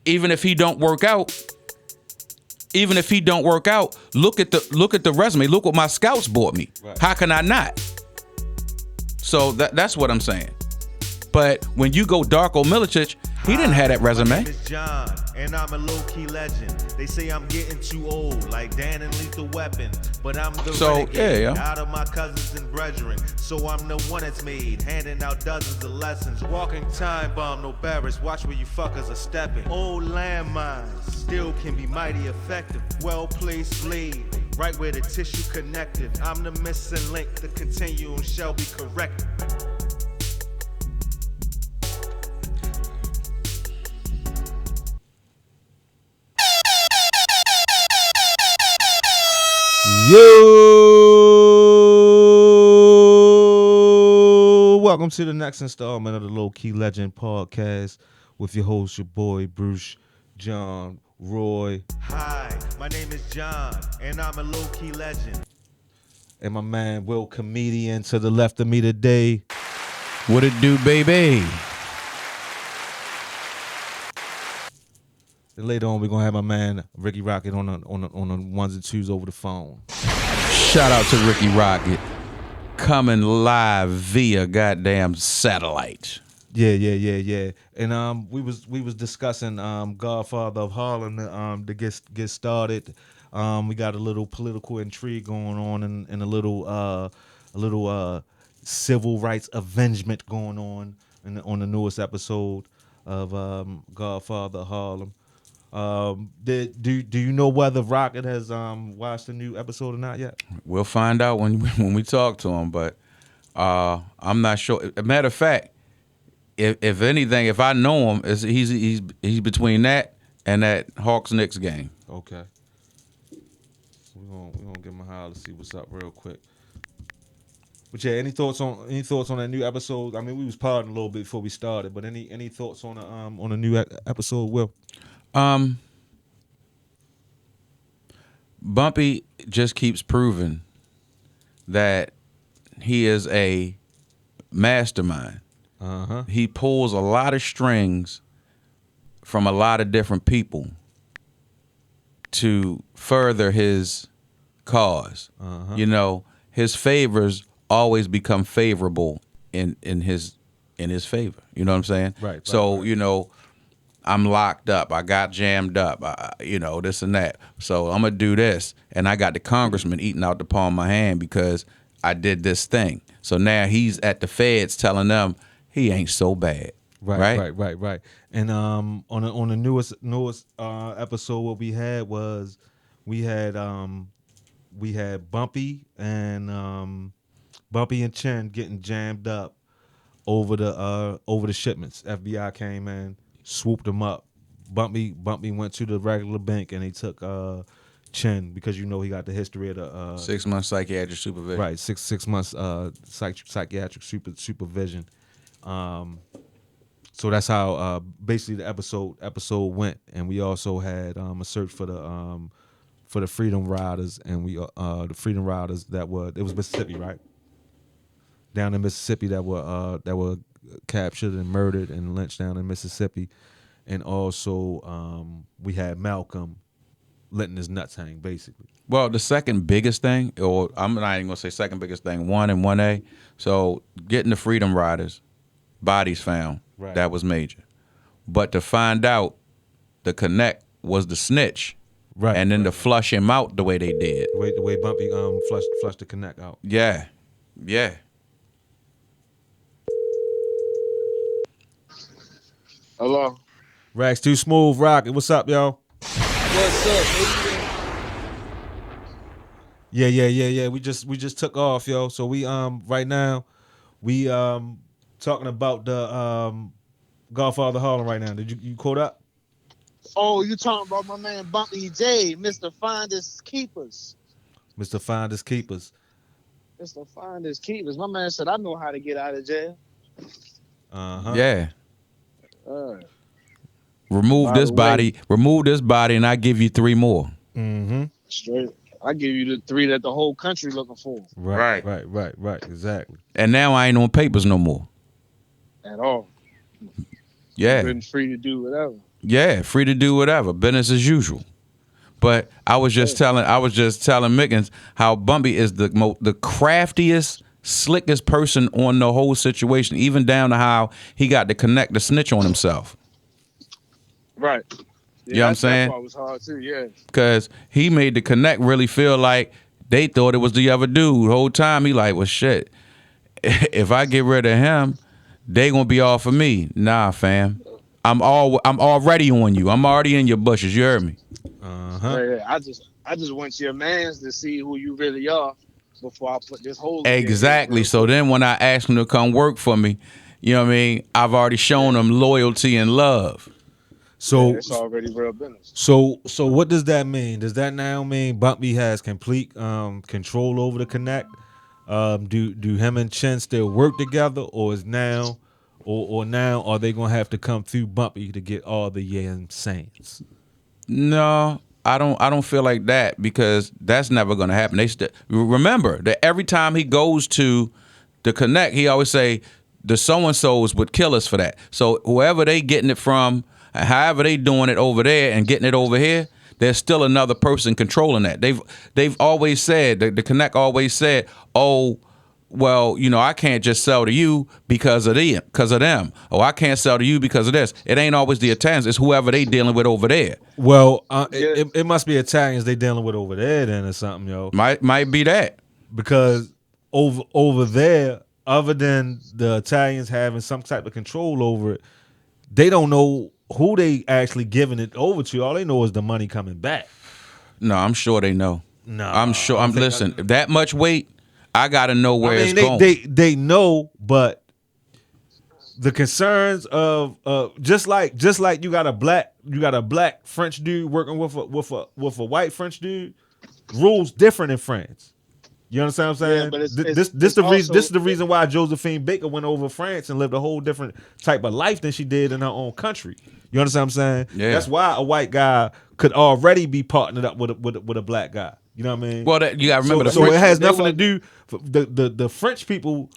even if he don't work out, look at the resume. Look what my scouts bought me. Right. How can I not? So that's what I'm saying. But when you go Darko Milicic, he didn't have that resume. My name is John, and I'm a low-key legend. They say I'm getting too old, like Dan and Lethal Weapon. But I'm the renegade out of my cousins and brethren. So I'm the one that's made, handing out dozens of lessons. Walking time bomb, no barriers. Watch where you fuckers are stepping. Old landmines still can be mighty effective. Well-placed blade, right where the tissue connected. I'm the missing link, the continuum shall be corrected. Yo, welcome to the next installment of the Low Key Legend podcast with your host, your boy Bruce, John, Roy. Hi, my name is John, and I'm a low key legend. And my man Will Comedian to the left of me today. What it do, baby? And later on, we're gonna have my man Ricky Rocket on the ones and twos over the phone. Shout out to Ricky Rocket, coming live via goddamn satellite. Yeah. And we was discussing Godfather of Harlem to get started. We got a little political intrigue going on and a little civil rights avengement going on on the newest episode of Godfather of Harlem. Do you know whether Rocket has watched the new episode or not yet? We'll find out when we talk to him, but I'm not sure. As a matter of fact, if anything, if I know him, he's between that and that Hawks-Knicks game. Okay. We're gonna give him a holler to see what's up real quick. But yeah, any thoughts on that new episode? I mean, we was partying a little bit before we started, but any thoughts on a new episode, Will? Bumpy just keeps proving that he is a mastermind. Uh-huh. He pulls a lot of strings from a lot of different people to further his cause. Uh-huh. You know, his favors always become favorable in his favor. You know what I'm saying? Right. So, you know, I'm locked up. I got jammed up. This and that. So I'm going to do this. And I got the congressman eating out the palm of my hand because I did this thing. So now he's at the feds telling them he ain't so bad. Right. And on the newest episode, what we had was we had Bumpy and Chen getting jammed up over the shipments. FBI came in, swooped them up. Bumpy went to the regular bank and they took Chen because he got the history of the 6 months psychiatric supervision. Right, six months psychiatric supervision. So that's how basically the episode went, and we also had a search for the Freedom Riders, and the Freedom Riders it was Mississippi, right? Down in Mississippi that were captured and murdered and lynched down in Mississippi, and also we had Malcolm letting his nuts hang, basically. Well, the second biggest thing, or I'm not even gonna say second biggest thing, 1 and 1A. So getting the Freedom Riders, bodies found. Right. That was major. But to find out the connect was the snitch. Right. And then to flush him out the way they did. The way Bumpy flushed the connect out. Yeah. Hello. Rags Too Smooth Rocket. What's up, yo? What's up, baby? Yeah. We just took off, yo. So we right now we talking about the Godfather Harlem right now. Did you caught up? Oh, you talking about my man Bumpy J, Mr. Finders Keepers. Mr. Finders Keepers. Mr. Finders Keepers. My man said I know how to get out of jail. Uh-huh. Yeah. Remove this body, and I give you 3 more. Mm-hmm. Straight. I give you the 3 that the whole country looking for. Right. Exactly. And now I ain't on papers no more. At all. Yeah. Been free to do whatever. Yeah, free to do whatever, business as usual. But I was just telling Mickens how Bumpy is the craftiest, slickest person on the whole situation, even down to how he got to connect the snitch on himself. Right. You know what I'm saying? That part was hard too. Yeah. Because he made the connect really feel like they thought it was the other dude. The whole time he like, well, shit, if I get rid of him, they gonna be all for me. Nah, fam. I'm already on you. I'm already in your bushes. You heard me? Yeah. I just want your mans to see who you really are before I put this hole. Exactly. So then when I ask him to come work for me, you know what I mean? I've already shown him loyalty and love. So it's already real business. So what does that mean? Does that now mean Bumpy has complete control over the connect? Do him and Chin still work together, or is now or now are they gonna have to come through Bumpy to get all the sayings? No, I don't feel like that, because that's never gonna happen. Remember that every time he goes to the connect, he always say the so and so's would kill us for that. So whoever they getting it from, however they doing it over there and getting it over here, there's still another person controlling that. They've always said, the connect always said, oh, well, you know, I can't just sell to you because of them. Oh, I can't sell to you because of this. It ain't always the Italians. It's whoever they dealing with over there. Well, it must be Italians they dealing with over there then, or something, yo. Might be that. Because over there, other than the Italians having some type of control over it, they don't know who they actually giving it over to. All they know is the money coming back. No, I'm sure they know. No, I'm sure. Listen, that much weight, I gotta know where it's going. They know, but the concerns of just like you got a black French dude working with a white French dude, rules different in France. You understand what I'm saying? Yeah, but this is the reason why Josephine Baker went over France and lived a whole different type of life than she did in her own country. You understand what I'm saying? Yeah. That's why a white guy could already be partnered up with a black guy. You know what I mean? Well, you gotta remember so it has nothing to do. The French people,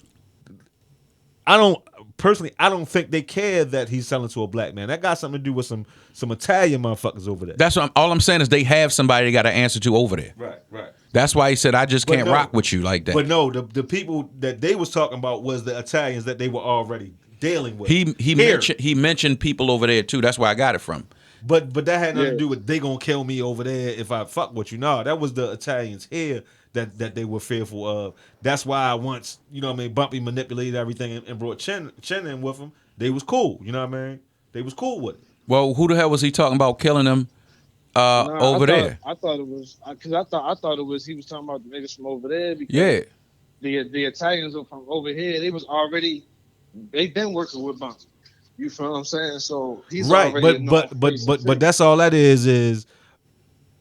I don't think they care that he's selling to a black man. That got something to do with some Italian motherfuckers over there. That's all I'm saying is they have somebody they got to answer to over there. Right. That's why he said, I just can't rock with you like that. But no, the people that they was talking about was the Italians that they were already dealing with. He mentioned people over there too. That's where I got it from. But that had nothing to do with they gonna kill me over there if I fuck with you. No, that was the Italians here that they were fearful of. That's why once, you know what I mean, Bumpy manipulated everything and brought Chen in with him. They was cool. You know what I mean? They was cool with it. Well, who the hell was he talking about killing them over there? I thought it was because I thought it was he was talking about the niggas from over there. Because yeah. The Italians from over here, they've been working with Bumpy. You feel what I'm saying? So he's right, already but that's all that is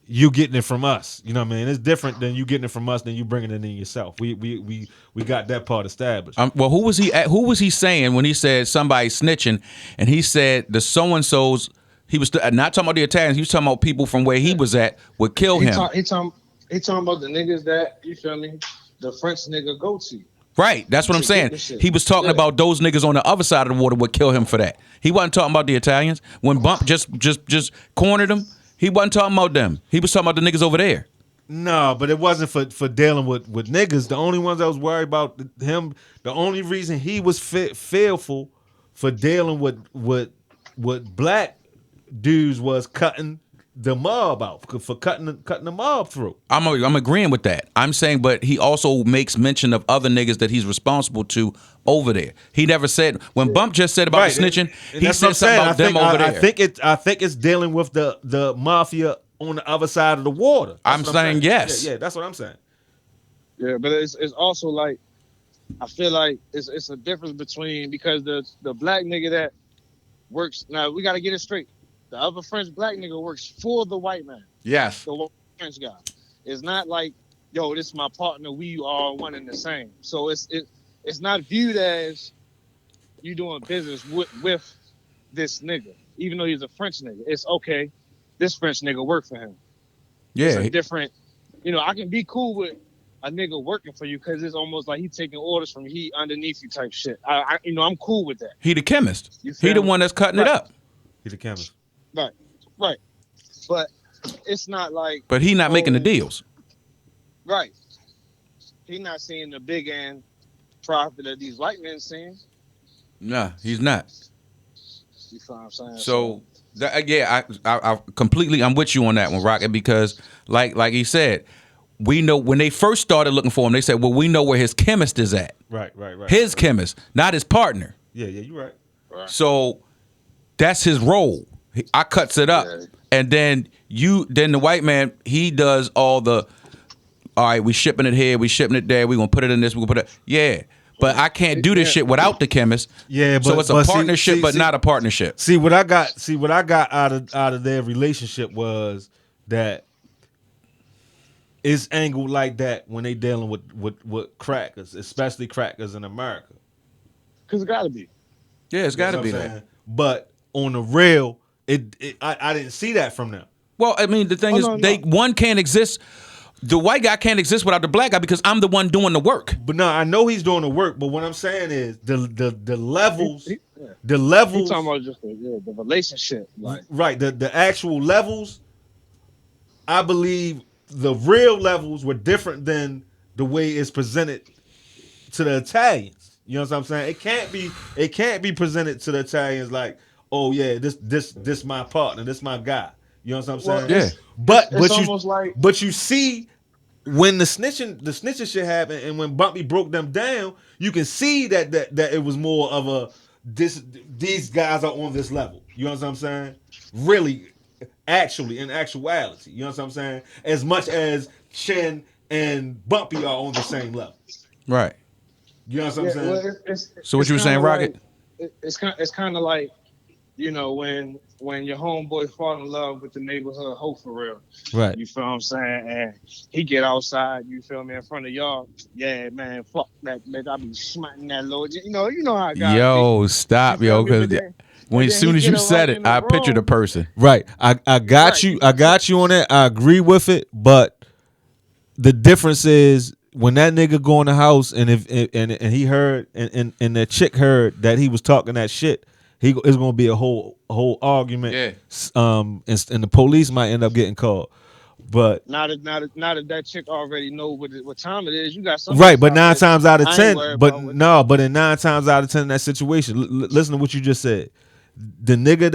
you getting it from us. You know what I mean? It's different than you getting it from us than you bringing it in yourself. We got that part established. Well, who was he saying when he said somebody snitching and he said the so and so's? He was not talking about the Italians. He was talking about people from where he was at would kill him. He talking about the niggas that, you feel me, the French nigga go to. Right, that's what I'm saying. He was talking about those niggas on the other side of the water would kill him for that. He wasn't talking about the Italians. When Bump just cornered him, he wasn't talking about them. He was talking about the niggas over there. No, but it wasn't for dealing with niggas. The only ones I was worried about him. The only reason he was fearful for dealing with black dudes was cutting the mob out, for cutting the mob through. I'm agreeing with that. I'm saying, but he also makes mention of other niggas that he's responsible to over there. He never said when Bump just said about the snitching. And he said something about them over there. I think it's dealing with the mafia on the other side of the water. I'm saying yes. Yeah, that's what I'm saying. Yeah, but it's also like I feel like it's a difference between, because the black nigga that works now, we got to get it straight. The other French black nigga works for the white man. Yes. The French guy. It's not like, yo, this is my partner, we are one and the same. So it's not viewed as you doing business with this nigga, even though he's a French nigga. It's okay, this French nigga work for him. Yeah. It's a different, I can be cool with a nigga working for you because it's almost like he taking orders from he underneath you type shit. I'm cool with that. He the chemist. He the one that's cutting it up. He the chemist. right, right. But it's not like, But he not making the oh, deals. right. He not seeing the big end profit that these white men seeing. Nah, he's not. You feel what I'm saying? So yeah, I completely I'm with you on that one, Rocket, because like he said, we know when they first started looking for him, they said, well, we know where his chemist is at. Right. His chemist, not his partner. Yeah, you're right. right. So that's his role. I cuts it up, Yeah. and then the white man, he does all the. All right, we shipping it here, we shipping it there. We gonna put it in this. We gonna put it. Yeah, but I can't do this shit without the chemist. Yeah, so it's a but partnership, but not a partnership. See what I got. See what I got out of their relationship was that it's angled like that when they dealing with crackers, especially crackers in America. Cause it gotta be. Yeah, it's got to You know be what I'm that. saying? But on the real, I didn't see that from them. Well, I mean, the thing is, no. one can't exist. The white guy can't exist without the black guy because I'm the one doing the work. But no, I know he's doing the work. But what I'm saying is the levels, the You levels, talking about just the relationship, like right? The actual levels. I believe the real levels were different than the way it's presented to the Italians. You know what I'm saying? It can't be presented to the Italians like, oh yeah, this my partner, this my guy. You know what I'm saying? Yeah. it's almost like but you see when the snitching shit happened and when Bumpy broke them down, you can see that it was more of a these guys are on this level. You know what I'm saying? Really, actually, in actuality, you know what I'm saying? As much as Chin and Bumpy are on the same level. Right. You know what I'm saying? well, So what you were saying, Rocket? It's kind of like, when your homeboy fall in love with the neighborhood hoe for real. Right. You feel what I'm saying? And he get outside, you feel me, in front of y'all. Yeah, man, fuck that bitch. I be smacking that little. You know how guys Yo, be. stop, You yo, feel me? because But then as soon he as get you her said right it, in the I pictured a wrong. person. Right. I got you. I got you on that. I agree with it, but the difference is when that nigga go in the house and and he heard and the chick heard that he was talking that shit, it's gonna be a whole argument. Yeah. And the police might end up getting called. But Now that chick already know what time it is, you got something. right, but 9 times out of I ain't 10, worried but about what no, but in 9 times out of 10 in that situation, listen to what you just said. The nigga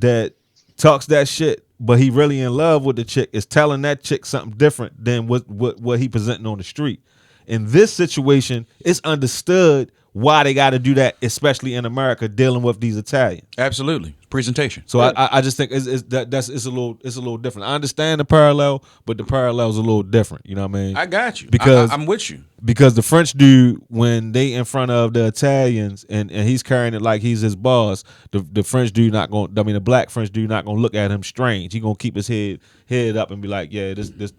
that talks that shit, but he really in love with the chick, is telling that chick something different than what he presenting on the street. In this situation, it's understood why they got to do that, especially in America, dealing with these Italians. Absolutely. Presentation. So I just think it's a little different. I understand the parallel, but the parallel's a little different. You know what I mean? I got you. Because I'm with you. Because the French dude, when they in front of the Italians and he's carrying it like he's his boss, the French dude not going. I mean, the black French dude not going to look at him strange. He gonna keep his head up and be like, yeah, this.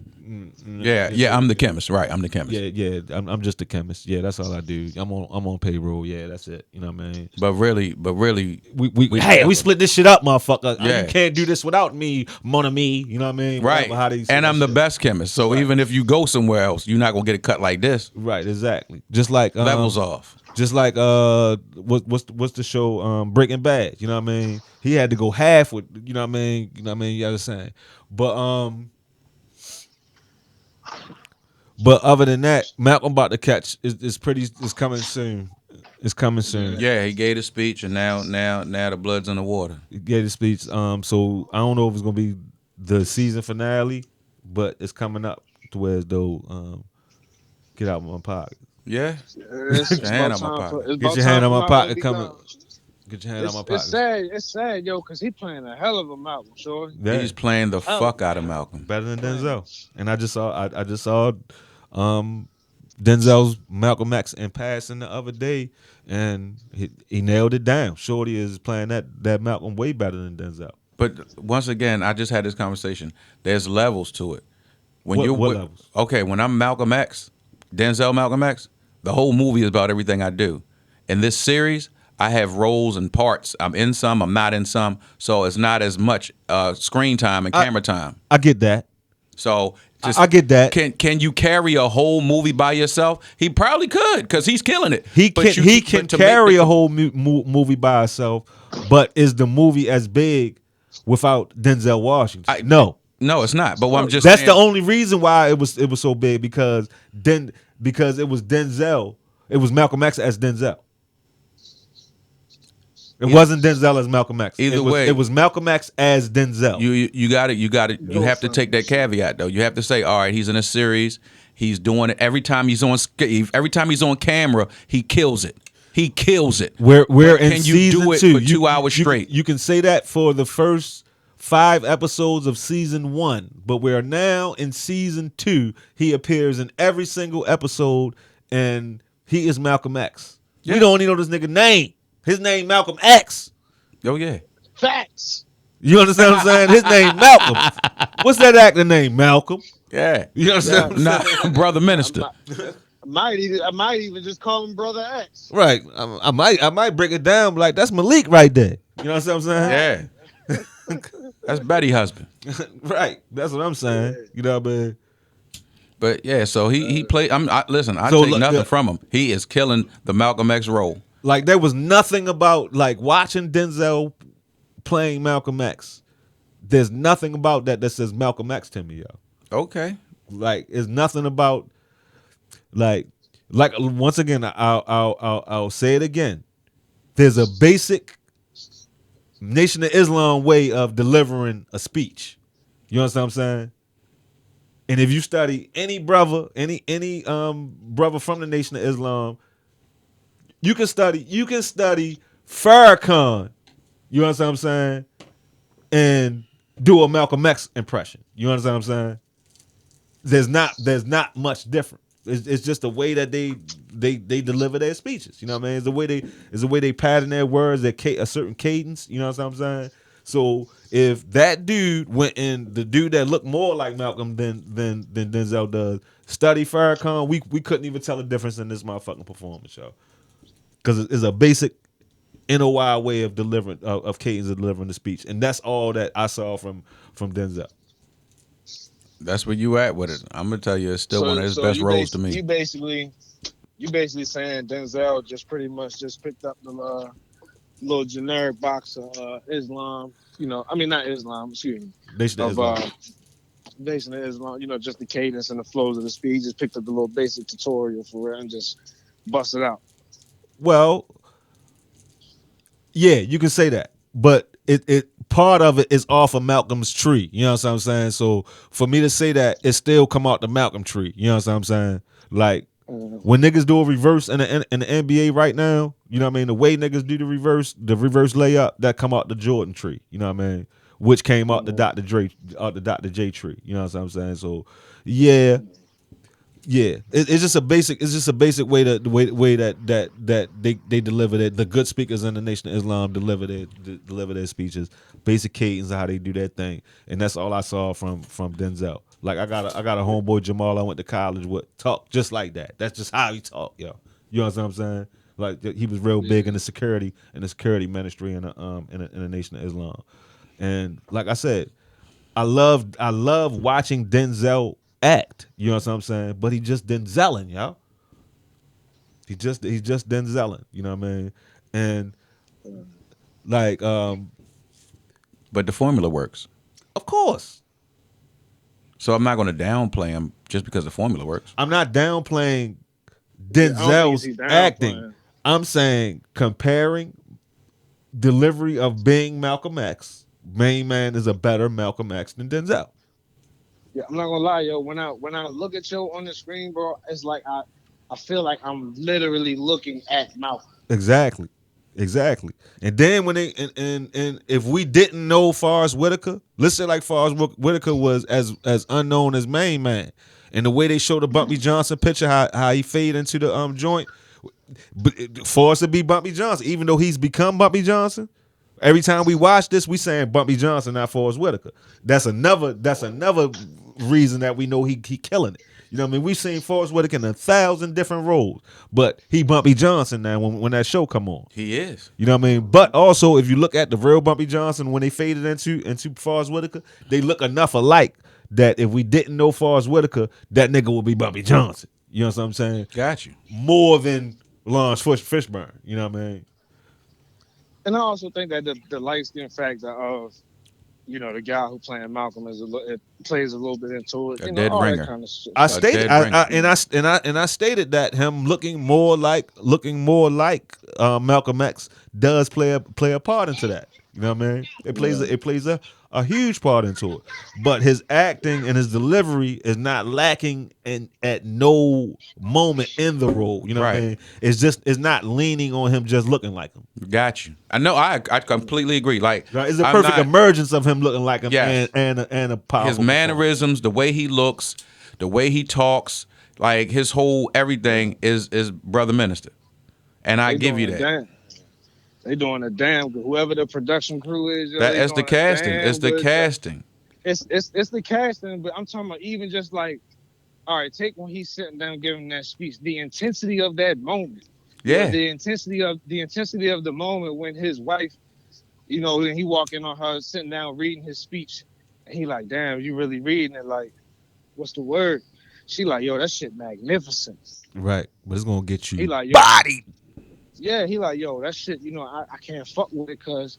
Yeah. I'm the chemist. Right. I'm the chemist. Yeah. I'm just a chemist. Yeah, that's all I do. I'm on payroll. Yeah, that's it. You know what I mean? But really, we split this shit up, motherfucker. Yeah. You can't do this without me, mon ami. You know what I mean? right. How they say And that I'm the shit. best chemist. So even if you go somewhere else, you're not gonna get a cut like this. Right, exactly. Just like Levels off. Just like what's the show Breaking Bad? You know what I mean? He had to go half with. You know what I mean? You know what I mean? You understand? But other than that, Malcolm about to catch is coming soon. It's coming soon. Yeah, he gave a speech, and now the blood's in the water. He gave the speech. So I don't know if it's gonna be the season finale, but it's coming up to where as though get out of my pocket. Yeah. It's Get your hand out my pocket. Get your hand out my pocket. Coming. Get your hand out my pocket. It's sad, yo, because he playing a hell of a Malcolm, sure. Yeah. He's playing the fuck out of Malcolm. Better than Denzel. And I just saw Denzel's Malcolm X in passing the other day, and he nailed it down. Shorty is playing that Malcolm way better than Denzel. But once again, I just had this conversation. There's levels to it. When What you're levels? Okay, when I'm Malcolm X, Denzel Malcolm X, the whole movie is about everything I do. In this series, I have roles and parts. I'm in some, I'm not in some, so it's not as much screen time and camera time. I get that. So I get that. Can you carry a whole movie by yourself? He probably could because he's killing it. He can carry a whole movie by himself, but is the movie as big without Denzel Washington? No, it's not. But what I'm just that's saying, the only reason why it was so big because it was Denzel. It was Malcolm X as Denzel. It wasn't Denzel as Malcolm X. Either way, it was Malcolm X as Denzel. You got it. You have to take that caveat though. You have to say, all right, he's in a series. He's doing it every time he's on. Every time he's on camera, he kills it. He kills it. We're in can season you do it 2 for 2 hours straight? You can say that for the first 5 episodes of season 1, but we're now in season 2. He appears in every single episode, and he is Malcolm X. Yeah. We don't even know this nigga name. His name Malcolm X. Oh yeah. Facts. You understand what I'm saying? His name Malcolm. What's that actor name? Malcolm. Yeah. You understand? Nah, brother minister. I might even just call him Brother X. Right. I might break it down like that's Malik right there. You know what I'm saying? Yeah. That's Betty husband. Right. That's what I'm saying. You know what I mean? But yeah, so he played. Listen, I So, take nothing from him. He is killing the Malcolm X role. Like there was nothing about like watching Denzel playing Malcolm X. There's nothing about that says Malcolm X to me, yo. Okay. Like it's nothing about like once again I'll say it again. There's a basic Nation of Islam way of delivering a speech. You understand what I'm saying? And if you study any brother, any brother from the Nation of Islam, you can study Farrakhan. You understand what I'm saying? And do a Malcolm X impression. You understand what I'm saying? There's not much different. It's just the way that they deliver their speeches. You know what I mean? It's the way they pattern their words at a certain cadence. You know what I'm saying? So if that dude went in, the dude that looked more like Malcolm than Denzel does, study Farrakhan, we couldn't even tell the difference in this motherfucking performance, yo. Because it's a basic NOI way of delivering of cadence of delivering the speech, and that's all that I saw from Denzel. That's where you at with it. I'm gonna tell you, it's still one of his best roles to me. You basically saying Denzel just pretty much just picked up the little generic box of Islam. You know, I mean not Islam. Excuse me. Nation of Islam. Nation of Islam. You know, just the cadence and the flows of the speech. Just picked up the little basic tutorial for it and just busted out. Well, yeah, you can say that, but it part of it is off of Malcolm's tree. You know what I'm saying? So for me to say that, it still come out the Malcolm tree. You know what I'm saying? Like when niggas do a reverse in the NBA right now, you know what I mean? The way niggas do the reverse layup, that come out the Jordan tree. You know what I mean? Which came out the Dr. J tree. You know what I'm saying? So yeah. Yeah, it's just a basic way that they deliver it. The good speakers in the Nation of Islam deliver their speeches, basic cadence of how they do that thing, and that's all I saw from Denzel. Like I got a homeboy Jamal I went to college with, talk just like that. That's just how he talk, yo. You know what I'm saying? Like he was real big in the security ministry in the Nation of Islam, and like I said, I love watching Denzel act, you know what I'm saying? But he just Denzelling, yo. He just Denzelling, you know what I mean? And like but the formula works. Of course. So I'm not going to downplay him just because the formula works. I'm not downplaying Denzel's acting. I'm saying comparing delivery of being Malcolm X, Main Man is a better Malcolm X than Denzel. Yeah, I'm not gonna lie, yo. When I look at you on the screen, bro, it's like I feel like I'm literally looking at Malcolm. Exactly. And then when they and if we didn't know Forrest Whitaker, let's say like Forrest Whitaker was as unknown as Main Man, and the way they showed the Bumpy Johnson picture, how he fade into the joint, Forrest would be Bumpy Johnson, even though he's become Bumpy Johnson. Every time we watch this, we saying Bumpy Johnson, not Forrest Whitaker. That's another reason that we know he killing it. You know what I mean? We've seen Forrest Whitaker in 1,000 different roles, but he Bumpy Johnson now when that show come on. He is. You know what I mean? But also, if you look at the real Bumpy Johnson when they faded into Forrest Whitaker, they look enough alike that if we didn't know Forrest Whitaker, that nigga would be Bobby Johnson. You know what I'm saying? Got you. More than Lawrence Fishburne. You know what I mean? And I also think that the light skin factor of, you know, the guy who playing Malcolm it plays a little bit into it. A You know, dead all ringer. that kind of shit. I So, stated, I stated that him looking more like Malcolm X does play a part into that. You know what I mean? It plays a huge part into it. But his acting and his delivery is not lacking at no moment in the role. You know what I mean? It's not leaning on him just looking like him. Got you. I know. I completely agree. Like, Right? It's a perfect emergence of him looking like him, Yes. and a powerful his mannerisms, the way he looks, the way he talks, like his whole everything is Brother Minister, and I give you that. Damn. They doing a damn good. Whoever the production crew is, That's the casting. It's the casting. It's the casting, but I'm talking about even just like, all right, take when he's sitting down giving that speech, the intensity of that moment. Yeah. The intensity of the moment when his wife, you know, and he walking on her sitting down reading his speech, and he like, damn, you really reading it? Like, what's the word? She like, yo, that shit magnificent. Right, but it's gonna get you he like, yo, bodied. Yeah, he like, yo, that shit, you know, I can't fuck with it because,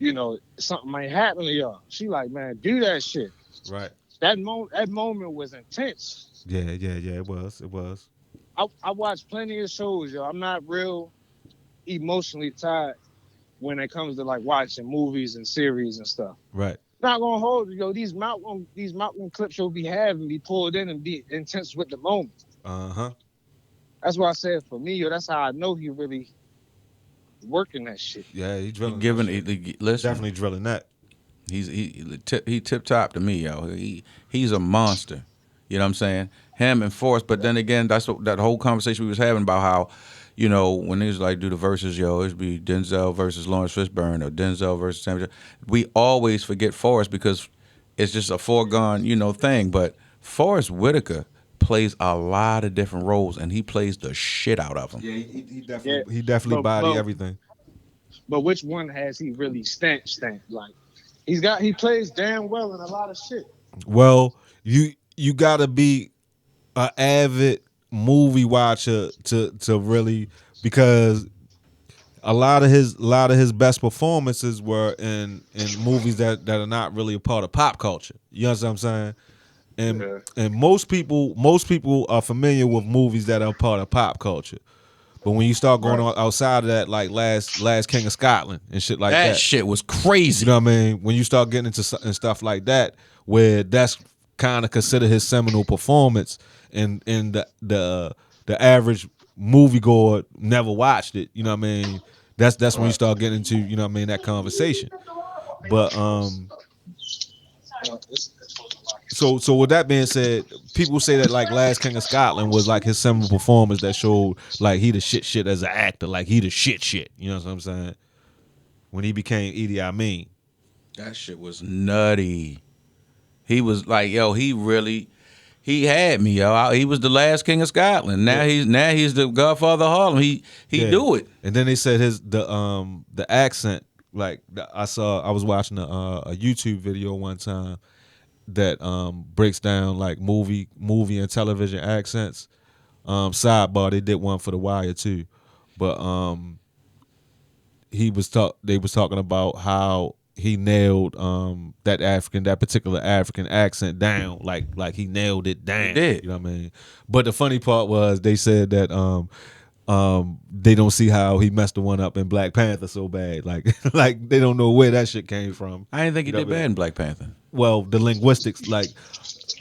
you know, something might happen to y'all. She like, man, do that shit. Right. That moment was intense. Yeah, it was. I watched plenty of shows, yo. I'm not real emotionally tied when it comes to like watching movies and series and stuff. Right. Not gonna hold you, yo. These Malcolm clips you'll be having be pulled in and be intense with the moment. That's why I said for me, yo, that's how I know he really working that shit. Yeah, he's drilling. Listen, definitely drilling that. He tip top to me, yo. He's a monster. You know what I'm saying? Him and Forrest. But then again, that's that whole conversation we was having about how, you know, when he was like do the verses, yo, it'd be Denzel versus Lawrence Fishburne or Denzel versus Samuel. We always forget Forrest because it's just a foregone, you know, thing. But Forrest Whitaker plays a lot of different roles, and he plays the shit out of them. Yeah, he definitely body everything. But which one has he really stamped? Like he plays damn well in a lot of shit. Well, you gotta be an avid movie watcher to really, because a lot of his best performances were in movies that are not really a part of pop culture. You understand what I'm saying? And most people are familiar with movies that are part of pop culture. But when you start going on outside of that, like last King of Scotland and shit like that, that shit was crazy. You know what I mean? When you start getting into stuff like that, where that's kind of considered his seminal performance, and the average moviegoer never watched it. You know what I mean? That's when you start getting into, you know what I mean, that conversation. But So with that being said, people say that like Last King of Scotland was like his seminal performance that showed like he the shit as an actor, like he the shit. You know what I'm saying? When he became Idi Amin. That shit was nutty. He was like, yo, he had me, yo. He was the last King of Scotland. Now he's the Godfather of Harlem. He do it. And then they said the accent, like I was watching a YouTube video one time that breaks down like movie and television accents. Sidebar, they did one for The Wire too, but they was talking about how he nailed that particular African accent down, like he nailed it down. He did. You know what I mean? But the funny part was they said that they don't see how he messed the one up in Black Panther so bad. Like they don't know where that shit came from. I didn't think he did bad in Black Panther. Well, the linguistics, like,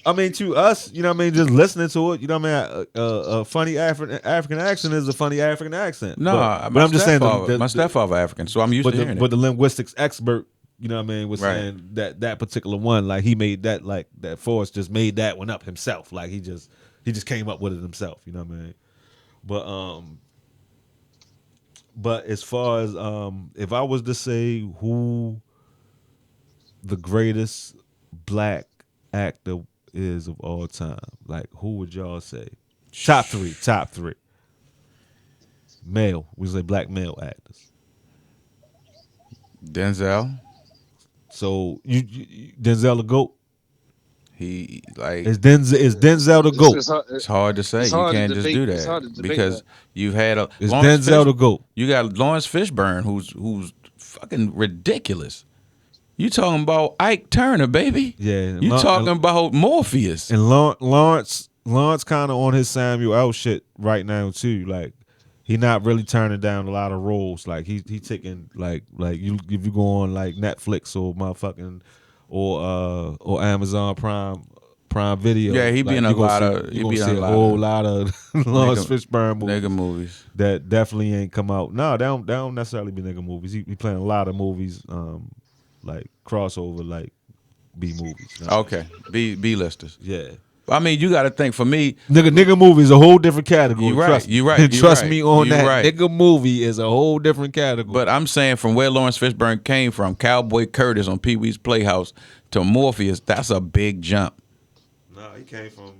I mean, to us, you know what I mean, just listening to it, you know what I mean, a funny African accent is a funny African accent. No, but I'm just saying my stepfather African, so I'm used to hearing it. But the linguistics expert, you know what I mean, was saying that particular one, like he made that, like that Forrest just made that one up himself, like he just came up with it himself, you know what I mean. But as far as if I was to say who the greatest black actor is of all time, like who would y'all say? Top three. Male. We say black male actors. Denzel. So you Denzel a GOAT? He like Is Denzel the GOAT? it's hard to say. It's You hard to can't just debate. do It's that hard to debate because that. you've had a Is Denzel the GOAT? You got Lawrence Fishburne, who's fucking ridiculous. You talking about Ike Turner, baby? Yeah. You talking about Morpheus? And Lawrence kind of on his Samuel L. shit right now too. Like he not really turning down a lot of roles. Like he taking like you if you go on like Netflix or motherfucking or Amazon Prime Video. Yeah, he be in a lot of you gonna see a whole lot of Lawrence Fishburne movies. Nigga movies that definitely ain't come out. No, they don't necessarily be nigga movies. He playing a lot of movies, like crossover, like B movies. You know? Okay, B listers. Yeah. I mean, you got to think for me. Nigga movie is a whole different category. You right. You right. Trust me on that. Right. Nigga movie is a whole different category. But I'm saying from where Lawrence Fishburne came from, Cowboy Curtis on Pee Wee's Playhouse to Morpheus, that's a big jump. No, he came from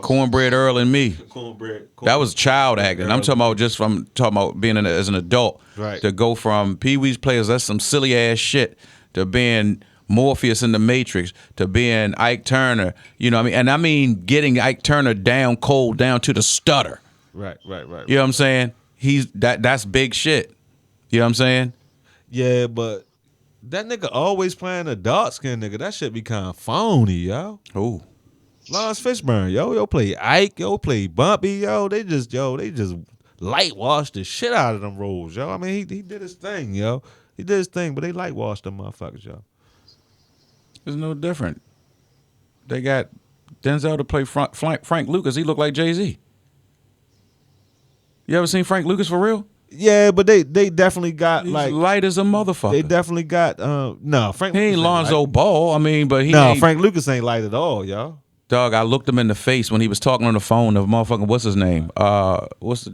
Cornbread Earl and Me. Cornbread. That was child acting. I'm talking about being as an adult. Right. To go from Pee Wee's Playhouse, that's some silly ass shit, to being Morpheus in the Matrix, to being Ike Turner, you know what I mean? And I mean getting Ike Turner down cold, down to the stutter. Right. You know what I'm saying? That's big shit. You know what I'm saying? Yeah, but that nigga always playing a dark skinned nigga. That shit be kind of phony, yo. Ooh. Lawrence Fishburne, yo play Ike, yo play Bumpy, yo. They just light washed the shit out of them roles, yo. I mean, he did his thing, yo. He did his thing, but they light washed them motherfuckers, yo. It's no different. They got Denzel to play Frank Lucas. He looked like Jay-Z. You ever seen Frank Lucas for real? Yeah, but they definitely got He's like light as a motherfucker. They definitely got no Frank. He ain't Lonzo Ball. I mean, but he no ain't, Frank Lucas ain't light at all, y'all. Dog, I looked him in the face when he was talking on the phone of motherfucking what's his name? Look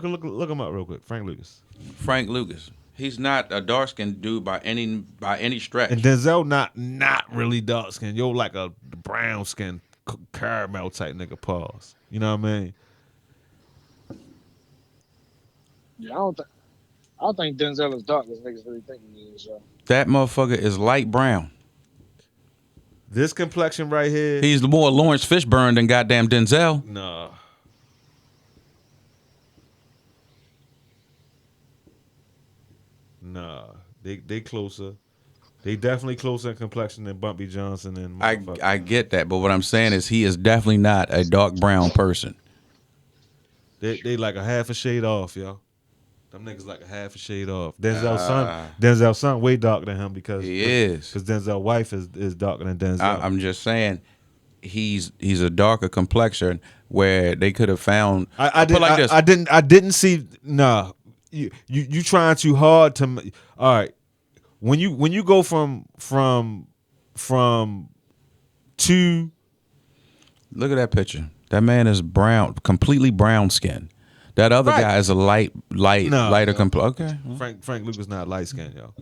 him up real quick. Frank Lucas. Frank Lucas. He's not a dark skinned dude by any stretch. And Denzel not really dark skinned. Yo, like a brown skinned caramel type nigga. Pause. You know what I mean? Yeah, I don't think Denzel is dark as niggas really think he is, yo. That motherfucker is light brown. This complexion right here. He's more Lawrence Fishburne than goddamn Denzel. Nah. They closer. They definitely closer in complexion than Bumpy Johnson and I get that, but what I'm saying is he is definitely not a dark brown person. They like a half a shade off, yo. Them niggas like a half a shade off. Denzel's son way darker than him because he is. Because Denzel's wife is darker than Denzel. I'm just saying he's a darker complexion where they could have found. I didn't see. Nah, you trying too hard to. All right, when you go from two. Look at that picture. That man is brown, completely brown skin. That other guy is a lighter complexion. Okay. Frank Lucas not light skinned, yo.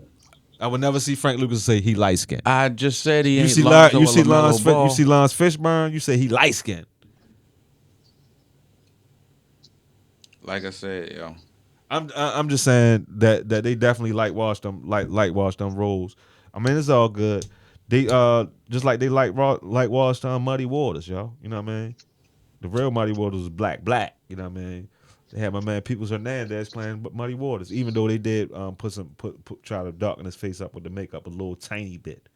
I would never see Frank Lucas say he light skinned. I just said he ain't. You see Lawrence Fishburne. You say he light skinned. Like I said, yo. I'm just saying that they definitely light washed them roles. I mean, it's all good. They just like they light washed Muddy Waters, yo. You know what I mean? The real Muddy Waters was black. You know what I mean? They had my man Peoples Hernandez playing Muddy Waters, even though they did try to darken his face up with the makeup a little tiny bit.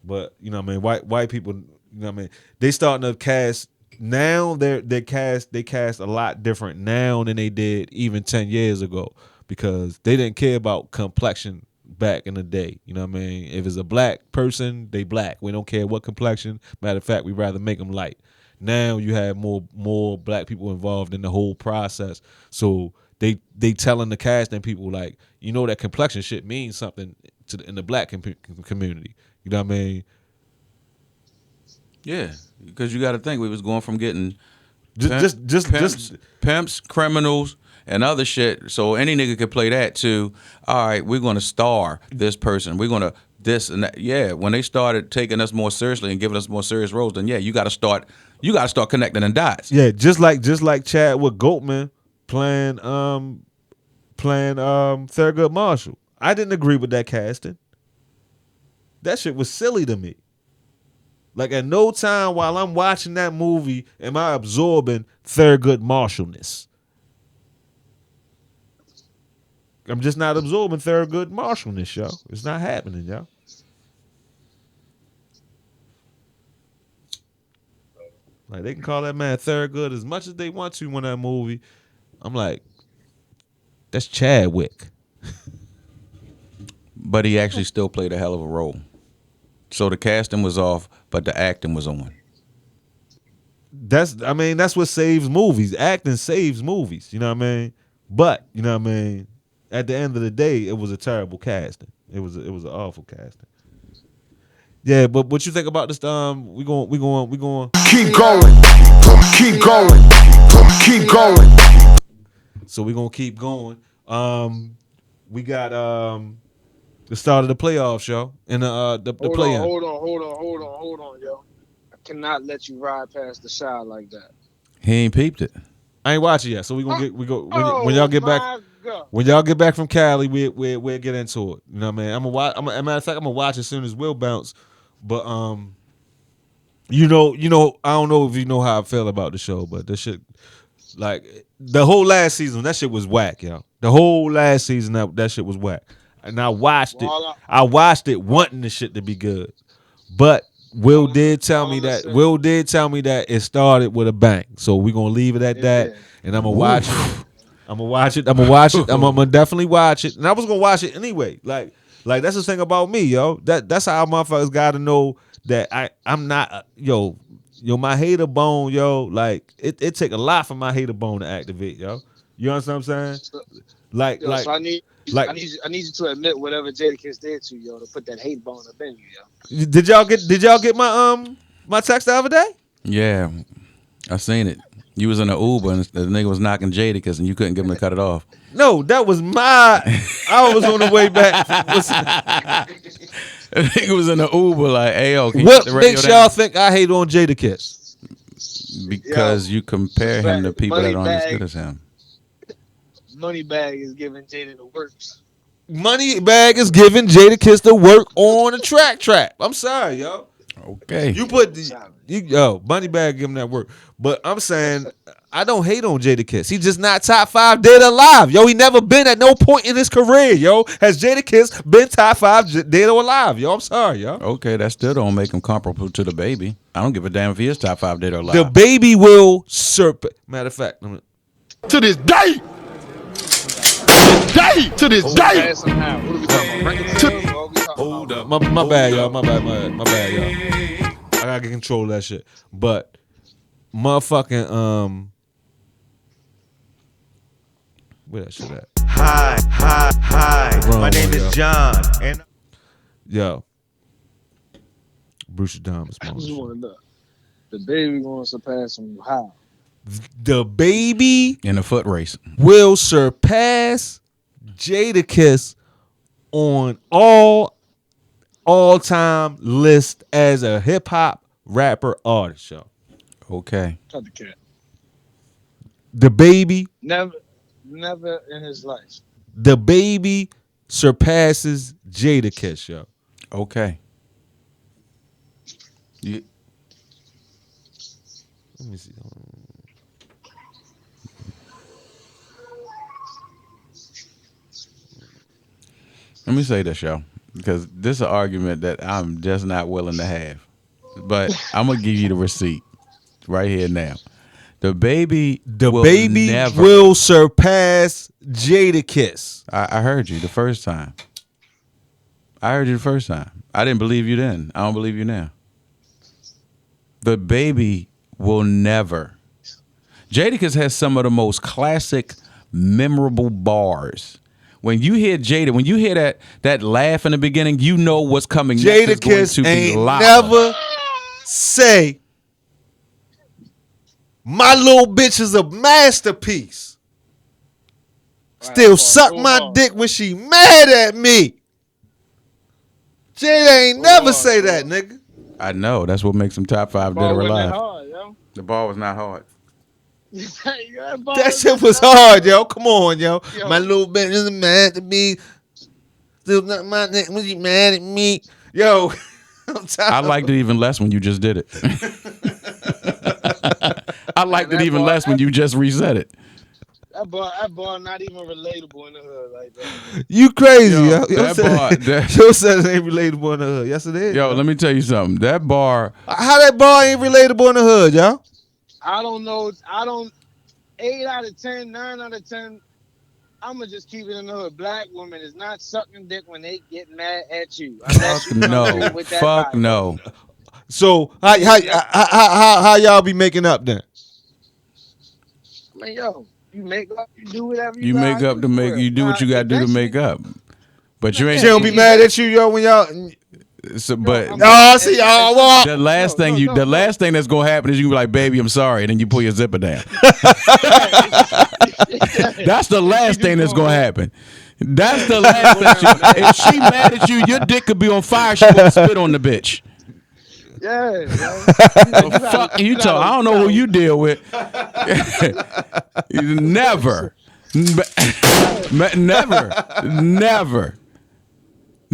But you know what I mean? White people, you know what I mean? They starting to cast now. They cast a lot different now than they did even 10 years ago because they didn't care about complexion back in the day. You know what I mean? If it's a black person, they black. We don't care what complexion. Matter of fact, we rather make them light. Now you have more black people involved in the whole process. So they telling the casting people like, you know, that complexion shit means something in the black community. You know what I mean? Yeah, because you got to think we was going from getting pimps, criminals, and other shit. So any nigga could play that too. All right, we're going to star this person. We're going to this and that. Yeah, when they started taking us more seriously and giving us more serious roles, then yeah, you got to start connecting the dots. Yeah, just like Chadwick Goldman playing Thurgood Marshall. I didn't agree with that casting. That shit was silly to me. Like at no time while I'm watching that movie am I absorbing Thurgood Marshallness. I'm just not absorbing Thurgood Marshallness, yo. It's not happening, yo. Like they can call that man Thurgood as much as they want to in that movie. I'm like, that's Chadwick. But he actually still played a hell of a role. So the casting was off, but the acting was on. That's what saves movies. Acting saves movies. You know what I mean? But you know what I mean. At the end of the day, it was a terrible casting. It was an awful casting. Yeah, but what you think about this? We going. Keep going. Keep going. Keep going. So we gonna keep going. We got the start of the playoff show and the play-in. Hold on, yo. I cannot let you ride past the shot like that. He ain't peeped it. I ain't watching yet, so we gonna when y'all get back. God. When y'all get back from Cali, we'll get into it. You know what I mean? I'm a matter of fact, I'm gonna watch as soon as Will bounce. But you know, I don't know if you know how I feel about the show, but this shit, like the whole last season, that shit was whack, yo. The whole last season, that shit was whack. And I watched it. I watched it wanting the shit to be good, but Will did tell me that it started with a bang. So we're gonna leave it at that, and I'm gonna watch it. I'm gonna definitely watch it, and I was gonna watch it anyway. Like that's the thing about me, yo. That's how motherfuckers got to know that I'm not my hater bone, yo. Like it take a lot for my hater bone to activate, yo. You understand what I'm saying? So I need you to admit whatever Jadakiss did to you, yo, to put that hate bone up in you, yo. Did y'all get my text the other day? Yeah, I seen it. You was in an Uber and the nigga was knocking Jadakiss and you couldn't get him to cut it off. No, that was I was on the way back. The nigga was in the Uber like, hey, yo, can you What shut the radio makes down? y'all think I hate on Jadakiss? Because you compare him to people that aren't as good as him. Moneybag is giving Jada the works. Moneybag is giving Jadakiss the work on the track. I'm sorry, yo. Okay. You put Moneybag give him that work. But I'm saying I don't hate on Jadakiss. He's just not top 5 dead or alive. Yo, he never been at no point in his career, yo. Has Jadakiss been top 5 dead or alive, yo? I'm sorry, yo. Okay, that still don't make him comparable to the baby. I don't give a damn if he is top 5 dead or alive. The baby will surpass. Matter of fact, To this day. To this day. Hold up. My bad, y'all. My bad, y'all. I gotta control that shit. But motherfucking where that shit at? Hi. Wrong My name one, is yo. John, and Yo. Bruce Thomas. I just want to know. The baby going to surpass him how? The baby in a foot race will surpass Jadakiss on all-time list as a hip-hop rapper artist, yo. Okay. Cut the cat. The baby Never in his life. The baby surpasses Jadakiss, yo. Okay. Let me see. Let me say this, yo, because this is an argument that I'm just not willing to have. But I'm gonna give you the receipt right here now. The baby will surpass Jadakiss. I heard you the first time. I didn't believe you then. I don't believe you now. The baby will never. Jadakiss has some of the most classic, memorable bars. When you hear Jada, when you hear that laugh in the beginning, you know what's coming next is going to be ain't loud. Never say my little bitch is a masterpiece. Still suck my dick when she mad at me. Jada ain't never say that, nigga. I know. That's what makes him top 5 dead or alive. Hard, yo. The ball was not hard. That shit was hard, yo. Come on, yo. My little bitch is mad at me. Still not my neck when she mad at me. Yo, I liked it even less when you just did it. I liked it even less when you just reset it. That boy not even relatable in the hood like that. You crazy, Yo, yo. that Your said it ain't relatable in the hood. Yes, it is. Yo, let me tell you something. That bar. How that bar ain't relatable in the hood, yo? I don't know. 8 out of 10, 9 out of 10. I'ma just keep it in the hood. Black women is not sucking dick when they get mad at you. Fuck no. Fuck no. So how y'all be making up then? I mean, yo, you make up, you do whatever You make up to make. You do what you got to do to make up. But you ain't. She don't be mad at you, yo, when y'all. So, but See y'all walk. the last thing that's gonna happen is you be like, baby, I'm sorry, and then you pull your zipper down. That's the last thing that's gonna happen. That's the last thing. If she mad at you, your dick could be on fire. She won't spit on the bitch. Yeah. Fuck you talk. I don't know who you deal with. Never. Never.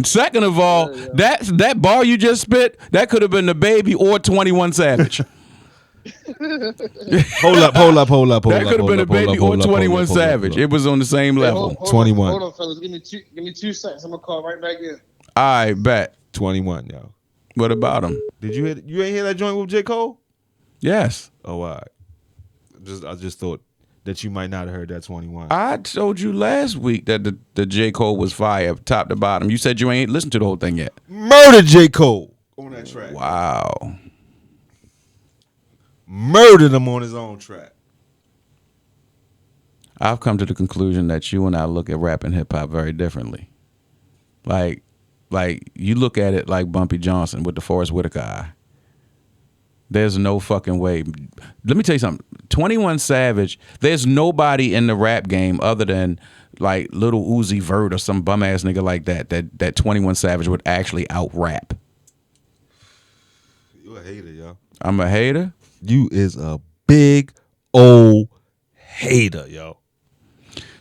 Second of all, that bar you just spit, that could have been the Baby or 21 Savage. Hold up. That could have been the Baby or 21 Savage. It was on the same level. 21. Hold on, fellas. Give me 2 seconds. I'm gonna call right back in. I bet. 21, yo. What about him? Did you ain't hear that joint with J. Cole? Yes. Oh, all right. I just thought that you might not have heard that 21. I told you last week that the J. Cole was fire, top to bottom. You said you ain't listened to the whole thing yet. Murdered J. Cole on that track. Wow. Murdered him on his own track. I've come to the conclusion that you and I look at rap and hip hop very differently. Like you look at it like Bumpy Johnson with the Forrest Whitaker eye. There's no fucking way. Let me tell you something. 21 Savage, there's nobody in the rap game other than like Little Uzi Vert or some bum ass nigga like that 21 Savage would actually out rap. You a hater, yo. I'm a hater? You is a big old hater, yo.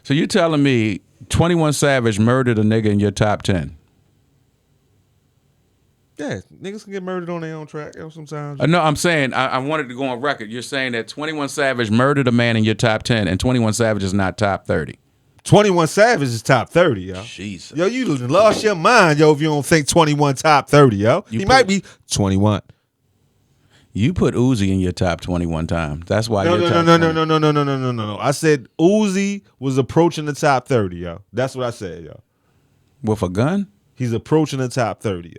So you telling me 21 Savage murdered a nigga in your top 10? Yeah, niggas can get murdered on their own track, yo, sometimes. No, I'm saying, I wanted to go on record. You're saying that 21 Savage murdered a man in your top 10 and 21 Savage is not top 30. 21 Savage is top 30, yo. Jesus. Yo, you lost your mind, yo, if you don't think 21 top 30, yo. He might be 21. You put Uzi in your top 21 times. That's why No. No. I said Uzi was approaching the top 30, yo. That's what I said, yo. With a gun? He's approaching the top 30, yo.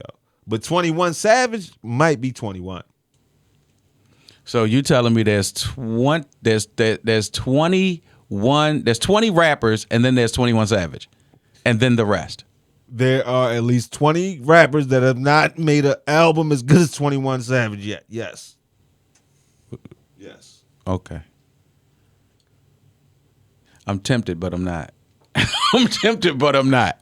But 21 Savage might be 21. So you telling me there's 21, there's 20 rappers and then there's 21 Savage. And then the rest. There are at least 20 rappers that have not made an album as good as 21 Savage yet. Yes. Yes. Okay. I'm tempted, but I'm not. I'm tempted, but I'm not.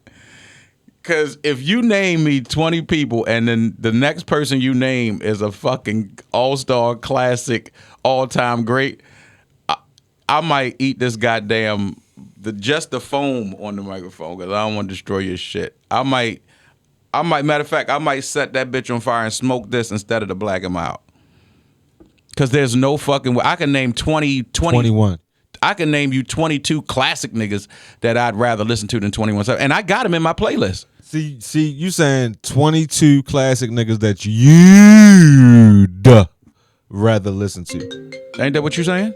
Because if you name me 20 people and then the next person you name is a fucking all-star classic, all-time great, I might eat this goddamn, just the foam on the microphone because I don't want to destroy your shit. I might, matter of fact, I might set that bitch on fire and smoke this instead of to black him out. Because there's no fucking way. I can name 21. I can name you 22 classic niggas that I'd rather listen to than 21. And I got them in my playlist. See, you saying 22 classic niggas that you'd rather listen to. Ain't that what you saying?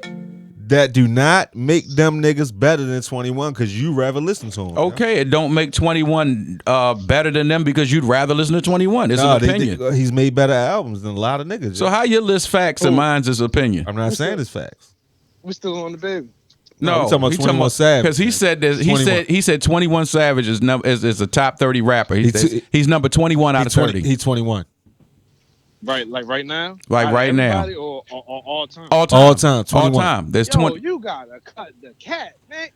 That do not make them niggas better than 21 because you rather listen to them. Okay, it don't make 21 better than them because you'd rather listen to 21. It's an opinion. He's made better albums than a lot of niggas. So how you list facts and mine's is opinion? I'm not saying it's facts. We still on the Baby. No, he's talking about 21 Savage. Because he said this. He said 21 Savage is a top 30 rapper. He's number 21 out of 30. He's 21. Right, like right now. Like right now. Or all time. All time. 21. All time. There's 20. You gotta cut the cat, man.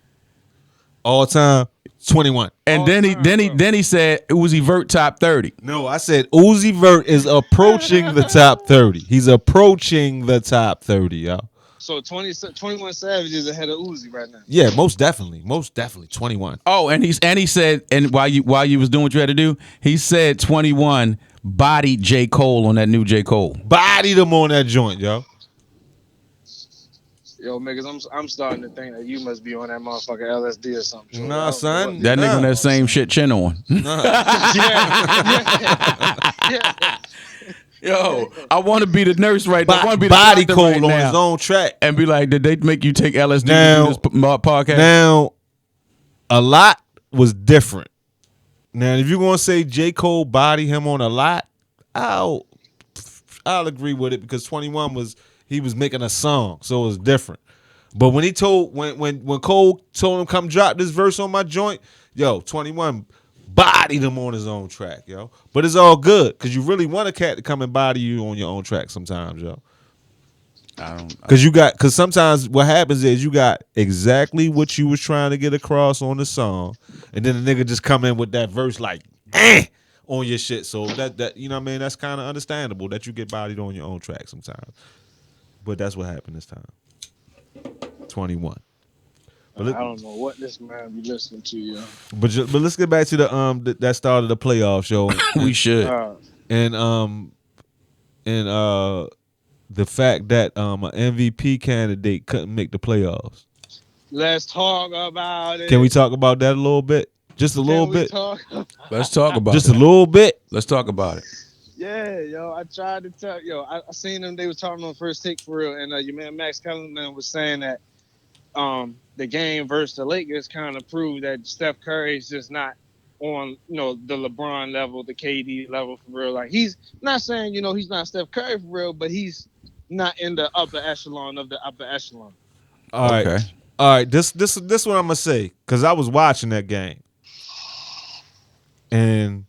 All time. 21. And then he said Uzi Vert top 30. No, I said Uzi Vert is approaching the top 30. He's approaching the top 30, yo. So 21 Savage is ahead of Uzi right now. Yeah, most definitely 21. Oh, and he said, and while you was doing what you had to do, he said 21 bodied J. Cole on that new J. Cole. Bodied him on that joint, yo. Yo, niggas, I'm starting to think that you must be on that motherfucker LSD or something. Nah, son. That nigga on that same shit chin on. Yeah. Yo, I want to be the nurse right now. I want to be the body doctor cold right on now. his own track. And be like, did they make you take LSD Now- to do this podcast? Now, a lot was different. Now, if you're gonna say J. Cole body him on a lot, I'll agree with it because 21 was making a song, so it was different. But when when Cole told him come drop this verse on my joint, yo, 21 bodied him on his own track, yo. But it's all good because you really want a cat to come and body you on your own track sometimes, yo. Because sometimes what happens is you got exactly what you was trying to get across on the song, and then the nigga just come in with that verse like on your shit. So that you know what I mean, that's kind of understandable that you get bodied on your own track sometimes. But that's what happened this time. 21. But I don't know what this man be listening to, yo. But let's get back to the that started the playoff show. We should. And the fact that an MVP candidate couldn't make the playoffs. Let's talk about it. Can we talk about that a little bit? Just a little bit. Let's talk about Just it. a little bit. Let's talk about it. Yeah, yo, I tried to tell I seen them. They was talking on First Take for real, and your man Max Kellerman was saying that the game versus the Lakers kind of proved that Steph Curry is just not on the LeBron level, the KD level for real. Like he's not saying he's not Steph Curry for real, but he's not in the upper echelon of the upper echelon. All right. Okay. All right. This what I'm gonna say because I was watching that game, and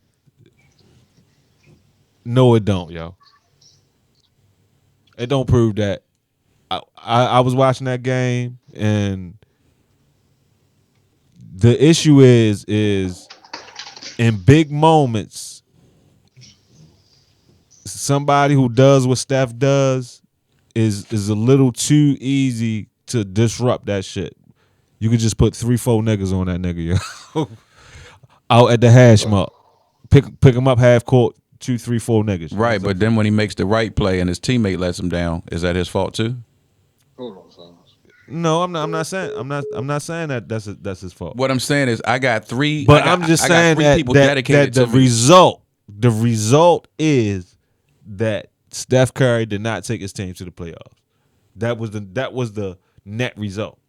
no, it don't, yo. It don't prove that. I was watching that game, and the issue is in big moments, somebody who does what Steph does is a little too easy to disrupt that shit. You could just put 3-4 niggas on that nigga, yo. Out at the hash mark. Pick him up half court, 2-3-4 niggas. Right, but then when he makes the right play and his teammate lets him down, is that his fault too? Hold on, fellas. No, I'm not saying that that's his fault. What I'm saying is I got three. But I'm just saying that the result is that Steph Curry did not take his team to the playoffs. That was the net result.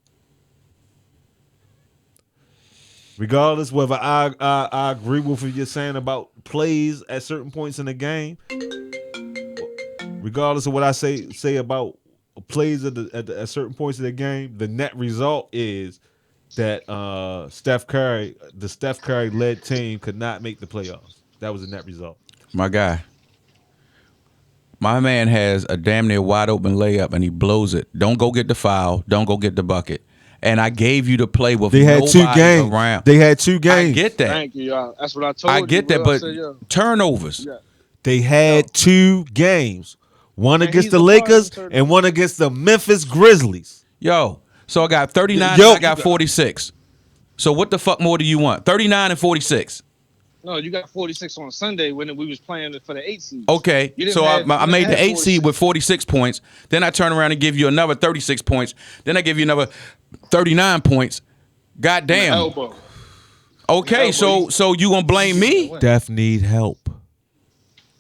Regardless whether I agree with what you're saying about plays at certain points in the game, regardless of what I say about plays at certain points of the game, the net result is that the Steph Curry led team could not make the playoffs. That was the net result. My guy. My man has a damn near wide open layup and he blows it. Don't go get the foul. Don't go get the bucket. And I gave you the play with nobody around. They had 2 games. I get that. Thank you, y'all. That's what I told you. I get that, but turnovers. Yeah. They had 2 games. One And against he's the a Lakers part of and one against the Memphis Grizzlies. Yo, so I got 39 Yo. and I got 46. So what the fuck more do you want? 39 and 46. No, you got 46 on Sunday when we was playing for the 8 seed. Okay, so I made the 8 seed with 46 points. Then I turn around and give you another 36 points. Then I give you another 39 points. God damn. Elbow. Okay, so you gonna blame me? Steph need help.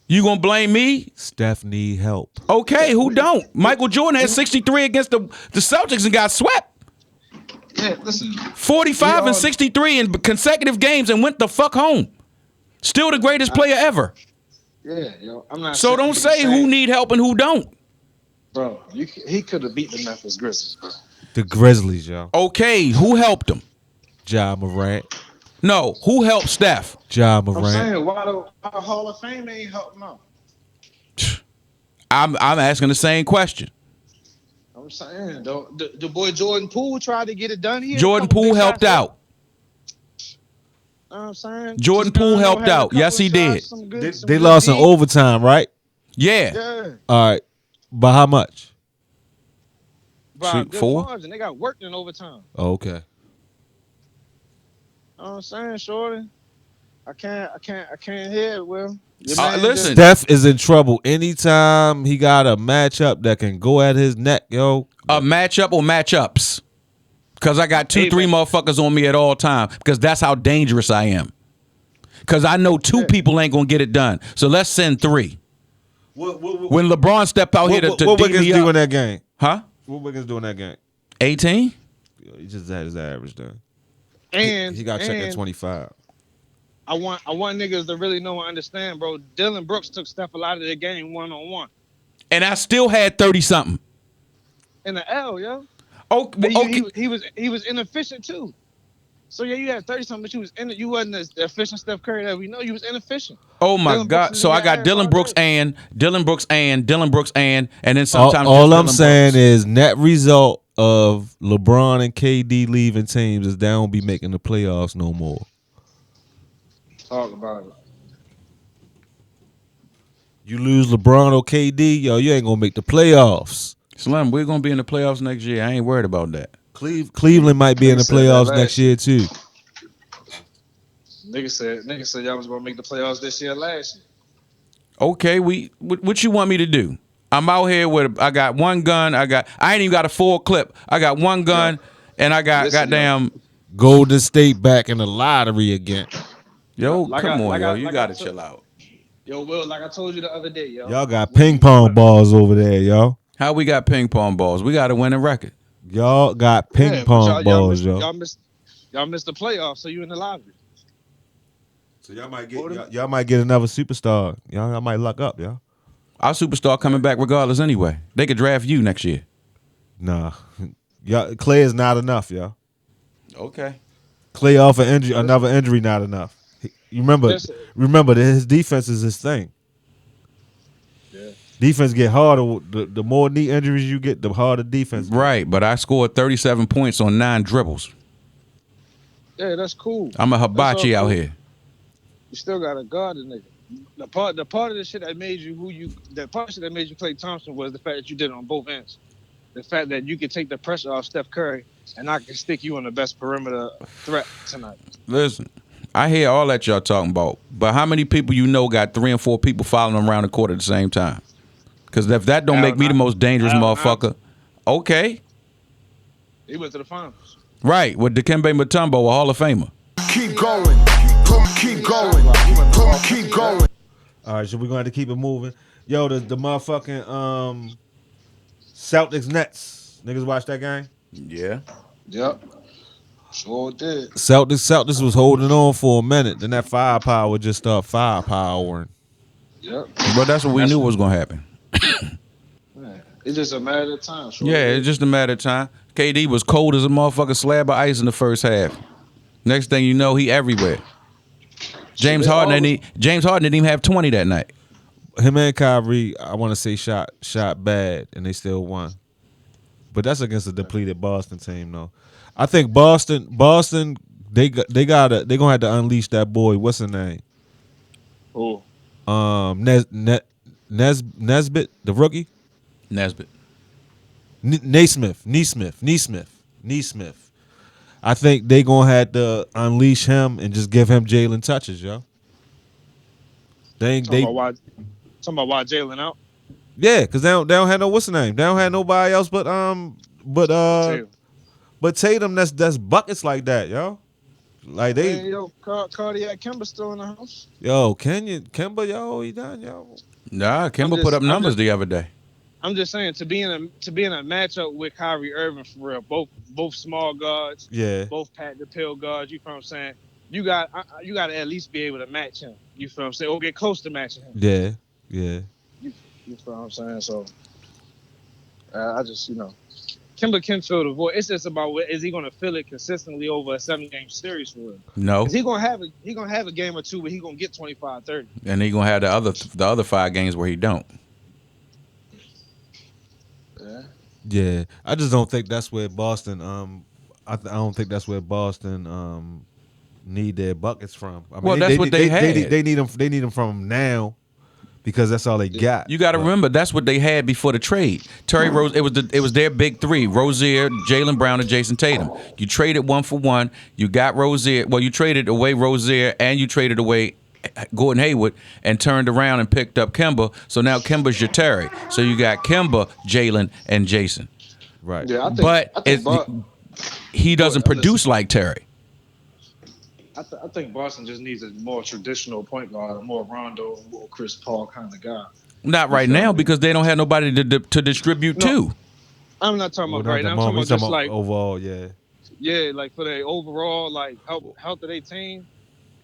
You gonna blame me? Steph need help. Okay, who don't? Michael Jordan had 63 against the Celtics and got swept. Yeah, listen. 45 and 63 in consecutive games and went the fuck home. Still the greatest player ever. Yeah, yo, I'm not. So don't say who need help and who don't. Bro, he could have beat the Memphis Grizzlies, bro. The Grizzlies, yo. Okay, who helped him? Ja Morant. No, who helped Steph? Ja I'm Morant. saying why the Hall of Fame ain't helping out. I'm asking the same question. I'm saying though, the boy Jordan Poole tried to get it done here. Jordan Poole helped out. You know what I'm saying? Jordan Poole helped out. Yes, he did. They lost in overtime, right? Yeah. Yeah. All right. By how much? By Shoot, good 4? margin. They got worked in overtime. Oh, okay. You know what I'm saying, shorty? I can't hear it, Will. Listen, Steph is in trouble anytime he got a matchup that can go at his neck, yo. a matchup or matchups. Because I got 2-3 motherfuckers on me at all time. Because that's how dangerous I am. Because I know 2 people ain't going to get it done. So let's send 3. When LeBron stepped out here to what D Wiggins me do up. in that game? Huh? What Wiggins do in that game? 18? He just had his average done. And he got checked at 25. I want niggas to really know and understand, bro. Dylan Brooks took Steph a lot of the game 1-on-1. And I still had 30-something. In the L, yo. Okay. He was inefficient too. So yeah, you had 30-something, but you wasn't as efficient Steph Curry that we know. You was inefficient. Oh my God! So I got Dylan Brooks and then sometimes all I'm Dylan saying Brooks. is net result of LeBron and KD leaving teams is they don't be making the playoffs no more. Talk about it. You lose LeBron or KD, yo, you ain't gonna make the playoffs. Slim, we're gonna be in the playoffs next year. I ain't worried about that. Cleveland might be in the playoffs next year too. Nigga said y'all was gonna make the playoffs this year, last year. Okay, what you want me to do? I'm out here with I got one gun. I ain't even got a full clip. I got one gun and I got goddamn Golden State back in the lottery again. Yo, come on, yo, you gotta chill out. Yo, Will, like I told you the other day, yo. Y'all got ping pong balls over there, yo. How we got ping pong balls? We got to win a record. Y'all got ping pong balls, yo. Y'all missed the playoffs, so you in the lottery. So y'all might get another superstar. Y'all might luck up, yo. Our superstar coming back regardless anyway. They could draft you next year. Nah, Clay is not enough, yo. Okay. Clay off an injury, another injury, not enough. You remember that his defense is his thing. Yeah. Defense get harder. The more knee injuries you get, the harder defense. Right, but I scored 37 points on 9 dribbles. Yeah, that's cool. I'm a hibachi out here. You still got to guard the nigga. The part of the shit that made you that made you Klay Thompson was the fact that you did it on both ends. The fact that you could take the pressure off Steph Curry and I can stick you on the best perimeter threat tonight. Listen, I hear all that y'all talking about, but how many people you know got 3 and 4 people following them around the court at the same time? Because if that don't make me the most dangerous motherfucker, okay. He went to the finals. Right, with Dikembe Mutombo, a Hall of Famer. Keep going. Keep going. Keep going. All right, so we're going to keep it moving. Yo, the motherfucking Celtics Nets. Niggas watch that game? Yeah. Yep. Sure did. Celtics was holding on for a minute. Then that firepower just started firepowering. Yep. But that's what we knew was going to happen. Man, it's just a matter of time. Sure Yeah, it's just a matter of time. KD was cold as a motherfucking slab of ice in the first half. Next thing you know, he everywhere. James Harden didn't even have 20 that night. Him and Kyrie, I want to say shot bad, and they still won. But that's against a depleted Boston team, though. I think Boston, they gonna have to unleash that boy. What's his name? Who? Nesbitt, the rookie. Nesbitt. Naismith. I think they gonna have to unleash him and just give him Jalen touches, yo. Talking about why Jalen out? Yeah, because they don't have no what's the name? They don't have nobody else but Tatum that's buckets like that, yo. Like they Cardiac Kemba still in the house. Yo, Kemba, yo, he done, yo. Nah, Kemba put up numbers the other day. I'm just saying to be in a matchup with Kyrie Irving for real, both small guards, both pat the pill guards. You feel what I'm saying? You got to at least be able to match him. You feel what I'm saying? Or get close to matching him. Yeah. You feel what I'm saying? So I just Kemba can fill the void. It's just about is he going to fill it consistently over a 7-game series for him? No. He gonna have a game or two where he gonna get 25, 30. And he gonna have the other 5 games where he don't. Yeah, I just don't think that's where Boston. I don't think that's where Boston need their buckets from. I mean, Well, that's what they had. They need them. They need them from now, because that's all they got. You got to remember that's what they had before the trade. Terry Rose, it was their big three: Rozier, Jaylen Brown, and Jason Tatum. You traded 1 for 1. You got Rozier. Well, you traded away Rozier and you traded away Gordon Hayward and turned around and picked up Kemba. So now Kemba's your Terry. So you got Kemba, Jaylen, and Jason. Right. Yeah, But he doesn't produce like Terry. I think Boston just needs a more traditional point guard, a more Rondo, more Chris Paul kind of guy. Not right now because they don't have nobody to distribute to. I'm not talking about right now. I'm talking about just like overall, yeah. Yeah, like for their overall like health of their team.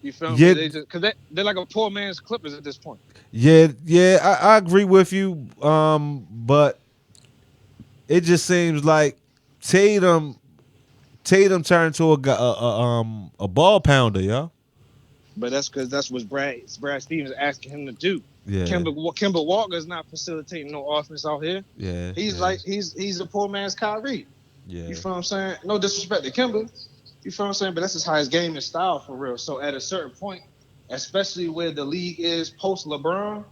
You feel Yeah. me? Because they're like a poor man's Clippers at this point. Yeah, I agree with you. But it just seems like Tatum turned to a ball pounder, yo. But that's because that's what Brad Stevens is asking him to do. Yeah. Kemba Walker's not facilitating no offense out here. Yeah. He's like he's a poor man's Kyrie. Yeah. You feel what I'm saying? No disrespect to Kemba. You feel what I'm saying? But that's just how his game is style for real. So at a certain point, especially where the league is post LeBron,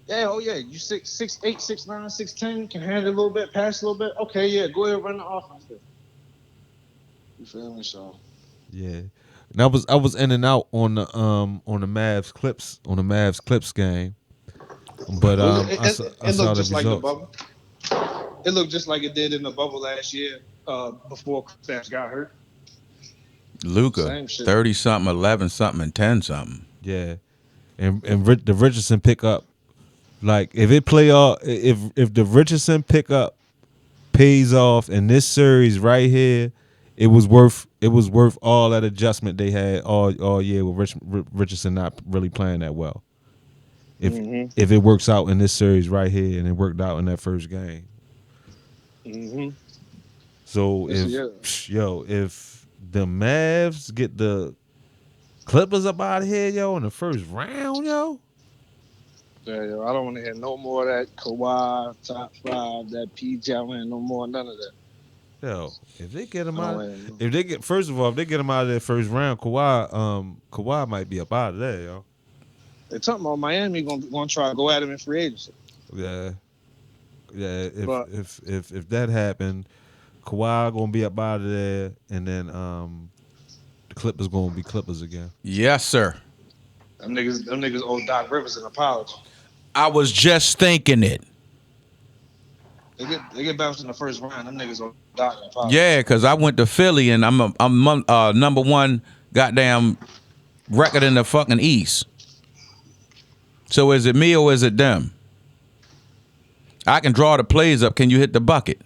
you 6'8", 6'9", 6'10", can handle a little bit, pass a little bit. Okay, yeah, go ahead and run the offense there. You feel me? So yeah. And I was in and out on the Mavs Clips game. But I saw the results. Like the bubble. It looked just like it did in the bubble last year, before Kristaps got hurt. Luka, 30-something, 11-something, and 10-something. Yeah, and the Richardson pickup, like if the Richardson pickup pays off in this series right here, it was worth all that adjustment they had all year with Richardson not really playing that well. If it works out in this series right here, and it worked out in that first game. So if the Mavs get the Clippers up out of here, yo, in the first round, yo. Yeah, yo, I don't want to hear no more of that Kawhi top 5, that PJ, no more, none of that. Yo, if they get him out, if they get him out of that first round, Kawhi might be up out of there, yo. They're talking about Miami gonna try to go at him in free agency. Yeah. If that happened, Kawhi gonna be up out of there, and then the Clippers gonna be Clippers again. Yes, sir. Them niggas owe Doc Rivers an apology. I was just thinking it. They get bounced in the first round. Them niggas owe Doc an apology. Yeah, because I went to Philly and I'm number one goddamn record in the fucking East. So is it me or is it them? I can draw the plays up. Can you hit the bucket?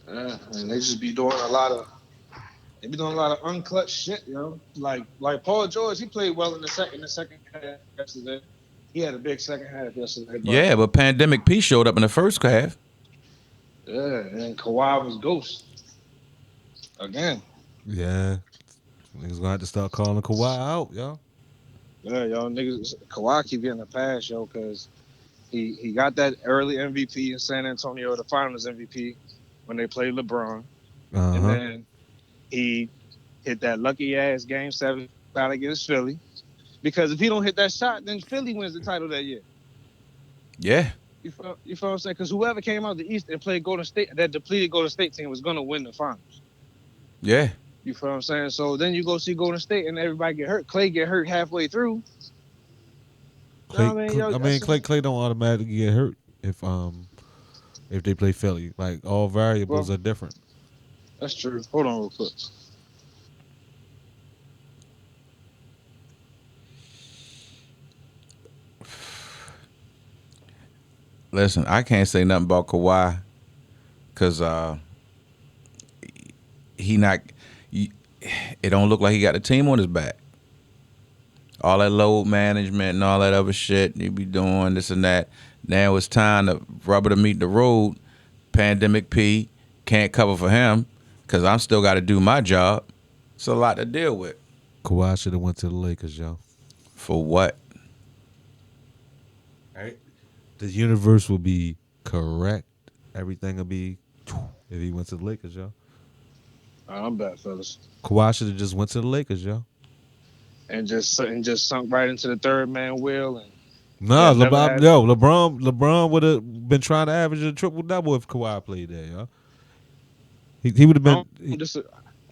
Yeah, and they just be doing a lot of unclutch shit, yo. Like Paul George, he played well in the second half yesterday. He had a big second half yesterday. Yeah, but Pandemic P showed up in the first half. Yeah, and Kawhi was ghost again. Yeah, niggas gonna have to start calling Kawhi out, yo. Yeah, yo, niggas, Kawhi keep getting a pass, yo, because he got that early MVP in San Antonio, the Finals MVP when they played LeBron, and then he hit that lucky ass Game 7 shot against Philly. Because if he don't hit that shot, then Philly wins the title that year. Yeah. You feel what I'm saying? Because whoever came out the East and played Golden State, that depleted Golden State team was gonna win the Finals. Yeah. You feel what I'm saying? So then you go see Golden State and everybody get hurt. Clay get hurt halfway through. Clay don't automatically get hurt if they play Philly. Like all variables are different. That's true. Hold on real quick. Listen, I can't say nothing about Kawhi because it don't look like he got the team on his back. All that load management and all that other shit he be doing, this and that. Now it's time to rubber to meet the road. Pandemic P can't cover for him because I'm still got to do my job. It's a lot to deal with. Kawhi should have went to the Lakers, yo. For what? Right. The universe will be correct. Everything will be if he went to the Lakers, yo. I'm bad, fellas. Kawhi should have just went to the Lakers, yo. And just sunk right into the third man wheel and Nah, never had. LeBron would have been trying to average a triple double if Kawhi played there, yo. He would have been.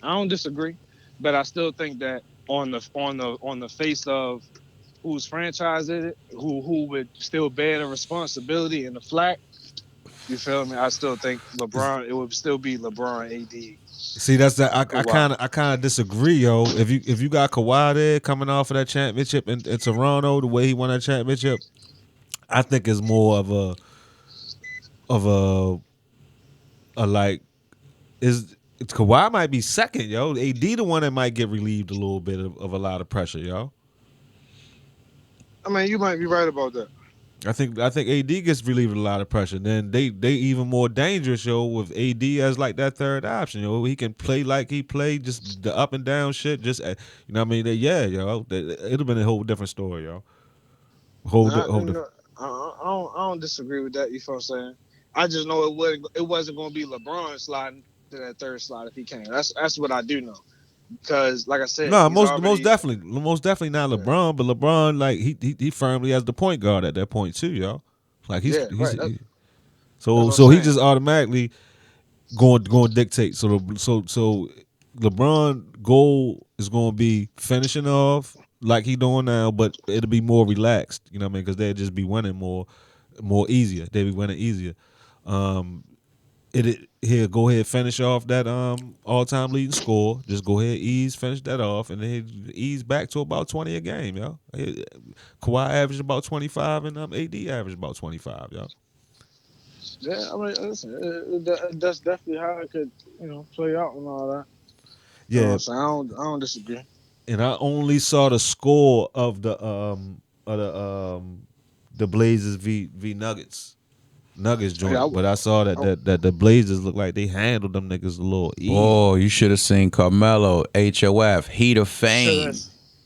I don't disagree, but I still think that on the face of whose franchise is it, who would still bear the responsibility and the flack. You feel me? I still think LeBron. It would still be LeBron, AD. See, that's that. I Kawhi. kind of disagree, yo. If you got Kawhi there coming off of that championship in Toronto, the way he won that championship, I think it's more of a like it's Kawhi might be second, yo. AD the one that might get relieved a little bit of a lot of pressure, yo. I mean, you might be right about that. I think AD gets relieved of a lot of pressure. Then they even more dangerous, yo, with AD as like that third option, yo. He can play like he played, just the up and down shit. Just you know what I mean? Yo, it'd have been a whole different story, yo. I don't disagree with that. You feel what I'm saying? I just know it wasn't going to be LeBron sliding to that third slot if he came. That's what I do know. Because, like I said, no, most definitely not LeBron, but LeBron like he firmly has the point guard at that point too, yo. Like he's so he just automatically going to dictate. So LeBron goal is going to be finishing off like he doing now, but it'll be more relaxed. You know what I mean? Because they'll just be winning more easier. They'll be winning easier. He'll go ahead finish off that all-time leading score. Just go ahead finish that off, and then he'll ease back to about 20 a game, yo. Kawhi averaged about 25, and AD averaged about 25, yo. Yeah, I mean, listen, that's definitely how it could, play out and all that. Yeah, so I don't disagree. And I only saw the score of the Blazers v Nuggets joint, but I saw that the Blazers look like they handled them niggas a little easy. Oh, you should have seen Carmelo, HOF, Heat of Fame.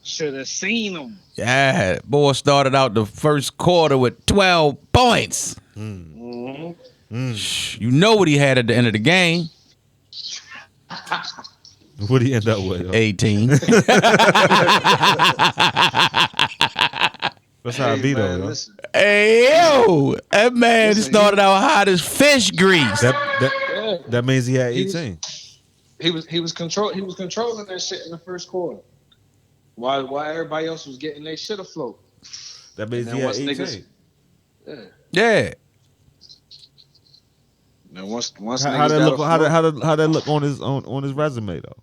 Should have seen him. Yeah, boy started out the first quarter with 12 points. You know what he had at the end of the game. What did he end up with? 18. That's how I beat him. Hey, yo, that man started out hot as fish grease. That means he had 18. He was controlling that shit in the first quarter. While everybody else was getting their shit afloat. That means he had 18. Yeah. Now once how that look on his resume though?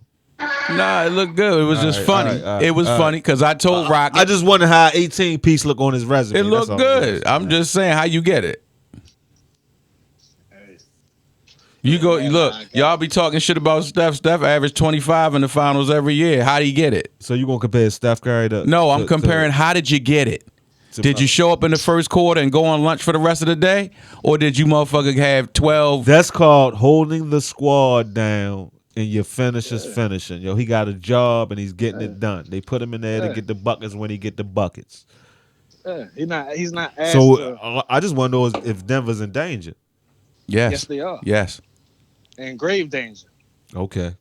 Nah, it looked good. It was just funny. It was funny because I told Rock. I just wonder how 18 piece look on his resume. It looked good. I'm just saying how you get it. You go look. Y'all be talking shit about Steph. Steph averaged 25 in the finals every year. How do you get it? So you gonna compare Steph Curry to? No, I'm comparing. How did you get it? Did you show up in the first quarter and go on lunch for the rest of the day, or did you motherfucker have 12? That's called holding the squad down. And your finisher's finishing. Yo, he got a job and he's getting it done. They put him in there to get the buckets when he get the buckets. He's not asked I just want to know if Denver's in danger. Yes, they are. Yes. And grave danger. Okay.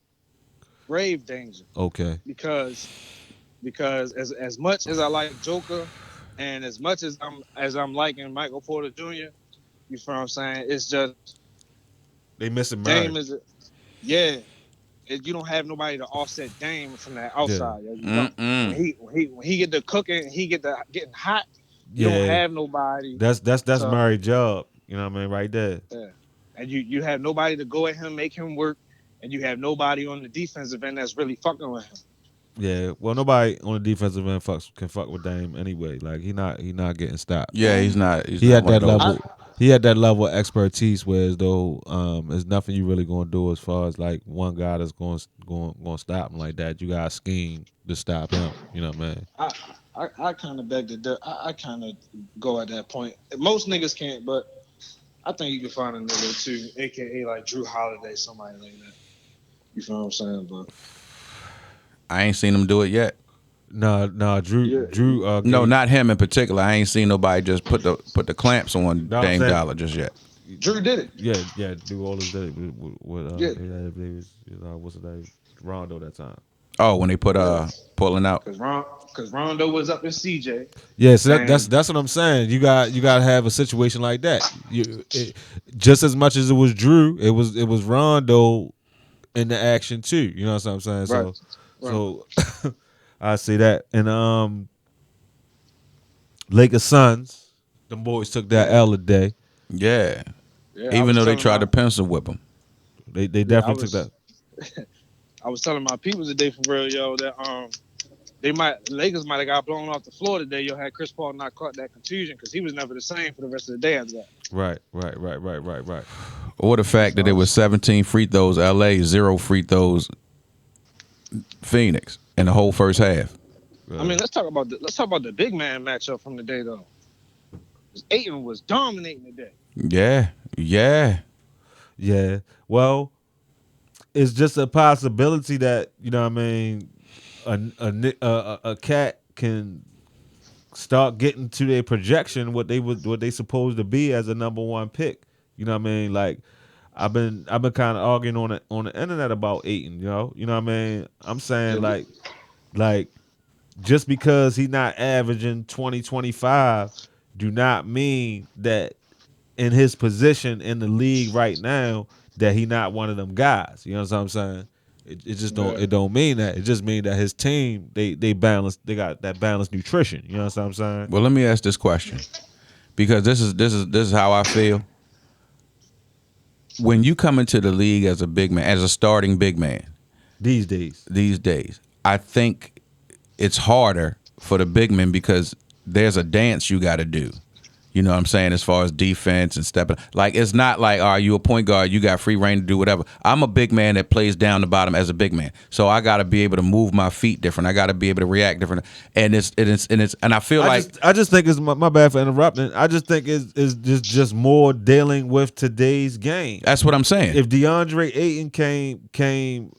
Grave danger. Okay. Because as much as I like Joker and as much as I'm liking Michael Porter Jr., you feel what I'm saying? It's just they missing Murray. Yeah. You don't have nobody to offset Dame from that outside. Yeah. When he get to cooking, he get to getting hot. You don't have nobody. That's Murray's job. You know what I mean, right there. Yeah, and you have nobody to go at him, make him work, and you have nobody on the defensive end that's really fucking with him. Yeah, well, nobody on the defensive end can fuck with Dame anyway. Like he not getting stopped. Yeah, he's not. He had that level. He had that level of expertise, whereas though there's nothing you really gonna do as far as like one guy that's going stop him like that. You got a scheme to stop him. You know what I mean? I kind of beg to differ. I kind of go at that point. Most niggas can't, but I think you can find a nigga too, aka like Drew Holiday, somebody like that. You feel what I'm saying? But I ain't seen him do it yet. No, Drew. No, not him in particular. I ain't seen nobody just put the clamps on Dame Dollar just yet. Drew did it. Yeah. Drew always did it with what's his name? Rondo that time. Oh, when they put pulling out. Because Rondo was up in CJ. Yeah, so And that's what I'm saying. You got to have a situation like that. Just as much as it was Drew, it was Rondo in the action too. You know what I'm saying? right, So I see that. And Lakers Suns, them boys took that L today. Yeah. yeah, Even though they tried to pencil whip him. They definitely took that. I was telling my people today for real, yo, that Lakers might have got blown off the floor today. Yo, had Chris Paul not caught that contusion because he was never the same for the rest of the day after that. Right. Or the fact that it was 17 free throws LA, 0 free throws Phoenix in the whole first half. I mean, let's talk about the big man matchup from the day though. Ayton was dominating today. Yeah. Well, it's just a possibility that, you know what I mean, a cat can start getting to their projection what they supposed to be as a number one pick. You know what I mean? Like I've been kind of arguing on the internet about Ayton, you know what I mean? I'm saying like just because he's not averaging 20-25 do not mean that in his position in the league right now that he not one of them guys. You know what I'm saying? It just don't mean that. It just mean that his team they balance, they got that balanced nutrition. You know what I'm saying? Well, let me ask this question, because this is how I feel. When you come into the league as a big man, as a starting big man, these days, I think it's harder for the big men because there's a dance you got to do. You know what I'm saying? As far as defense and stepping, like it's not like, are you a point guard? You got free reign to do whatever. I'm a big man that plays down the bottom as a big man, so I got to be able to move my feet different. I got to be able to react different. And I feel I just think it's my bad for interrupting. I just think it's just more dealing with today's game. That's what I'm saying. If DeAndre Ayton came,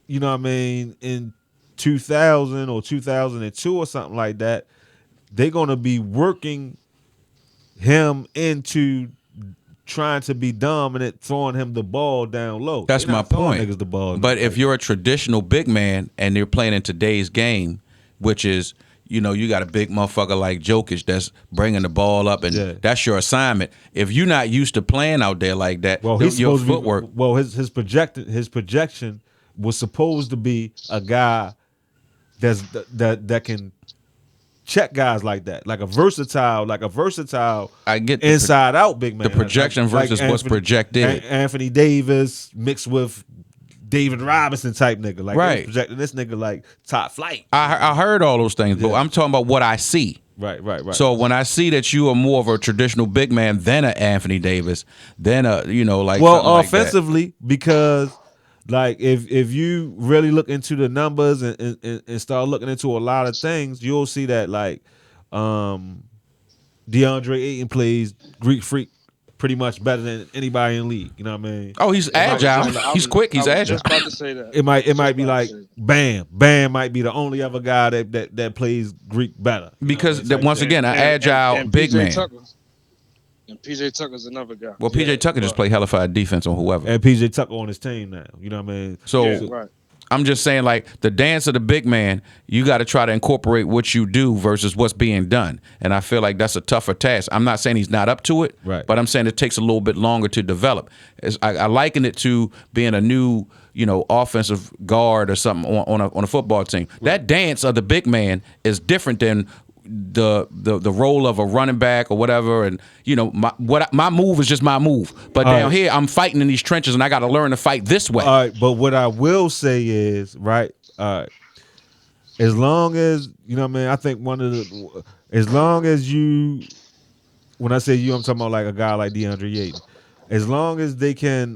you know what I mean, in 2000 or 2002 or something like that, they're gonna be working him into trying to be dominant, throwing him the ball down low. That's my point. Niggas the ball. But if you're a traditional big man and you're playing in today's game, which is, you know, you got a big motherfucker like Jokic that's bringing the ball up, and that's your assignment. If you're not used to playing out there like that, your footwork. His projection was supposed to be a guy that can check guys like that, like a versatile. I get inside out big man. The projection versus what's projected. Anthony Davis mixed with David Robinson type nigga, like right. Projecting this nigga like top flight. I heard all those things, but I'm talking about what I see. Right. So when I see that you are more of a traditional big man than an Anthony Davis, than a offensively, like because. Like if you really look into the numbers and start looking into a lot of things, you'll see that like DeAndre Ayton plays Greek Freak pretty much better than anybody in the league. You know what I mean? Oh, he's agile. He's quick. He's agile. Just about to say that. It might be like Bam might be the only other guy that plays Greek better. Because once again, an agile big man. And PJ Tucker's another guy. Well, PJ Tucker just play hellified defense on whoever. And PJ Tucker on his team now. You know what I mean? So right. I'm just saying, like, the dance of the big man, you got to try to incorporate what you do versus what's being done. And I feel like that's a tougher task. I'm not saying he's not up to it, right, but I'm saying it takes a little bit longer to develop. I liken it to being a new, offensive guard or something on a football team. Right. That dance of the big man is different than the role of a running back or whatever, and my move is just my move. But down here, I'm fighting in these trenches, and I got to learn to fight this way. All right, but what I will say is, right, as long as I think as long as you, when I say you, I'm talking about like a guy like DeAndre Ayton. As long as they can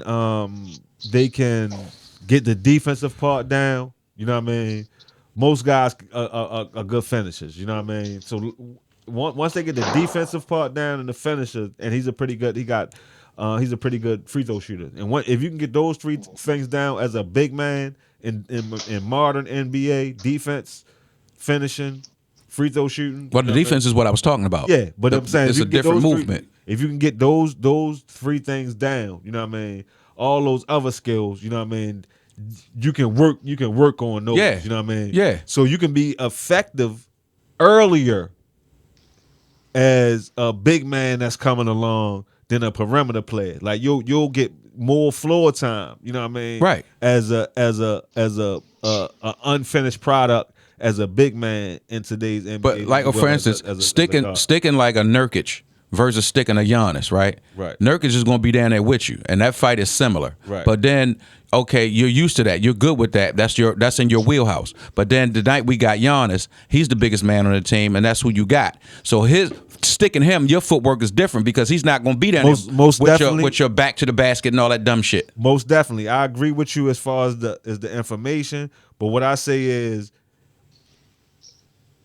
get the defensive part down, you know what I mean. Most guys are good finishers, you know what I mean? So once they get the defensive part down and the finisher, and he's a pretty good free throw shooter. And if you can get those three things down as a big man in modern NBA, defense, finishing, free throw shooting. Well, the defense is what I was talking about. Yeah, but I'm saying it's a different movement. If you can get those three things down, you know what I mean? All those other skills, you know what I mean? you can work on those. Yeah. You know what I mean? Yeah. So you can be effective earlier as a big man that's coming along than a perimeter player. Like you'll get more floor time. You know what I mean? Right. As a unfinished product as a big man in today's NBA. But like, for instance, sticking like a Nurkic versus sticking a Giannis, right? Right. Nurkic is going to be down there with you, and that fight is similar. Right. But then, okay, you're used to that. You're good with that. That's in your wheelhouse. But then tonight we got Giannis. He's the biggest man on the team, and that's who you got. So sticking him, your footwork is different because he's not going to be down there with your back to the basket and all that dumb shit. Most definitely, I agree with you as far as the information. But what I say is,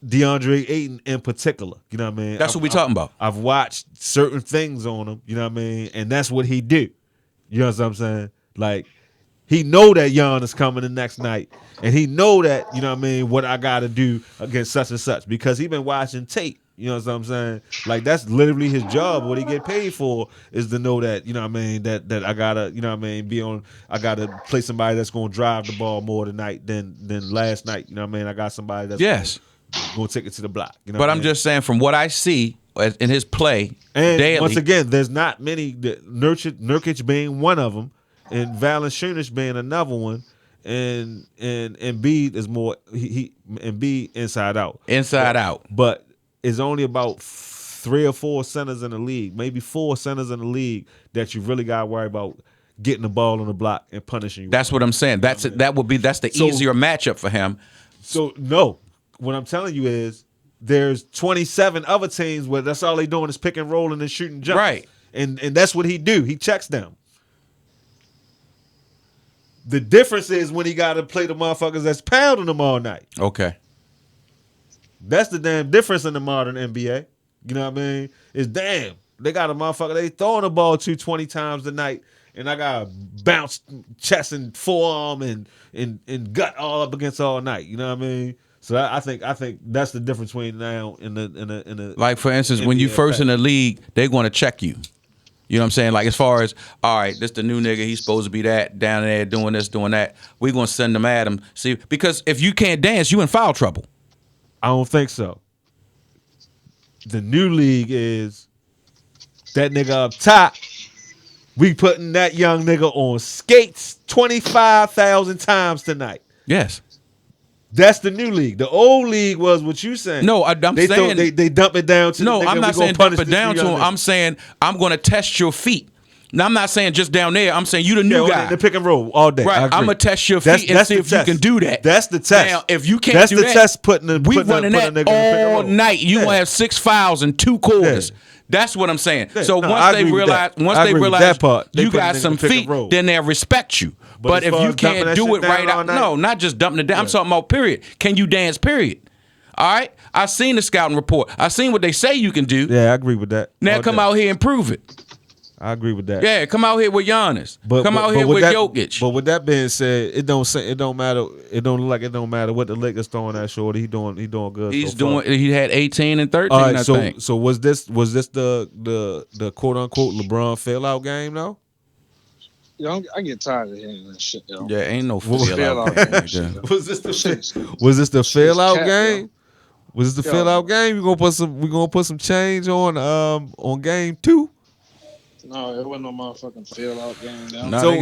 DeAndre Ayton in particular, you know what I mean? That's what we talking about. I've watched certain things on him, you know what I mean? And that's what he do. You know what I'm saying? Like, he know that Giannis coming the next night. And he know that, you know what I mean, what I got to do against such and such. Because he been watching tape, you know what I'm saying? Like, that's literally his job. What he get paid for is to know that, you know what I mean, that I got to, you know what I mean, I got to play somebody that's going to drive the ball more tonight than last night. You know what I mean? I got somebody that's going to take it to the block. You know but I'm just saying, from what I see in his play and daily. Once again, there's not many. Nurkic being one of them, and Valanciunas being another one, and Embiid is more. He Embiid inside out. But it's only about 3 or 4 centers in the league, maybe 4 centers in the league that you really got to worry about getting the ball on the block and punishing you. That's what I'm saying. That's the easier matchup for him. So no. What I'm telling you is there's 27 other teams where that's all they doing is pick and rolling and shooting jumps. Right. And that's what he do. He checks them. The difference is when he got to play the motherfuckers that's pounding them all night. Okay. That's the damn difference in the modern NBA. You know what I mean? It's damn. They got a motherfucker, they throwing the ball 20 times a night, and I got to bounce chest and forearm and gut all up against all night. You know what I mean? So I think that's the difference between now and the like, for instance, when you NBA first in the league, they're going to check you. You know what I'm saying? Like, as far as, all right, this the new nigga, he's supposed to be that down there doing this, doing that. We're going to send them at him. See, because if you can't dance, you in foul trouble. I don't think so. The new league is that nigga up top. We putting that young nigga on skates 25,000 times tonight. Yes. That's the new league. The old league was what you saying. No, I'm saying they dump it down to. No, the nigga, I'm not saying dump it down to him. I'm saying I'm going to test your feet. Now, I'm not saying just down there. I'm saying you the new guy. The pick and roll all day. Right. I'm going to test your feet and see if you can do that. That's the test. Now, if you can't that's do the that, test. We running that all night. You going to have 6 fouls in 2 quarters. Yeah. That's what I'm saying. Yeah. So once they realize that part, you got some feet, then they'll respect you. But if you can't do it right out, no, not just dumping it down. I'm talking about period. Can you dance, period? All right? I seen the scouting report. I seen what they say you can do. Yeah, I agree with that. Now come out here and prove it. I agree with that. Yeah, come out here with Giannis. Come out here with Jokic. But with that being said, it don't matter. It don't look like it don't matter what the Lakers throwing at Shorty. He doing good. He had 18 and 13. Right, I think. So was this the quote unquote LeBron failout game though? Yo, I get tired of hearing that shit. Yo. Yeah, ain't no failout game. Was this the failout game? Was this the failout game? We gonna put some change on game 2. No, it wasn't no motherfucking failout game. No, so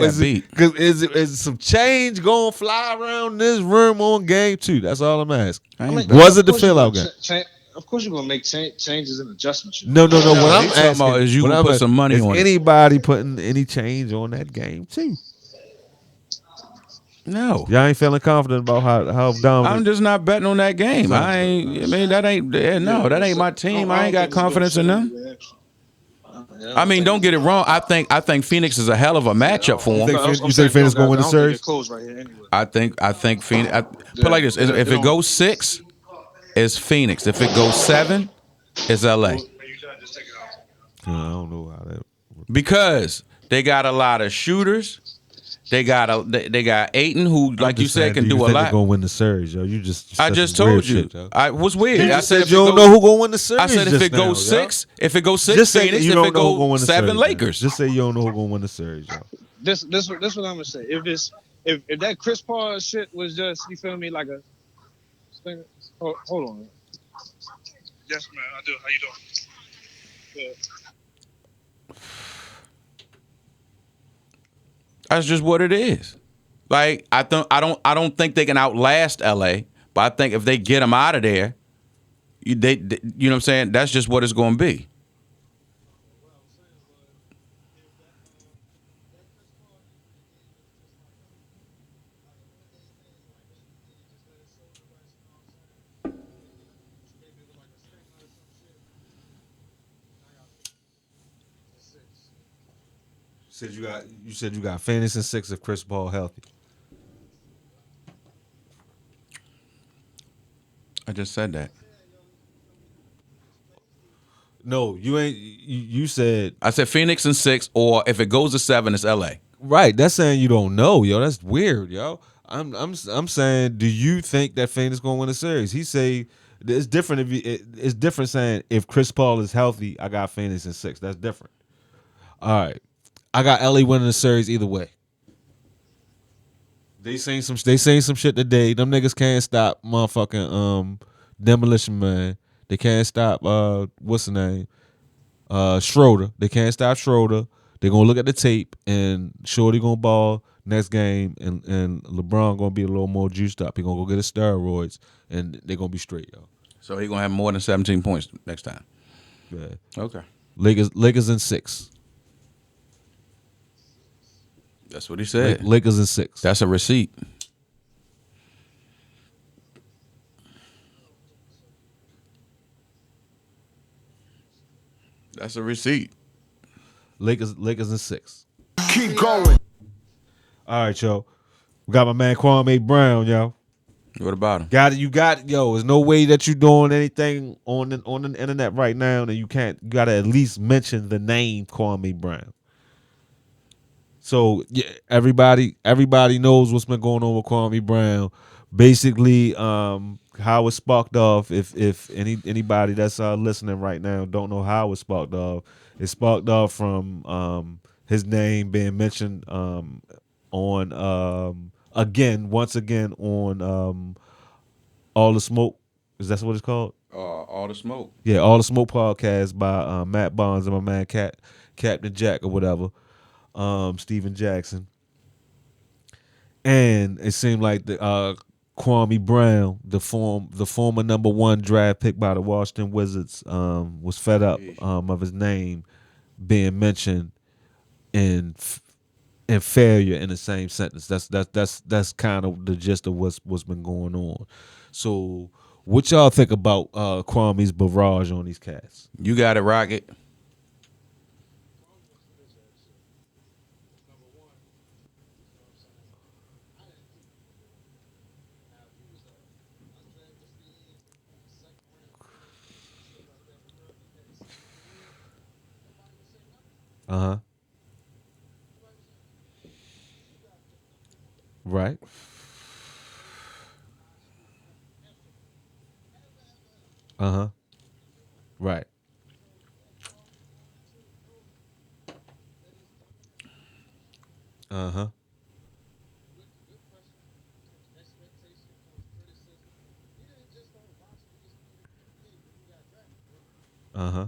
is some change gonna fly around this room on game 2? That's all I'm asking. Was it the failout game? Of course, you're gonna make changes and adjustments. No. What I'm asking about is you gonna put some money on it. Anybody putting any change on that game 2? No, y'all ain't feeling confident about how dominant. I'm just not betting on that game. That ain't my team. I ain't got confidence in them. I mean, don't get it wrong. I think Phoenix is a hell of a matchup for them. You think Phoenix gonna win the series? I think Phoenix. Put it like this: if it goes 6, it's Phoenix. If it goes 7, it's LA. I don't know how that. Because they got a lot of shooters. They got Ayton, who, like you said, can do a lot. They're gonna win the series, yo. I just told you. I was weird. I said you don't know who gonna win the series. I said if it goes 6, Phoenix. If it goes 7, Lakers. Just say you don't know who gonna win the series, yo. This what I'm gonna say. If if that Chris Paul shit was just, you feel me, like a thing. Hold on. Yes, man, I do. How you doing? Good. That's just what it is. Like I don't think they can outlast LA, but I think if they get them out of there, they you know what I'm saying. That's just what it's going to be. You said you got Phoenix and 6 if Chris Paul healthy. I just said that. No, you ain't. You said I said Phoenix and 6, or if it goes to 7, it's LA. right. That's saying you don't know, yo. That's weird, yo. I'm saying, do you think that Phoenix gonna win the series? He say it's different if it's different saying if Chris Paul is healthy, I got Phoenix and 6. That's different. All right, I got LA winning the series either way. They saying some shit today. Them niggas can't stop motherfucking Demolition Man. They can't stop what's the name? Schroeder. They can't stop Schroeder. They're gonna look at the tape and Shorty gonna ball next game and LeBron gonna be a little more juiced up. He gonna go get his steroids and they're gonna be straight, yo. So he gonna have more than 17 points next time. Yeah. Okay. Lakers in 6. That's what he said. Lakers in 6. That's a receipt. That's a receipt. Lakers in 6. Keep going. All right, yo. We got my man Kwame Brown, yo. What about him? You got yo. There's no way that you doing anything on the internet right now, and you can't. You gotta at least mention the name Kwame Brown. So yeah, everybody knows what's been going on with Kwame Brown. Basically, how it sparked off. If anybody that's listening right now don't know how it sparked off, it sparked off from his name being mentioned on once again on All the Smoke. Is that what it's called? All the smoke. Yeah, All the Smoke podcast by Matt Bonds and my man Captain Jack or whatever. Steven Jackson. And it seemed like the Kwame Brown, the former number 1 draft pick by the Washington Wizards, was fed up of his name being mentioned in failure in the same sentence. That's kind of the gist of what's been going on. So, what y'all think about Kwame's barrage on these cats? You got it, Rocket. Uh-huh. Right. Uh-huh. Right. Uh-huh. Uh-huh.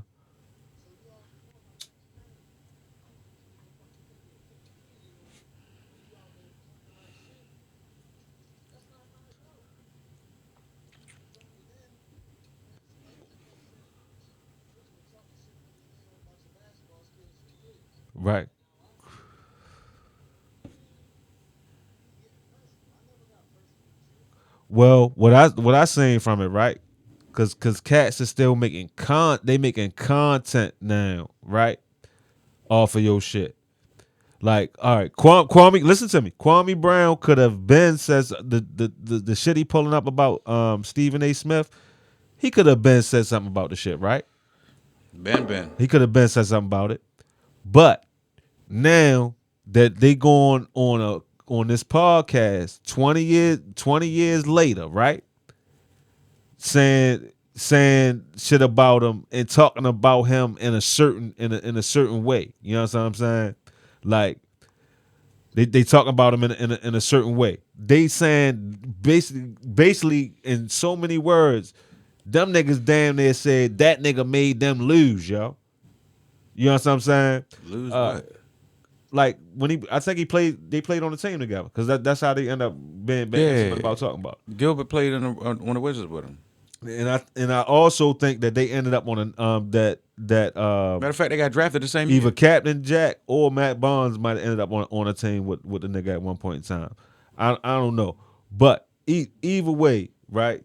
Right. Well, what I seen from it, right? Cause cats is still making making content now, right? Off of your shit. Like, all right, Kwame, listen to me. Kwame Brown could have been says the shit he pulling up about Stephen A. Smith. He could have been said something about the shit, right? Ben. He could have been said something about it. But now that they going on this podcast 20 years later, right? Saying shit about him and talking about him in a certain way. You know what I'm saying? Like They talk about him in a certain way. They saying basically in so many words, them niggas damn near said that nigga made them lose, yo. You know what I'm saying? Lose what? Like when I think they played on the team together because that's how they end up being intimate about talking about. Gilbert played on the Wizards with him. And I also think that they ended up on that Matter of fact, they got drafted the same either year. Captain Jack or Matt Barnes might have ended up on a team with the nigga at one point in time. I don't know, but either way, right?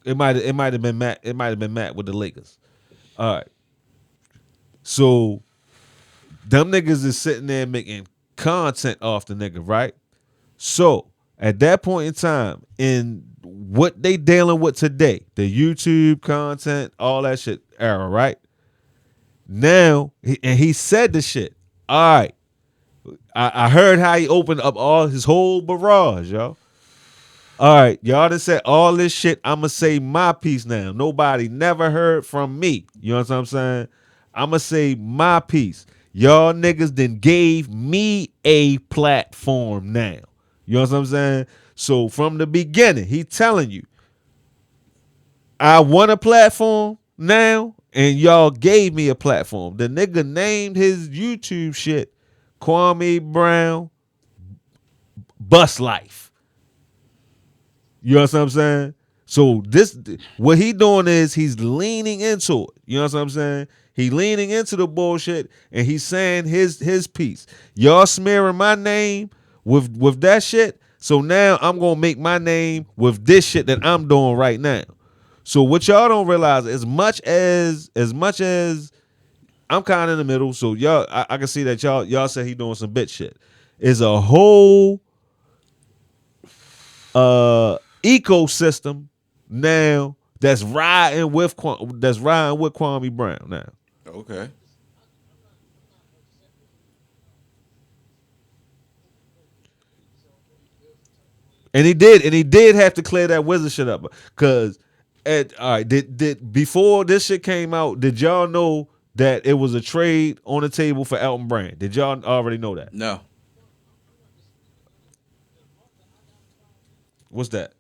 It might have been Matt. It might have been Matt with the Lakers. All right. So them niggas is sitting there making content off the nigga, right? So at that point in time, in what they dealing with today, the YouTube content, all that shit era, right? Now, he said the shit. All right. I heard how he opened up all his whole barrage, y'all. All right, y'all done said all this shit. I'ma say my piece now. Nobody never heard from me. You know what I'm saying? I'ma say my piece. Y'all niggas then gave me a platform now. You know what I'm saying? So from the beginning, he telling you, I want a platform now, and y'all gave me a platform. The nigga named his YouTube shit Kwame Brown Bus Life. You know what I'm saying? So what he doing is he's leaning into it. You know what I'm saying? He leaning into the bullshit and he's saying his piece. Y'all smearing my name with that shit. So now I'm gonna make my name with this shit that I'm doing right now. So what y'all don't realize, as much as I'm kind of in the middle, so y'all I can see that y'all say he doing some bitch shit. Is a whole ecosystem now that's riding with Kwame Brown now. Okay. And he did have to clear that wizard shit up. Cause all right, did before this shit came out, did y'all know that it was a trade on the table for Elton Brand? Did y'all already know that? No. What's that?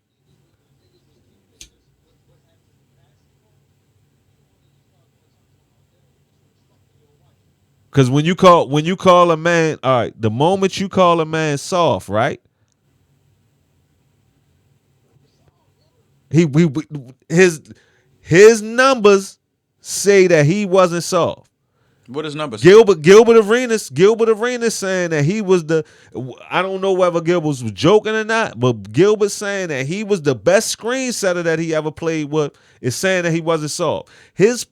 Because when you call a man, all right, the moment you call a man soft, right? His numbers say that he wasn't soft. What is numbers? Gilbert Arenas saying that he was I don't know whether Gilbert was joking or not, but Gilbert saying that he was the best screen setter that he ever played with is saying that he wasn't soft. His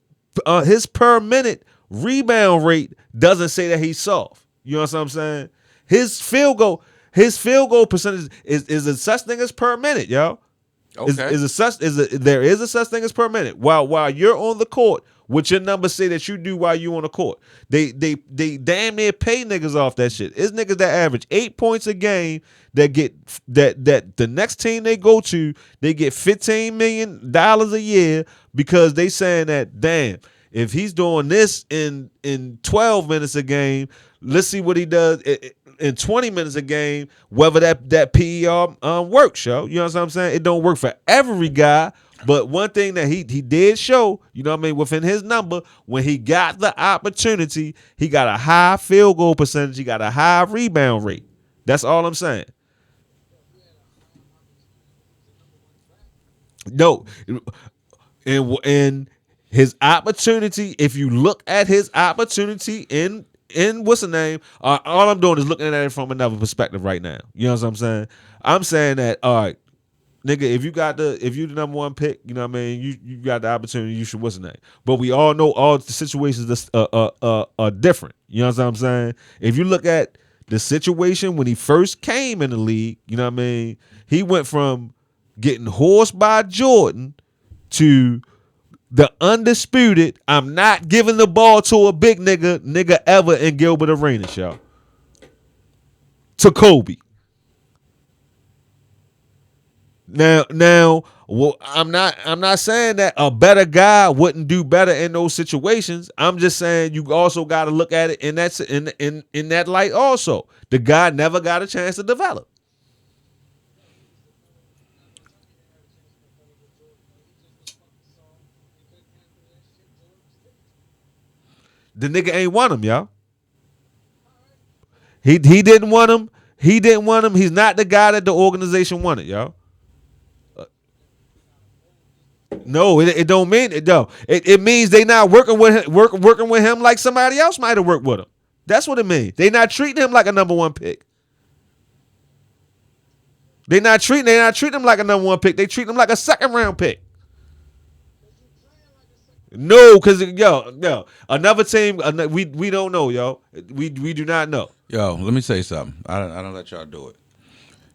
per minute rebound rate doesn't say that he's soft. You know what I'm saying? His field goal percentage is a such thing as per minute, y'all. Okay. There is a such thing as per minute. While you're on the court, what your numbers say that you do while you on the court. They damn near pay niggas off that shit. It's niggas that average 8 points a game that get that the next team they go to, they get $15 million a year because they saying that, damn, if he's doing this in 12 minutes a game, let's see what he does in 20 minutes a game, whether that PER works, yo. You know what I'm saying? It don't work for every guy, but one thing that he did show, you know what I mean, within his number, when he got the opportunity, he got a high field goal percentage, he got a high rebound rate. That's all I'm saying. No, and his opportunity, if you look at his opportunity in what's the name, all I'm doing is looking at it from another perspective right now. You know what I'm saying? I'm saying that, all right, nigga, if you the number one pick, you know what I mean, you got the opportunity, you should what's the name. But we all know all the situations are different. You know what I'm saying? If you look at the situation when he first came in the league, you know what I mean, he went from getting horsed by Jordan to the undisputed, I'm not giving the ball to a big nigga ever in Gilbert Arenas, y'all. To Kobe. Now, Well, I'm not saying that a better guy wouldn't do better in those situations. I'm just saying you also got to look at it in that light also. The guy never got a chance to develop. The nigga ain't want him, y'all. He didn't want him. He didn't want him. He's not the guy that the organization wanted, y'all. No, it don't mean it though. It means they not working with him like somebody else might have worked with him. That's what it means. They not treating him like a number one pick. They not treating him like a number one pick. They treat him like a second round pick. No, because yo, another team. We don't know, yo. We do not know. Yo, let me say something. I don't let y'all do it.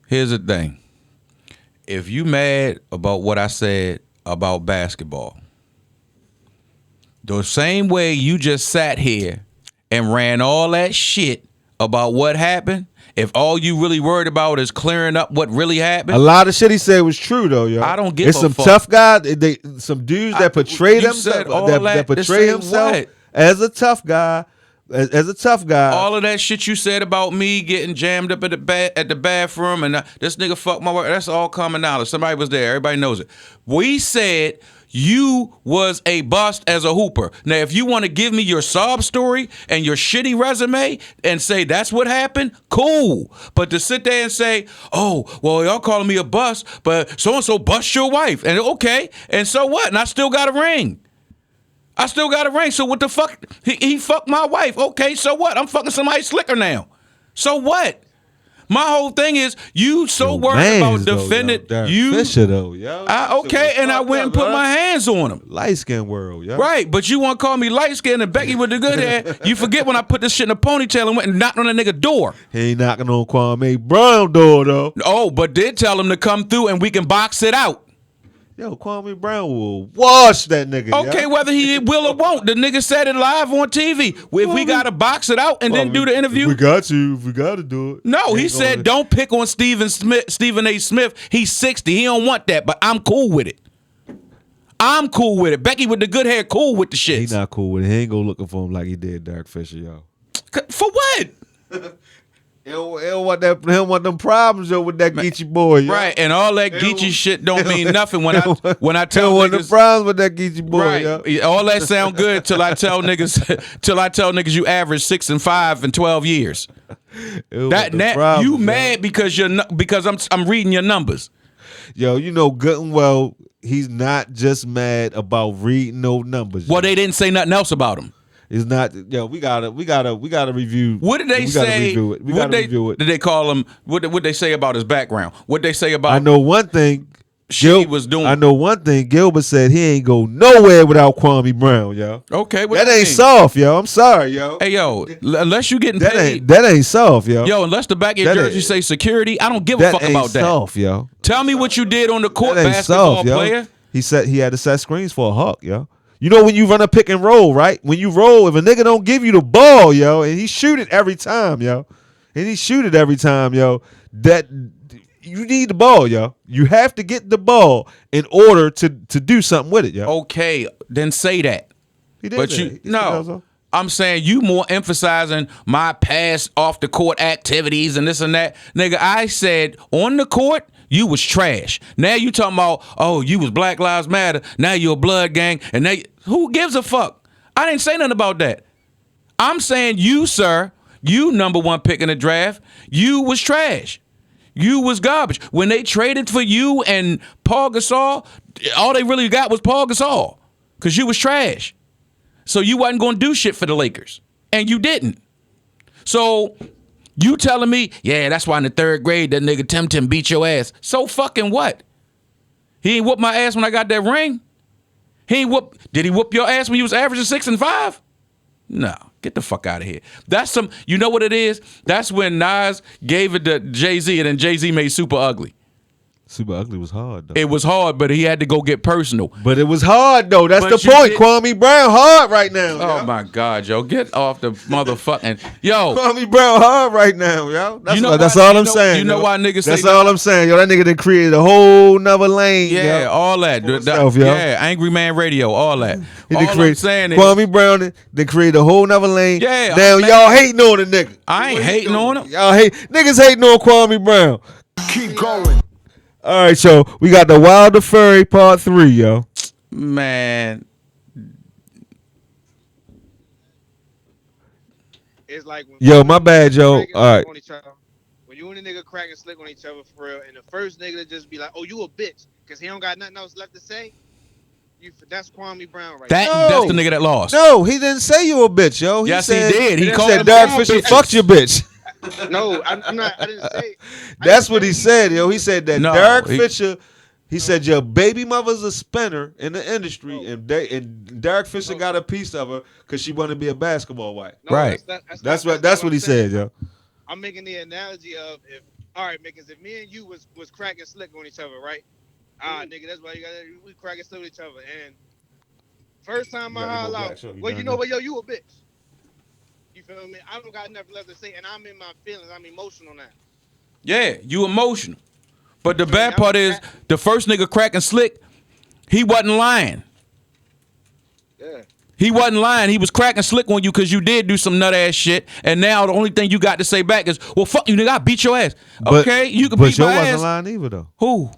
Here's the thing. If you mad about what I said about basketball, the same way you just sat here and ran all that shit about what happened, if all you really worried about is clearing up what really happened, a lot of shit he said was true though, yo. I don't give it's a some fuck. Tough guys. Some dudes that portray said all that portray himself what? as a tough guy. As a tough guy, all of that shit you said about me getting jammed up at the bathroom and this nigga fucked my wife, that's all common knowledge. Somebody was there. Everybody knows it. We said you was a bust as a hooper. Now, if you want to give me your sob story and your shitty resume and say that's what happened, cool. But to sit there and say, oh, well, y'all calling me a bust, but so-and-so bust your wife. And okay, and so what? And I still got a ring. So what the fuck? He fucked my wife. Okay, so what? I'm fucking somebody slicker now. So what? My whole thing is you so worried about defending you. Fisher though, yo. Okay, and I went and put my hands on him. Light skin world, yo. Right, but you want to call me light skin and Becky with the good hair. You forget when I put this shit in a ponytail and went and knocked on a nigga door. He ain't knocking on Kwame Brown door though. Oh, but did tell him to come through and we can box it out. Yo, Kwame Brown will wash that nigga. Okay, whether he will or won't. The nigga said it live on TV. If we got to box it out and then do the interview. We got to do it. No, he said don't pick on Stephen A. Smith. He's 60. He don't want that, but I'm cool with it. Becky with the good hair, cool with the shit. He not cool with it. He ain't go looking for him like he did Derek Fisher, yo. For what? He don't want them problems yo with that Geechee boy, yo. Right, and all that Geechee shit don't mean nothing when I tell niggas. The problems with that Geechee boy, right. yo. All that sound good till I tell niggas you average 6 and 5 in 12 years. That you mad because I'm reading your numbers. Yo, you know good and well he's not just mad about reading no numbers. Well, they didn't say nothing else about him. It's not. Yo, we gotta review. What did they say? We gotta review it. Did they call him? What did they say about his background? What they say about? I know one thing. He was doing. I know one thing. Gilbert said he ain't go nowhere without Kwame Brown, yo. Okay, that ain't soft, yo. I'm sorry, yo. Hey, yo, unless you getting paid, that ain't soft, yo. Yo, unless the back of your jersey say security, I don't give a fuck about that. Soft, yo. Tell me what you did on the court, basketball soft, player. He said he had to set screens for a hawk, yo. You know when you run a pick and roll, right? When you roll, if a nigga don't give you the ball, yo, and he shoot it every time, yo, that you need the ball, yo. You have to get the ball in order to do something with it, yo. Okay, then say that. He did but that. No. I'm saying you more emphasizing my past off the court activities and this and that. Nigga, I said on the court, you was trash. Now you talking about, oh, you was Black Lives Matter. Now you a blood gang. And now who gives a fuck? I didn't say nothing about that. I'm saying you, sir, you number one pick in the draft, you was trash. You was garbage. When they traded for you and Paul Gasol, all they really got was Paul Gasol because you was trash. So you wasn't going to do shit for the Lakers. And you didn't. So you telling me, yeah, that's why in the third grade that nigga Tim beat your ass. So fucking what? He ain't whoop my ass when I got that ring? Did he whoop your ass when you was averaging 6 and 5? No. Get the fuck out of here. That's you know what it is? That's when Nas gave it to Jay-Z and then Jay-Z made Super Ugly. Super Ugly was hard though. It was hard, but he had to go get personal. But it was hard though. That's But the you point. did- Kwame Brown hard right now. Oh yo. my God, yo, get off the motherfucking yo. Kwame Brown hard right now, yo. That's, You know that's why- all you I'm know- saying. you know yo. why niggas That's say all I'm saying, yo. That nigga done created a whole nother lane. Yeah, yo. all that. For himself, yo. Yeah, Angry Man Radio, all that. He All done I'm create, saying is, Kwame Brown done created a whole nother lane. Yeah, now I'm y'all mad. hating on the nigga. I ain't hating on him. Y'all niggas hating on Kwame Brown. Keep going. All right, so we got the Wilder Furry Part 3, yo. Man, It's like when Yo, my bad, yo. cracking All right. slick on each other. When you and a nigga cracking slick on each other for real, and the first nigga to just be like, "Oh, you a bitch," because he don't got nothing else left to say. That's Kwame Brown right that's the nigga that lost. No, he didn't say you a bitch, yo. Yes, said, he did. He called said him Derek brown Fisher bitches. fucked your bitch. there. No, I'm not. I didn't say. That's what he said, yo. He said that No, Derek he- Fisher. He said your baby mother's a spinner in the industry, and Derek Fisher got a piece of her because she wanted to be a basketball wife. No, Right. That's what I'm he saying. said, yo. I'm making the analogy of all right, because if me and you was cracking slick on each other, right? Nigga, that's why we cracking slick on each other. And first time I You gotta holler go back, out, so you well, done you know now. what, yo, you a bitch. You feel me? I don't got nothing left to say, and I'm in my feelings. I'm emotional now. Yeah, you emotional. But the Yeah, bad part is the first nigga cracking slick, he wasn't lying. Yeah. He wasn't lying. He was cracking slick on you because you did do some nut ass shit. And now the only thing you got to say back is, well, fuck you, nigga. I beat your ass. Okay, you can but beat yo my wasn't ass. lying either, though. Who?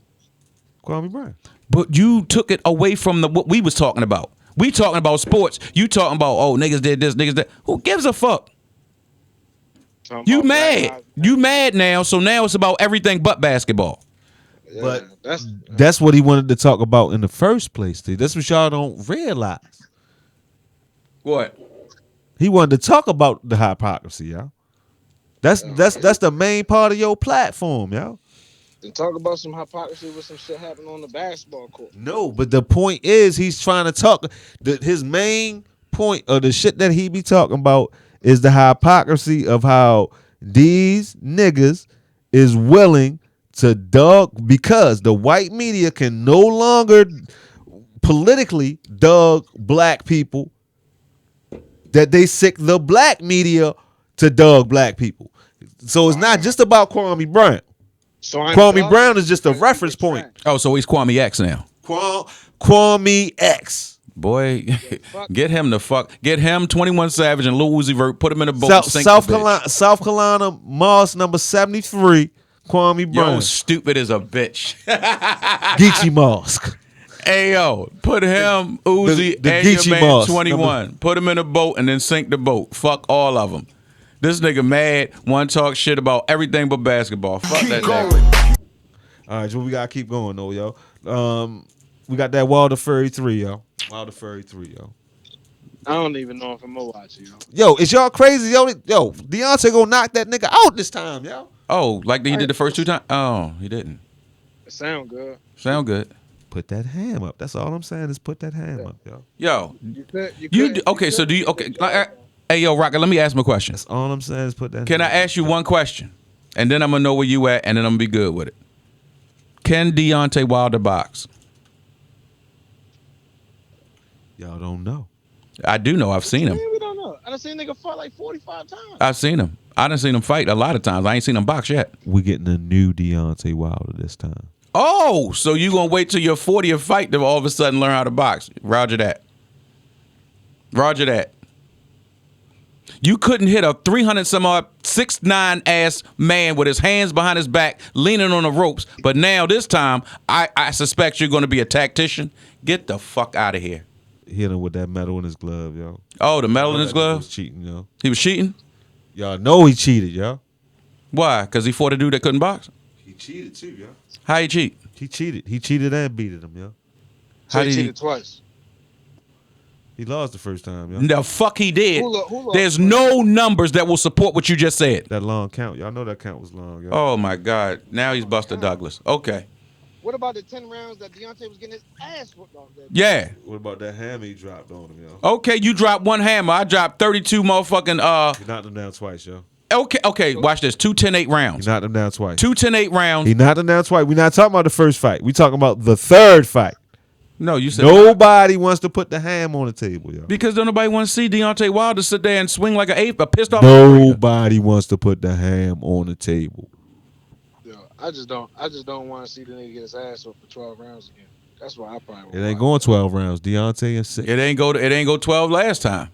Kwame Brown. But you took it away from what we was talking about. We talking about sports. You talking about, oh, niggas did this, niggas that. Who gives a fuck? Talking You about Black mad. Lives You mad now, so now it's about everything but basketball. Yeah, But that's what he wanted to talk about in the first place, dude. That's what y'all don't realize. What? He wanted to talk about the hypocrisy, y'all. That's the main part of your platform, y'all. to talk about some hypocrisy with some shit happening on the basketball court. No, but the point is he's trying to talk. His main point of the shit that he be talking about is the hypocrisy of how these niggas is willing to dog, because the white media can no longer politically dog black people, that they sick the black media to dog black people. So it's not just about Kwame Brown. So I'm Kwame dogging Brown is just a because reference people point. Oh, so he's Kwame X now. Kwame X. Boy, get him 21 Savage and Lil Uzi Vert, put him in a boat. South, and sink South the bitch. Carolina, South Carolina, Moss number 73, Kwame Brown. Yo, stupid as a bitch. Geechee Mosque. Hey yo, put him, Uzi, The and your Geechee man Moss. 21. Put him in a boat and then sink the boat. Fuck all of them. This nigga mad, want to talk shit about everything but basketball. Fuck Keep that going. nigga. All right, so we gotta keep going though, yo. We got that Wilder Furry 3, yo. Wilder Furry 3, yo. I don't even know if I'm gonna watch it, yo. Yo, is y'all crazy, yo? Yo, Deontay gonna knock that nigga out this time, yo. Oh, like he did the first two times? Oh, he didn't. It sound good. Sound good. Put that ham up. That's all I'm saying is put that ham up, yo. Yo, You okay, so do you, okay. Hey, yo, Rocket, let me ask him a question. That's all I'm saying is put that Can I ham ask you one question? And then I'm going to know where you at, and then I'm going to be good with it. Can Deontay Wilder box? Y'all don't know. I do know. I've seen him. We don't know. I done seen nigga fight like 45 times. I've seen him. I done seen him fight a lot of times. I ain't seen him box yet. We getting a new Deontay Wilder this time. Oh, so you going to wait till your 40th fight to all of a sudden learn how to box. Roger that. Roger that. You couldn't hit a 300-some-odd 6'9" ass man with his hands behind his back, leaning on the ropes. But now this time, I suspect you're going to be a tactician. Get the fuck out of here. Hit him with that metal in his glove, yo. Oh, the metal in his That nigga glove? was cheating, yo. He was cheating? Y'all know he cheated, yo. Why? Because he fought a dude that couldn't box? He cheated too, yo. How he cheat? He cheated. He cheated and beat him, yo. So How he did he? cheated twice. He lost the first time, yo. The fuck he did. Who lost There's first? no numbers that will support what you just said. That long count. Y'all know that count was long, yo. Oh, my God. Now he's Buster Douglas. Okay. What about the 10 rounds that Deontay was getting his ass whooped off that? Yeah. What about that hammer he dropped on him, yo? Okay, you dropped one hammer. I dropped 32 motherfucking, He knocked him down twice, yo. Okay. Watch this. 2 10-8 rounds. He knocked him down twice. 2 10-8 rounds. He knocked him down twice. We're not talking about the first fight. We talking about the third fight. No, you said nobody wants to put the ham on the table, yo. Because don't nobody want to see Deontay Wilder sit there and swing like a pissed off. Nobody wants to put the ham on the table. Yo, I just don't want to see the nigga get his ass whooped for 12 rounds again. That's why I probably. It ain't going 12 rounds. Deontay in 6. It ain't go 12 last time.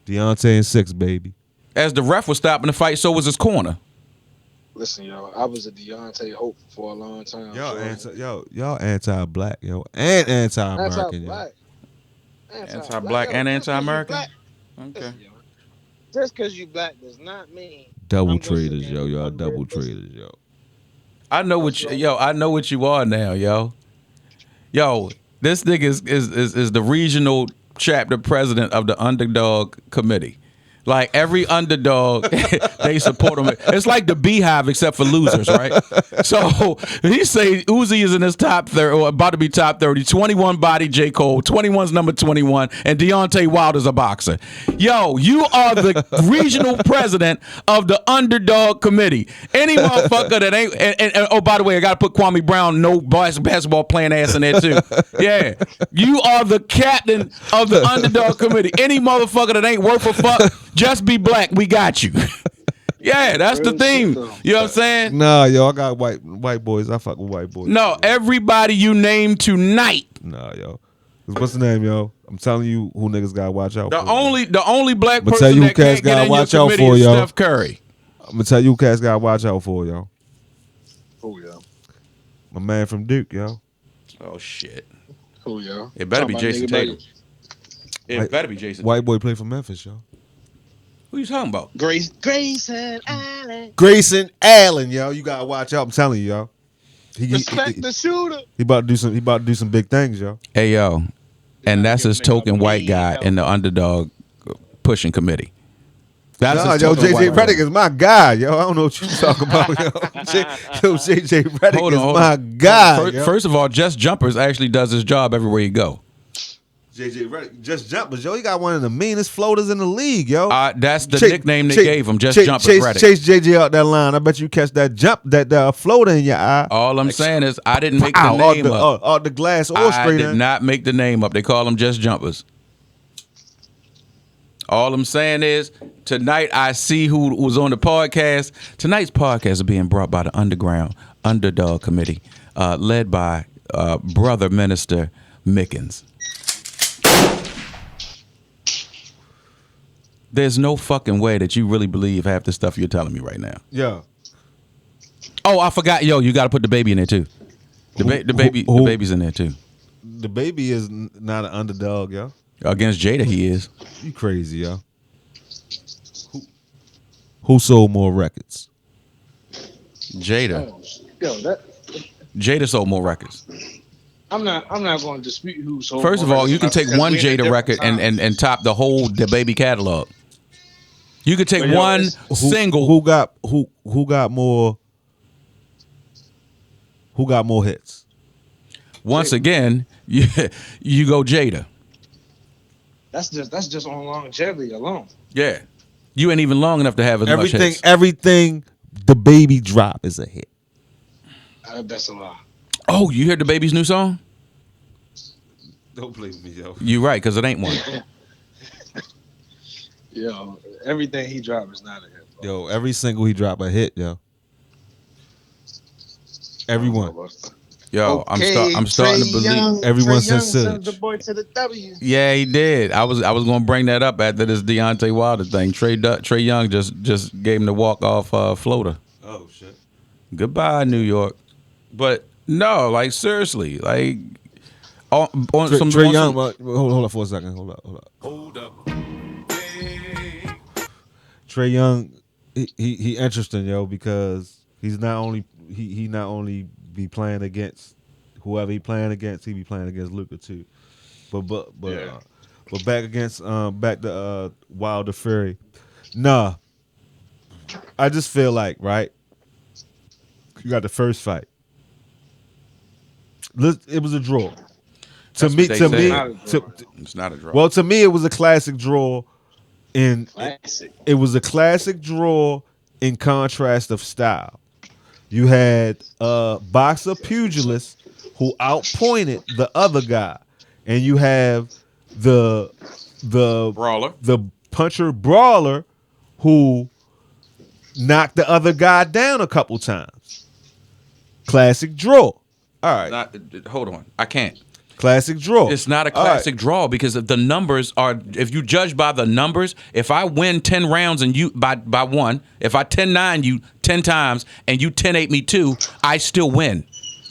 Deontay in 6, baby. As the ref was stopping the fight, so was his corner. Listen, yo, I was a Deontay hope for a long time. Y'all anti-black, yo, and anti-American, anti-black. Anti-black and anti-American. Okay. Listen, yo, just because you black does not mean double traders, yo. Y'all double traders, yo. I know what you are now, yo. Yo, this nigga is the regional chapter president of the Underdog Committee. Like every underdog, they support him. It's like the Beehive except for losers, right? So he say Uzi is in his top 30, or about to be top 30. 21 body J. Cole, 21's number 21, and Deontay Wilder's a boxer. Yo, you are the regional president of the Underdog Committee. Any motherfucker that ain't, and oh, by the way, I got to put Kwame Brown, no basketball playing ass in there too. Yeah, you are the captain of the Underdog Committee. Any motherfucker that ain't worth a fuck, just be black. We got you. Yeah, that's the theme. You know what I'm saying? Nah, yo, I got white boys. I fuck with white boys. No, everybody you name tonight. Nah, yo. What's the name, yo? I'm telling you who niggas gotta watch out for. The only black person tell you that can't get in your committee is Steph Curry. I'm gonna tell you who cats gotta watch out for, yo. Who, yo? My man from Duke, yo. Oh shit. Who, yo? It better be Jason Tatum. It better be Jason. White boy play for Memphis, yo. Who you talking about? Grayson Allen. Grayson Allen, yo. You gotta watch out. I'm telling you, yo. Respect the shooter. He about to do some big things, yo. Hey, yo. And that's his token white guy in the Underdog pushing committee. That's yo, JJ Redick is my guy, yo. I don't know what you talking about, yo. JJ Redick is my guy. First of all, Just Jumpers actually does his job everywhere you go. JJ Redick, Just Jumpers, yo. He got one of the meanest floaters in the league, yo. That's the nickname they gave him, Just Jumpers Redick. Chase JJ out that line. I bet you catch that floater in your eye. All I'm saying is I didn't make the name up. Out the glass or straight in. I did not make the name up. They call them Just Jumpers. All I'm saying is tonight I see who was on the podcast. Tonight's podcast is being brought by the Underdog Committee, led by Brother Minister Mickens. There's no fucking way that you really believe half the stuff you're telling me right now. Yeah. Oh, I forgot. Yo, you got to put the baby in there too. The baby's in there too. The baby is not an underdog, yo. Against Jada, he is. You crazy, yo. Who sold more records? Jada. Yo, Jada sold more records. I'm not going to dispute who sold. First of all, you can take one Jada record and top the baby catalog. You could take one single. Who got more hits? Once again, you go Jada. That's just on longevity alone. Yeah. You ain't even long enough to have as much hits. Everything the baby drop is a hit. That's a lie. Oh, you heard the baby's new song? Don't play with me, yo. You right, because it ain't one. Yo, everything he dropped is not a hit. Bro. Yo, every single he drop a hit, yo. Everyone. Yo, okay, I'm starting to believe everyone since the boy to the W. Yeah, he did. I was gonna bring that up after this Deontay Wilder thing. Trey Young just gave him the walk off floater. Oh shit. Goodbye, New York. But no, like seriously, like Trey Young. Hold up for a second. Hold up. Trey Young, he interesting, yo, because he's not only he not only be playing against whoever he playing against, he be playing against Luka too. But back to Wilder Fury. Nah, I just feel like, right, you got the first fight. It was a draw. To me, it's not a draw. Well, to me, it was a classic draw. It was a classic draw in contrast of style. You had a boxer pugilist who outpointed the other guy, and you have the the Brawler. the puncher brawler who knocked the other guy down a couple times. Classic draw. All right. Hold on. I can't. Classic draw. It's not a All right. classic draw because the numbers are. If you judge by the numbers, if I win 10 rounds and you by one, if I 10-9 you 10 times and you 10-8 me 2, I still win,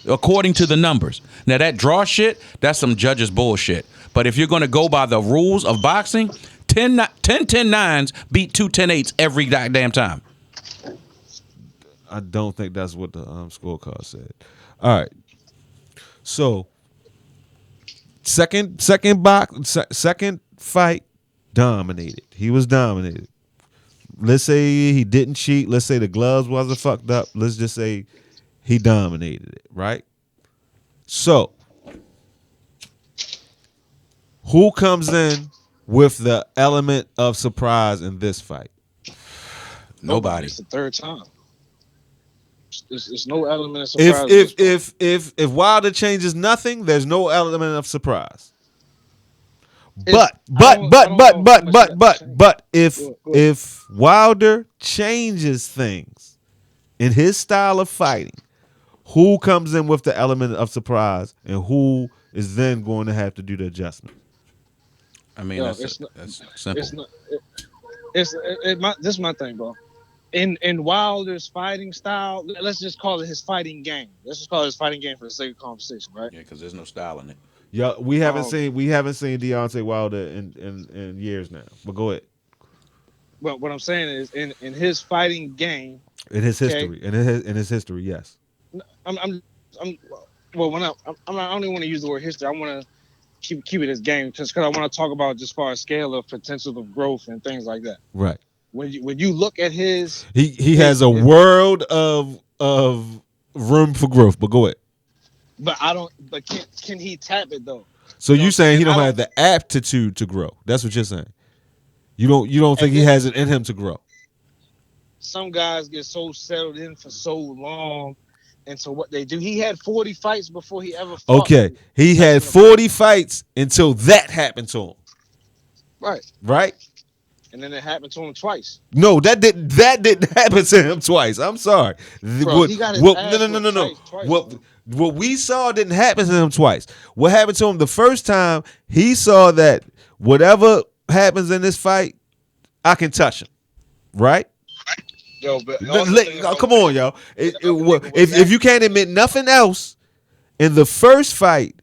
according to the numbers. Now that draw shit, that's some judges bullshit. But if you're going to go by the rules of boxing, 10 10-9s beat 2 10-8s every goddamn time. I don't think that's what the scorecard said. All right. So second fight, dominated. He was dominated. Let's say he didn't cheat. Let's say the gloves wasn't fucked up. Let's just say he dominated it, right? So who comes in with the element of surprise in this fight? Nobody. It's the third time. It's no element of surprise. If Wilder changes nothing, there's no element of surprise. But if Wilder changes things in his style of fighting, who comes in with the element of surprise and who is then going to have to do the adjustment? I mean, that's simple. This is my thing, bro. In Wilder's fighting style, let's just call it his fighting game. Let's just call it his fighting game for the sake of conversation, right? Yeah, because there's no style in it. Yeah, we haven't seen Deontay Wilder in years now. But go ahead. But what I'm saying is, in his fighting game, in his history, in his history, yes. I don't even want to use the word history. I want to keep it as game, because I want to talk about just far as scale of potential of growth and things like that. Right. When you look at his, he has a world of room for growth. But go ahead. But I don't. But can he tap it though? So you saying he don't have the aptitude to grow? That's what you're saying. You don't think he has it in him to grow? Some guys get so settled in for so long into what they do. He had 40 fights before he ever fought. Okay, he had 40 fights until that happened to him. Right. Right. And then it happened to him twice. No, that didn't happen to him twice. I'm sorry. Bro, he got his ass No. Twice, what we saw didn't happen to him twice. What happened to him the first time, he saw that whatever happens in this fight, I can touch him. Right? Yo, but come on, yo. If you can't admit nothing else, in the first fight,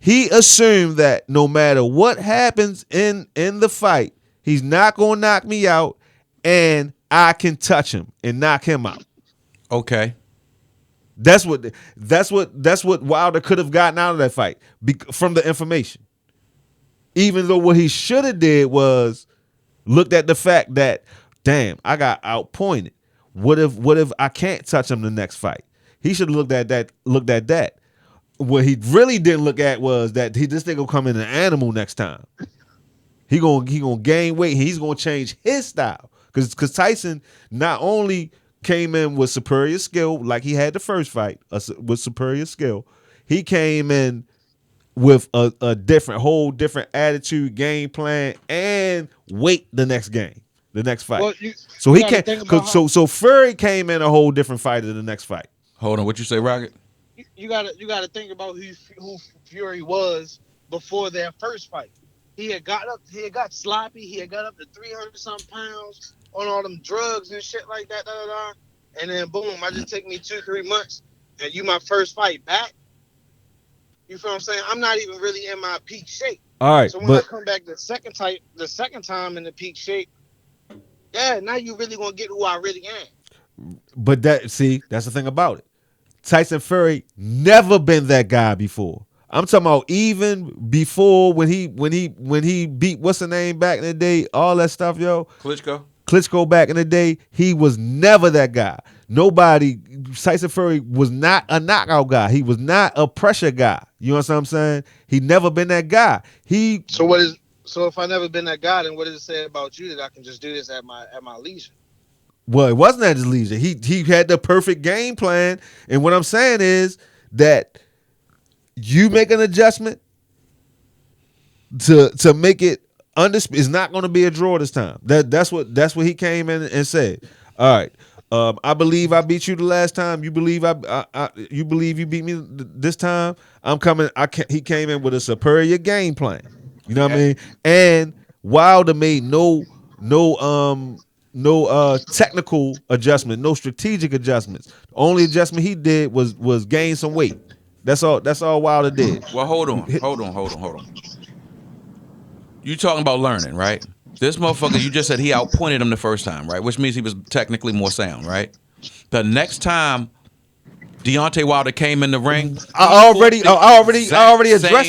he assumed that no matter what happens in the fight, he's not gonna knock me out, and I can touch him and knock him out. Okay. That's what Wilder could have gotten out of that fight from the information. Even though what he should have did was looked at the fact that, damn, I got outpointed. What if I can't touch him the next fight? He should have looked at that. What he really didn't look at was that this thing gonna come in an animal next time. He gonna gain weight. He's gonna change his style because Tyson not only came in with superior skill like he had the first fight with superior skill, he came in with a whole different attitude, game plan, and weight the next fight. Well, so he can't. So Fury came in a whole different fight in the next fight. Hold on, what you say, Rocket? You gotta think about who Fury was before their first fight. He had got sloppy. He had got up to 300-something pounds on all them drugs and shit like that. And then boom, I just take me 2-3 months, and you my first fight back. You feel what I'm saying? I'm not even really in my peak shape. All right. So when I come back the second time in the peak shape, yeah, now you really gonna get who I really am. But that's the thing about it. Tyson Fury never been that guy before. I'm talking about even before when he beat what's the name back in the day, all that stuff, yo. Klitschko back in the day, he was never that guy. Tyson Fury was not a knockout guy. He was not a pressure guy. You know what I'm saying? He never been that guy. So if I never been that guy, then what does it say about you that I can just do this at my leisure? Well, it wasn't at his leisure. He had the perfect game plan. And what I'm saying is that you make an adjustment to make it undisputed. It's not going to be a draw this time. That's what he came in and said. All right. I believe I beat you the last time. You believe you believe you beat me this time. I'm coming. He came in with a superior game plan. You know what I mean? And Wilder made no technical adjustment, no strategic adjustments. The only adjustment he did was gain some weight. That's all Wilder did. Well, hold on. You talking about learning, right? This motherfucker, you just said he outpointed him the first time, right? Which means he was technically more sound, right? The next time Deontay Wilder came in the ring, I already addressed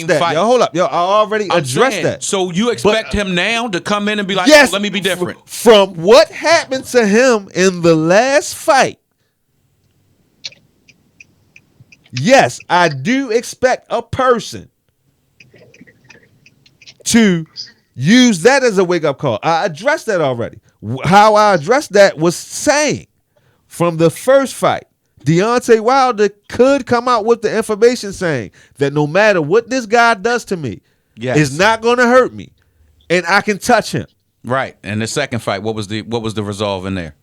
that. Fight. Yo, hold up. Yo, I already addressed that. So you expect him now to come in and be like, yes, let me be different. From what happened to him in the last fight, yes, I do expect a person to use that as a wake-up call. I addressed that already. How I addressed that was saying from the first fight, Deontay Wilder could come out with the information saying that no matter what this guy does to me, it's not going to hurt me, and I can touch him. Right. And the second fight, what was the resolve in there?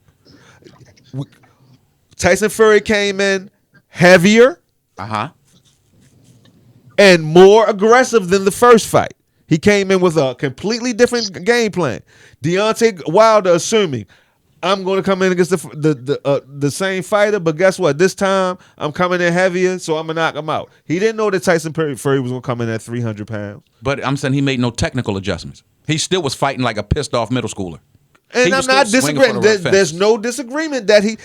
Tyson Fury came in heavier, and more aggressive than the first fight. He came in with a completely different game plan. Deontay Wilder assuming I'm going to come in against the same fighter, but guess what? This time I'm coming in heavier, so I'm gonna knock him out. He didn't know that Tyson Fury was gonna come in at 300 pounds. But I'm saying he made no technical adjustments. He still was fighting like a pissed off middle schooler. And I'm not disagreeing. There's no disagreement that he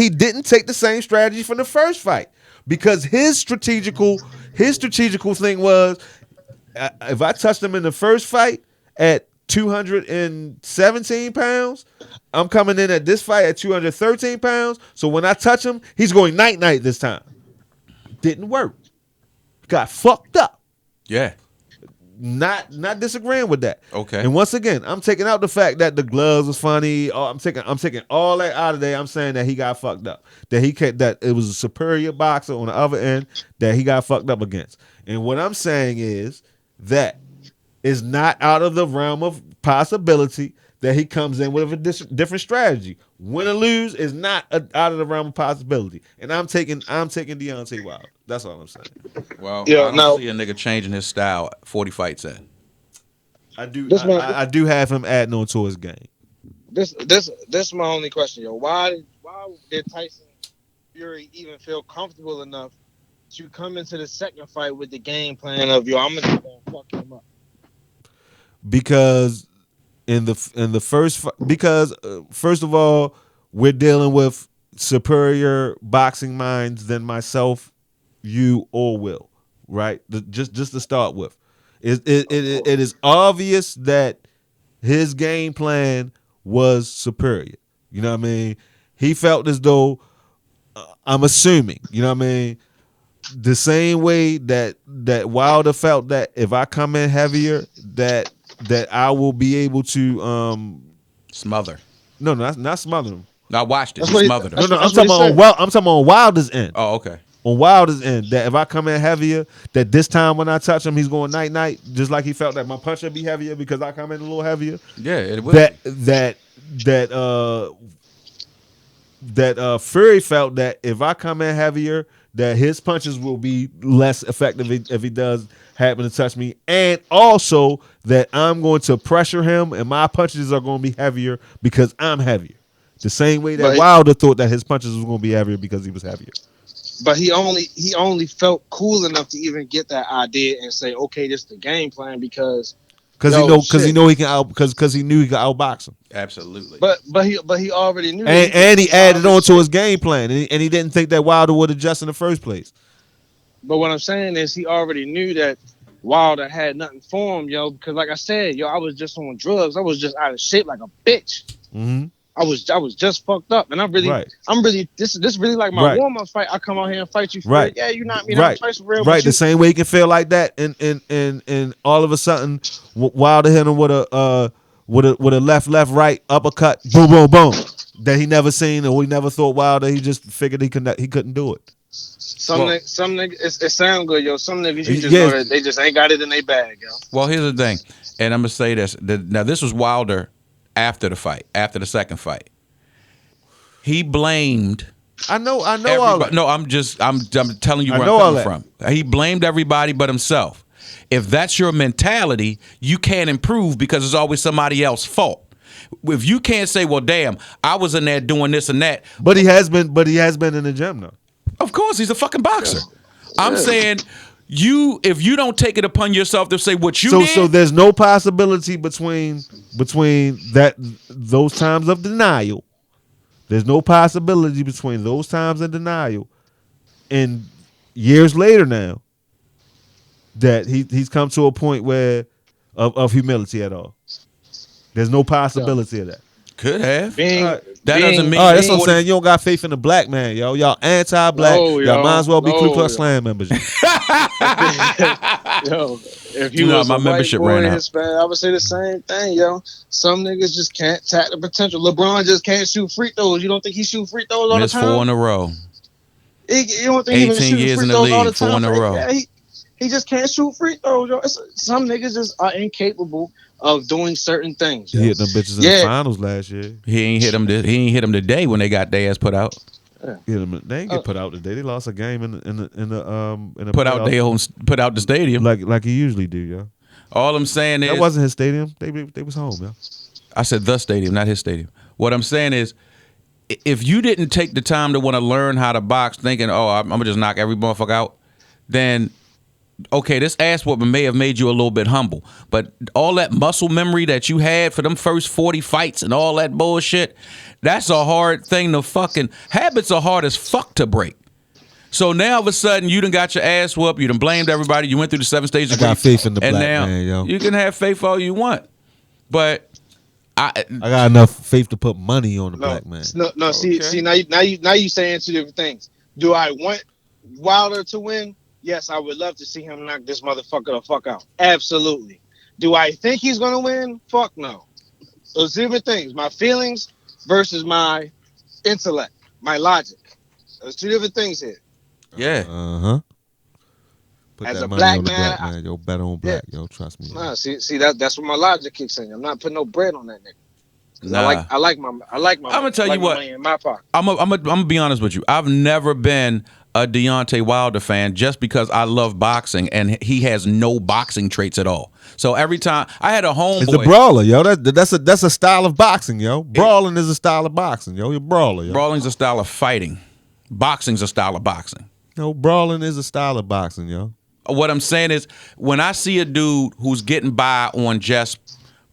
didn't take the same strategy from the first fight, because his strategical thing was, if I touched him in the first fight at 217 pounds, I'm coming in at this fight at 213 pounds. So when I touch him, he's going night-night this time. Didn't work. Got fucked up. Yeah. Not disagreeing with that. Okay. And once again, I'm taking out the fact that the gloves was funny. I'm taking all that out of there. I'm saying that he got fucked up. That it was a superior boxer on the other end that he got fucked up against. And what I'm saying is that it's not out of the realm of possibility that he comes in with a different strategy. Win or lose is not out of the realm of possibility. And I'm taking Deontay Wilder. That's all I'm saying. Well, I don't see a nigga changing his style 40 fights in. I do have him adding on to his game. This is my only question, yo. Why did Tyson Fury even feel comfortable enough to come into the second fight with the game plan of, yo, I'm gonna fuck him up? Because in the first first of all, we're dealing with superior boxing minds than myself, you, or Will, right? Just to start with, it is obvious that his game plan was superior. You know what I mean? He felt as though, I'm assuming, you know what I mean, the same way that Wilder felt that if I come in heavier, that I will be able to smother. No, not smother him. I watched it. He smothered him. No, I'm talking on Wilder's end. Oh, okay. On Wilder's end, that if I come in heavier, that this time when I touch him, he's going night, just like he felt that my punch would be heavier because I come in a little heavier. Yeah, it will. That Fury felt that if I come in heavier, that his punches will be less effective if he does happen to touch me, and also that I'm going to pressure him and my punches are going to be heavier because I'm heavier. The same way that Wilder thought that his punches was going to be heavier because he was heavier. But he only felt cool enough to even get that idea and say, okay, this is the game plan because he knew he can outbox him. Absolutely. But he already knew. And he added on to his game plan, and he didn't think that Wilder would adjust in the first place. But what I'm saying is he already knew that Wilder had nothing for him, yo. Because like I said, yo, I was just on drugs. I was just out of shape like a bitch. Mm-hmm. I was just fucked up, and I'm really this really like my warm up fight. I come out here and fight you for it. Yeah, you knock me down twice for real. Right, the same way you can feel like that, and all of a sudden Wilder hit him with a left right uppercut, boom boom boom. that he never seen or he never thought Wilder. He just figured he couldn't do it. Some niggas, it sound good, yo. Some niggas, you just know that they just ain't got it in their bag, yo. Well, here's the thing, and I'm gonna say this. Now, this was Wilder after the fight, after the second fight. He blamed. I know all that. No, I'm telling you where I'm coming from. He blamed everybody but himself. If that's your mentality, you can't improve because it's always somebody else's fault. If you can't say, well, damn, I was in there doing this and that. But he has been in the gym though. Of course, he's a fucking boxer. Yeah. I'm saying if you don't take it upon yourself to say what you did. So there's no possibility between those times of denial. There's no possibility between those times of denial and years later now that he's come to a point where of humility at all. There's no possibility of that. Could have. That doesn't mean. All right, that's what I'm saying. You don't got faith in the black man, yo. Y'all anti-black. Y'all might as well be Ku Klux Klan members. Yo, if you was my a membership white boy ran out. Hispanic, I would say the same thing, yo. Some niggas just can't tap the potential. LeBron just can't shoot free throws. You don't think he shoot free throws all the time? Missed 4 in a row. You don't think he even 18 shoot years free in the throws all the league, 4 time? in a row. Yeah, he just can't shoot free throws, yo. Some niggas just are incapable of doing certain things. He hit them bitches in the finals last year. He ain't hit them today when they got their ass put out. Yeah, they ain't get put out today. They lost a game in the put out the stadium like he usually do, yo. All I'm saying is that wasn't his stadium. They was home, yo. I said the stadium, not his stadium. What I'm saying is, if you didn't take the time to want to learn how to box, thinking, oh, I'm gonna just knock every motherfucker out, then okay, this ass whooping may have made you a little bit humble, but all that muscle memory that you had for them first 40 fights and all that bullshit, that's a hard thing to fucking. Habits are hard as fuck to break. So now all of a sudden you done got your ass whooped, you done blamed everybody, you went through the 7 stages of grief. I got faith in the and black now man, yo. You can have faith all you want, but I got enough faith to put money on the black man. No. Okay. See, now you saying two different things. Do I want Wilder to win? Yes, I would love to see him knock this motherfucker the fuck out. Absolutely. Do I think he's gonna win? Fuck no. Those different things. My feelings versus my intellect, my logic. There's two different things here. yeah. Put As that a money black on the man, black man, yo. Bet on black, yo. Trust me. Nah, see that's where my logic kicks in. I'm not putting no bread on that nigga. Nah. I like my I'm gonna tell you what. money in my pocket. I'm gonna be honest with you. I've never been a Deontay Wilder fan just because I love boxing and he has no boxing traits at all. So every time I had a homeboy, it's a brawler, yo. That's a style of boxing, yo. Brawling is a style of boxing, yo. You're a brawler, yo. Brawling's a style of fighting. Boxing's a style of boxing. No, brawling is a style of boxing, yo. What I'm saying is, when I see a dude who's getting by on just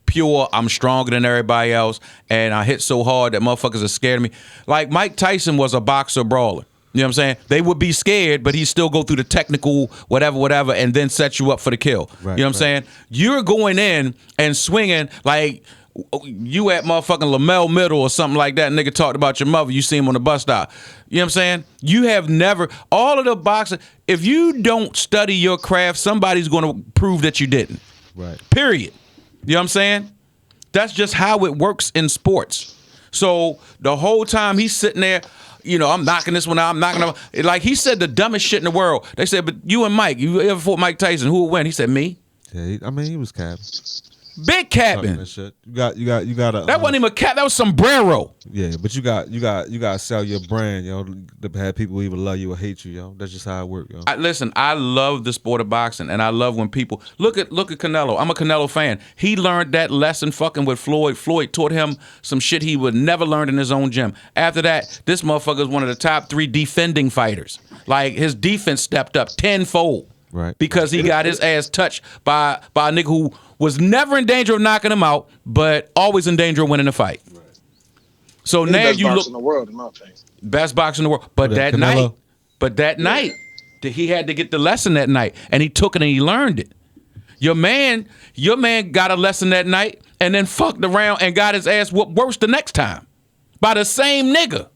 pure, I'm stronger than everybody else, and I hit so hard that motherfuckers are scared of me. Like Mike Tyson was a boxer brawler. You know what I'm saying? They would be scared, but he'd still go through the technical whatever, and then set you up for the kill. Right, you know what I'm saying? You're going in and swinging like you at motherfucking Lamel Middle or something like that. Nigga talked about your mother. You see him on the bus stop. You know what I'm saying? You have never, all of the boxing, if you don't study your craft, somebody's going to prove that you didn't. Right. Period. You know what I'm saying? That's just how it works in sports. So the whole time he's sitting there, you know, I'm knocking this one out, I'm knocking out. Like he said the dumbest shit in the world. They said, but you and Mike, you ever fought Mike Tyson? Who would win? He said, me. Yeah, he was capping. Big capping. That shit. You got to. That wasn't even a cap. That was sombrero. Yeah, but you got to sell your brand, yo. To have people either love you or hate you, yo. That's just how it works, yo. Listen, I love the sport of boxing, and I love when people look at Canelo. I'm a Canelo fan. He learned that lesson fucking with Floyd. Floyd taught him some shit he would never learn in his own gym. After that, this motherfucker is one of the top 3 defending fighters. Like his defense stepped up tenfold. Right. Because he got his ass touched by a nigga who was never in danger of knocking him out, but always in danger of winning the fight. Right. So He's now the best you boxer look in the world, in my opinion. Best boxer in the world. But that night, he had to get the lesson that night, and he took it and he learned it. Your man got a lesson that night and then fucked around and got his ass whooped worse the next time by the same nigga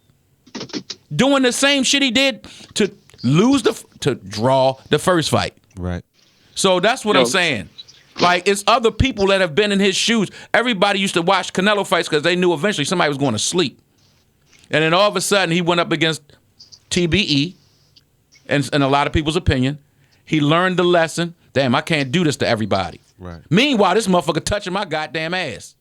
doing the same shit he did to draw the first fight. Right. So that's what I'm saying. Like, it's other people that have been in his shoes. Everybody used to watch Canelo fights because they knew eventually somebody was going to sleep. And then all of a sudden, he went up against TBE, and in a lot of people's opinion, he learned the lesson. Damn, I can't do this to everybody. Right. Meanwhile, this motherfucker touching my goddamn ass.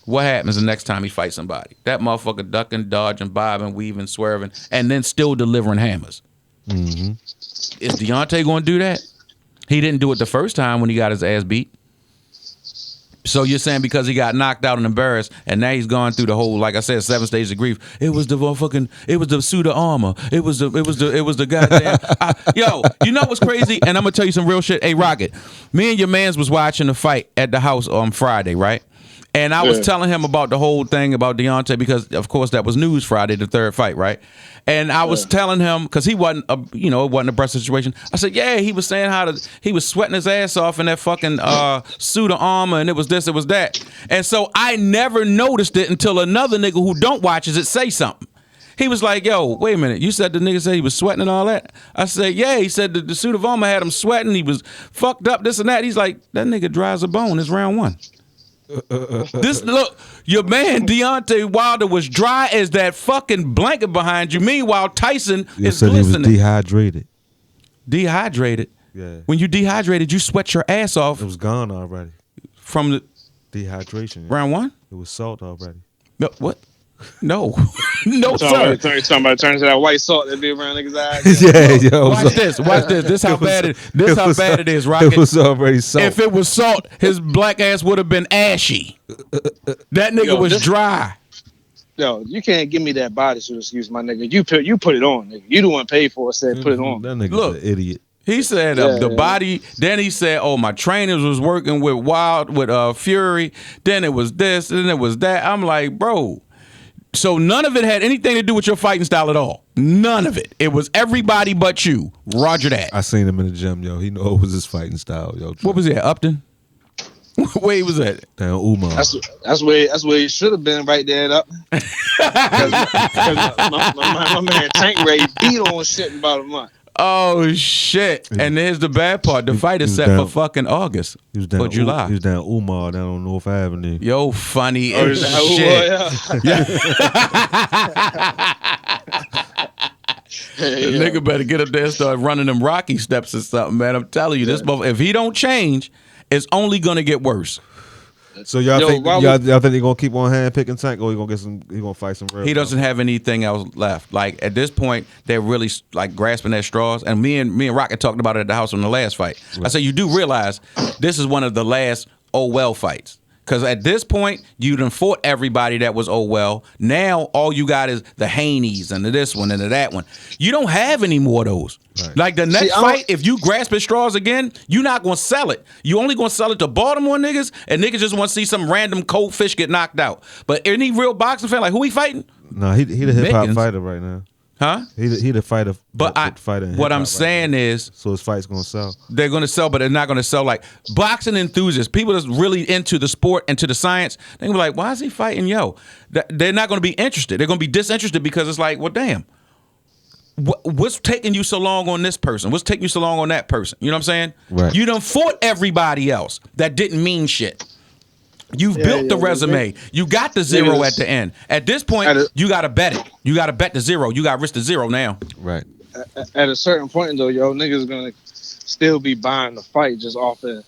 What happens the next time he fights somebody? That motherfucker ducking, dodging, bobbing, weaving, swerving, and then still delivering hammers. Mm-hmm. Is Deontay going to do that? He didn't do it the first time when he got his ass beat. So you're saying because he got knocked out and embarrassed, and now he's gone through the whole, like I said, 7 stages of grief. It was the motherfucking, it was the suit of armor. It was the goddamn. Yo, you know what's crazy? And I'm gonna tell you some real shit. Hey, Rocket, me and your mans was watching the fight at the house on Friday, right? And I was telling him about the whole thing about Deontay because, of course, that was news Friday, the third fight, right? And I was telling him because he wasn't, it wasn't a breast situation. I said, yeah, he was saying he was sweating his ass off in that fucking suit of armor, and it was this, it was that. And so I never noticed it until another nigga who don't watches it say something. He was like, yo, wait a minute. You said the nigga said he was sweating and all that? I said, yeah. He said the suit of armor had him sweating. He was fucked up, this and that. He's like, that nigga dry as a bone. It's round one. Look, your man Deontay Wilder was dry as that fucking blanket behind you. Meanwhile, Tyson is said glistening. He was dehydrated. Dehydrated? Yeah. When you dehydrated, you sweat your ass off. It was gone already. From the dehydration. Round one? It was salt already. No, what? No. No, sir. You're talking about turning to that white salt that be around niggas' eyes. Yeah, yo. Watch this. This how bad it is, Rocket. It was already salt. If it was salt, his black ass would have been ashy. That nigga was dry. Yo, you can't give me that bodysuit excuse, my nigga. You put it on, nigga. You the one paid for it, said put it on. That nigga's an idiot. He said the body. Then he said, "Oh, my trainers was working with Fury. Then it was this. Then it was that." I'm like, bro. So none of it had anything to do with your fighting style at all. None of it. It was everybody but you. Roger that. I seen him in the gym, yo. He know it was his fighting style, yo. What was he at? Upton? Where he was at? Down Umar. That's where he should have been right there up. Because my man Tank Ray beat on shit in about a month. Oh shit! And here's the bad part: the fight is set for fucking August or July. He was down Umar down on North Avenue. Yo, funny as shit. The nigga better get up there and start running them Rocky steps or something, man. I'm telling you, this if he don't change, it's only gonna get worse. So y'all think they're gonna keep on handpicking Tank, or he gonna fight some real? He doesn't have anything else left. Like at this point, they're really like grasping at straws. And me and Rocket talked about it at the house on the last fight. Right. I said, you do realize this is one of the last fights. Because at this point, you done fought everybody that was Now all you got is the Haneys and the this one and the that one. You don't have any more of those. Right. Like the next fight, if you grasp at straws again, you're not going to sell it. You only going to sell it to Baltimore niggas, and niggas just want to see some random cold fish get knocked out. But any real boxing fan, like who he fighting? No, he the hip hop fighter right now. Huh? He the fighter. But what I'm saying is, so his fight's gonna sell. They're gonna sell, but they're not gonna sell like boxing enthusiasts. People that's really into the sport and to the science. They're gonna be like, why is he fighting? Yo, they're not gonna be interested. They're gonna be disinterested because it's like, well, damn. What's taking you so long on this person? What's taking you so long on that person? You know what I'm saying? Right. You done fought everybody else that didn't mean shit. You've built the resume. You got the zero at the end. At this point, you got to bet it. You got to bet the zero. You got to risk the zero now. Right. At a certain point, though, yo, niggas gonna still be buying the fight just off of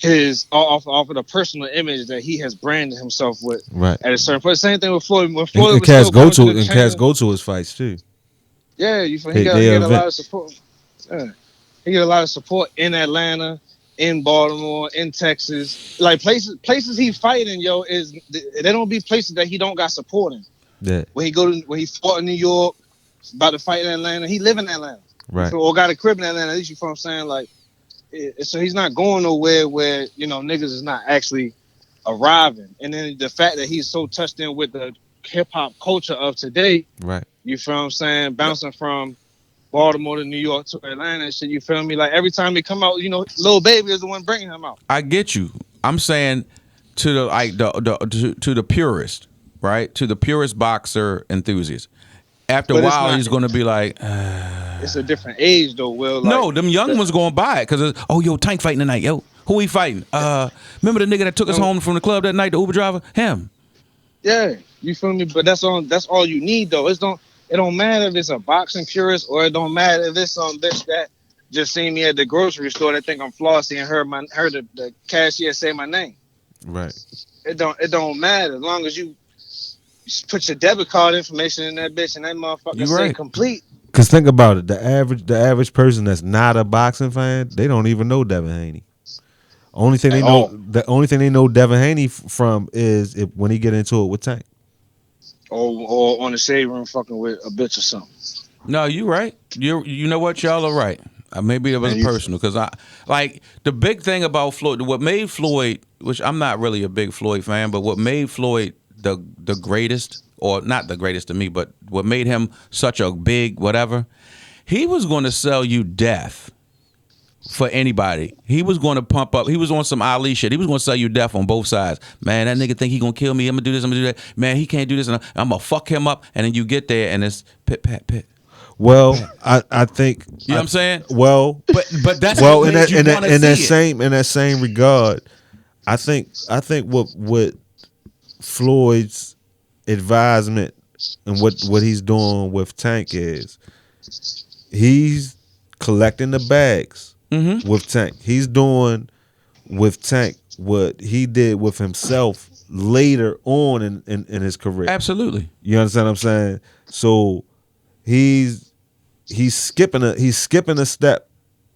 the personal image that he has branded himself with. Right. At a certain point, same thing with Floyd. When Floyd and cats go to his fights too. Yeah, he got a lot of support. Yeah. He get a lot of support in Atlanta, in Baltimore, in Texas. Like places he fighting, yo, they don't be places that he don't got support in. Yeah. When he fought in New York, about to fight in Atlanta, he live in Atlanta. Right. Or got a crib in Atlanta, at least you know what I'm saying? Like, so he's not going nowhere where, niggas is not actually arriving. And then the fact that he's so touched in with the hip hop culture of today. Right. You feel what I'm saying? Bouncing from Baltimore to New York to Atlanta and shit, you feel me? Like every time he come out, Lil Baby is the one bringing him out. I get you. I'm saying to the purist, right? To the purist boxer enthusiast. After a while, he's going to be like, it's a different age though, Will. Like, no, them young ones going to buy it because, yo, Tank fighting tonight, yo. Who he fighting? Remember the nigga that took us home from the club that night, the Uber driver? Him. Yeah, you feel me? But that's all you need though. It don't matter if it's a boxing purist or it don't matter if it's some bitch that just seen me at the grocery store that think I'm flossy and heard the cashier say my name. Right. It don't matter as long as you just put your debit card information in that bitch and that motherfucker You say right. complete. Cause think about it, the average person that's not a boxing fan, they don't even know Devin Haney. At all. The only thing they know Devin Haney from is if when he get into it with Tank. Or on the shade room fucking with a bitch or something. No, you right. You know what, y'all are right. Maybe it was And you personal because I like the big thing about Floyd. What made Floyd, which I'm not really a big Floyd fan, but what made Floyd the greatest, or not the greatest to me, but what made him such a big whatever, he was going to sell you death for anybody. He was going to pump up. He was on some Ali shit. He was going to sell you death on both sides. Man, that nigga think he going to kill me. I'm going to do this. I'm going to do that. Man, he can't do this. And I'm going to fuck him up. And then you get there and it's pit, pat, pit. Well, I think You know what I'm saying? Well, But that's well what in made that you in want that to in that see it. same regard, I think what Floyd's advisement and what he's doing with Tank is he's collecting the bags with Tank. He's doing with Tank what he did with himself later on in his career. Absolutely. You understand what I'm saying? So he's skipping a step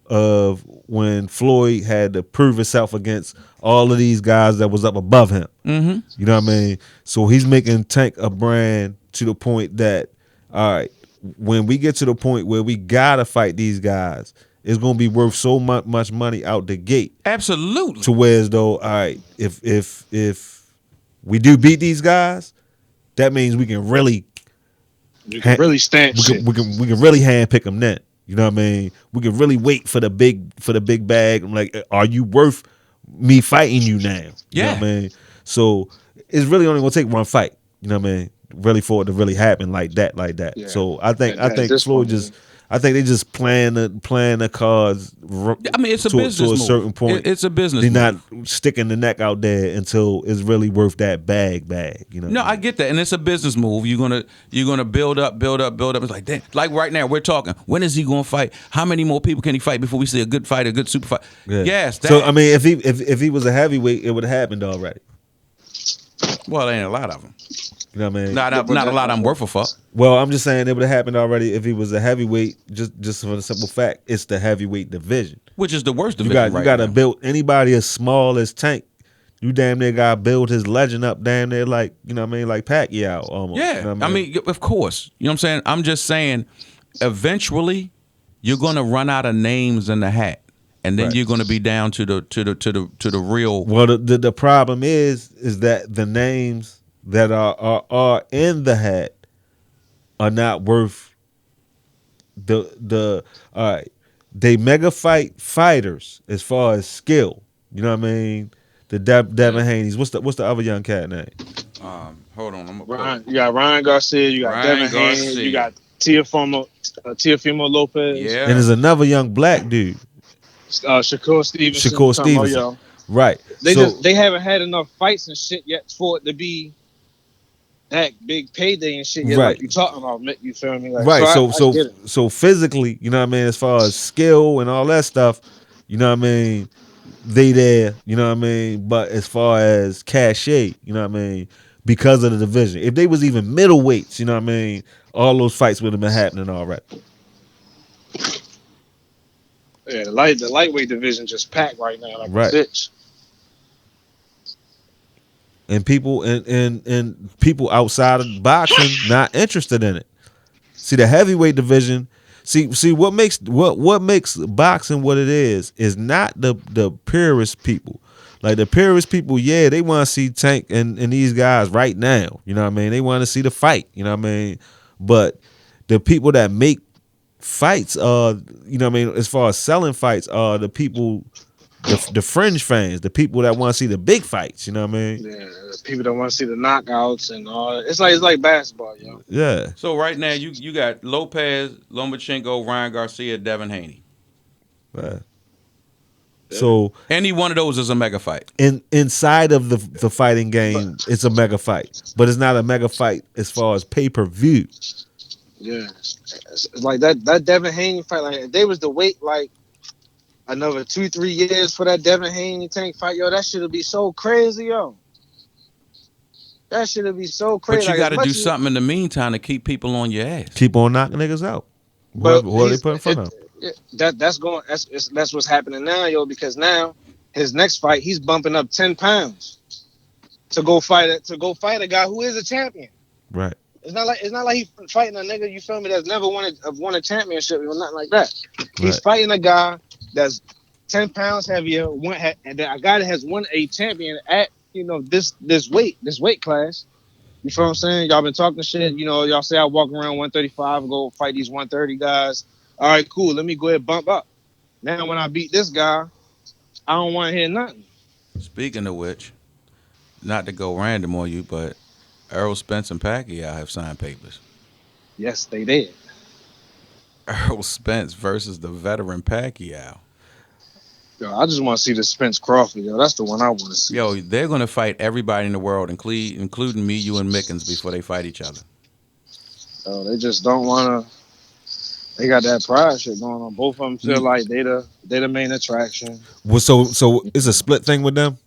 of when Floyd had to prove himself against all of these guys that was up above him. Mm-hmm. You know what I mean? So he's making Tank a brand to the point that, all right, when we get to the point where we gotta fight these guys, it's gonna be worth so much money out the gate. Absolutely. To where as though, all right, if we do beat these guys, that means we can really You can really stamp shit. we can really handpick them then. You know what I mean? We can really wait for the big bag. I'm like, are you worth me fighting you now? You know what I mean? So it's really only gonna take one fight. You know what I mean? Really for it to really happen like that. Yeah. So I think At this Floyd point, just I think they just playing the cards. I mean, it's a business to a move. certain point. It's a business They're move. not sticking the neck out there until it's really worth that bag. You know? No, I get that, and it's a business move. You're gonna build up. It's like, damn, like right now we're talking. When is he gonna fight? How many more people can he fight before we see a good fight, a good super fight? Yeah. Yes. So I mean, if he was a heavyweight, it would have happened already. Well, there ain't a lot of them. You know what I mean? Not a lot. I'm worth a fuck. Well, I'm just saying it would have happened already if he was a heavyweight. Just for the simple fact, it's the heavyweight division. Which is the worst You division. got to build anybody as small as Tank. You damn near got to build his legend up damn near like, you know what I mean, like Pacquiao almost. Yeah, You know what I mean, of course. You know what I'm saying? I'm just saying, eventually, you're gonna run out of names in the hat, and then Right. you're gonna be down to the real. Well, the problem is that the names that are in the hat are not worth the all right. They mega fighters as far as skill. You know what I mean? The Devin Haney's. What's the other young cat name? Hold on, I'm you got Ryan Garcia, you got Ryan Devin Haney, Garcia. you got Teofimo Lopez, Yeah. And there's another young black dude. Shakur Stevenson. Shakur talking about, Stevenson. yo, Right. They haven't had enough fights and shit yet for it to be that big payday and shit yet. Right. Like you talking about, you feel me? Like, right. I get it. So physically, you know what I mean, as far as skill and all that stuff, you know what I mean, they there, you know what I mean? But as far as cachet, you know what I mean, because of the division. If they was even middleweights, you know what I mean, all those fights would have been happening already. Yeah, the lightweight division just packed right now, like Right. a bitch. And people and people outside of boxing not interested in it. See the heavyweight division. See what makes boxing what it is not the purist people. Like the purist people, yeah, they want to see Tank and these guys right now. You know what I mean? They want to see the fight. You know what I mean? But the people that make fights, you know what I mean, as far as selling fights, are the people, the fringe fans, the people that want to see the big fights. You know what I mean? Yeah, people that want to see the knockouts and all. It's like basketball, yo. Yeah. So right now you got Lopez, Lomachenko, Ryan Garcia, Devin Haney. Right. So any one of those is a mega fight. Inside of the fighting game, it's a mega fight, but it's not a mega fight as far as pay-per-view. Yeah, it's like that Devin Haney fight. Like if they was to wait like another 2-3 years for that Devin Haney Tank fight, yo, that should be so crazy, yo. That should be so crazy. But you like, got to do something in the meantime to keep people on your ass. Keep on knocking niggas out. But What they put in front of him. That's what's happening now, yo. Because now his next fight, he's bumping up 10 pounds to go fight a guy who is a champion. Right. It's not like he's fighting a nigga, you feel me, that's never won a championship or nothing like that. He's fighting a guy that's 10 pounds heavier, and a guy that has won a champion at this weight class. You feel what I'm saying? Y'all been talking shit. You know, y'all say I walk around 135 and go fight these 130 guys. All right, cool. Let me go ahead and bump up. Now when I beat this guy, I don't want to hear nothing. Speaking of which, not to go random on you, but Errol Spence and Pacquiao have signed papers. Yes, they did. Errol Spence versus the veteran Pacquiao. Yo, I just want to see the Spence Crawford. Yo, that's the one I want to see. Yo, they're going to fight everybody in the world, including me, you, and Mickens before they fight each other. Oh, they just don't want to. They got that pride shit going on. Both of them feel like they the main attraction. Well, so it's a split thing with them.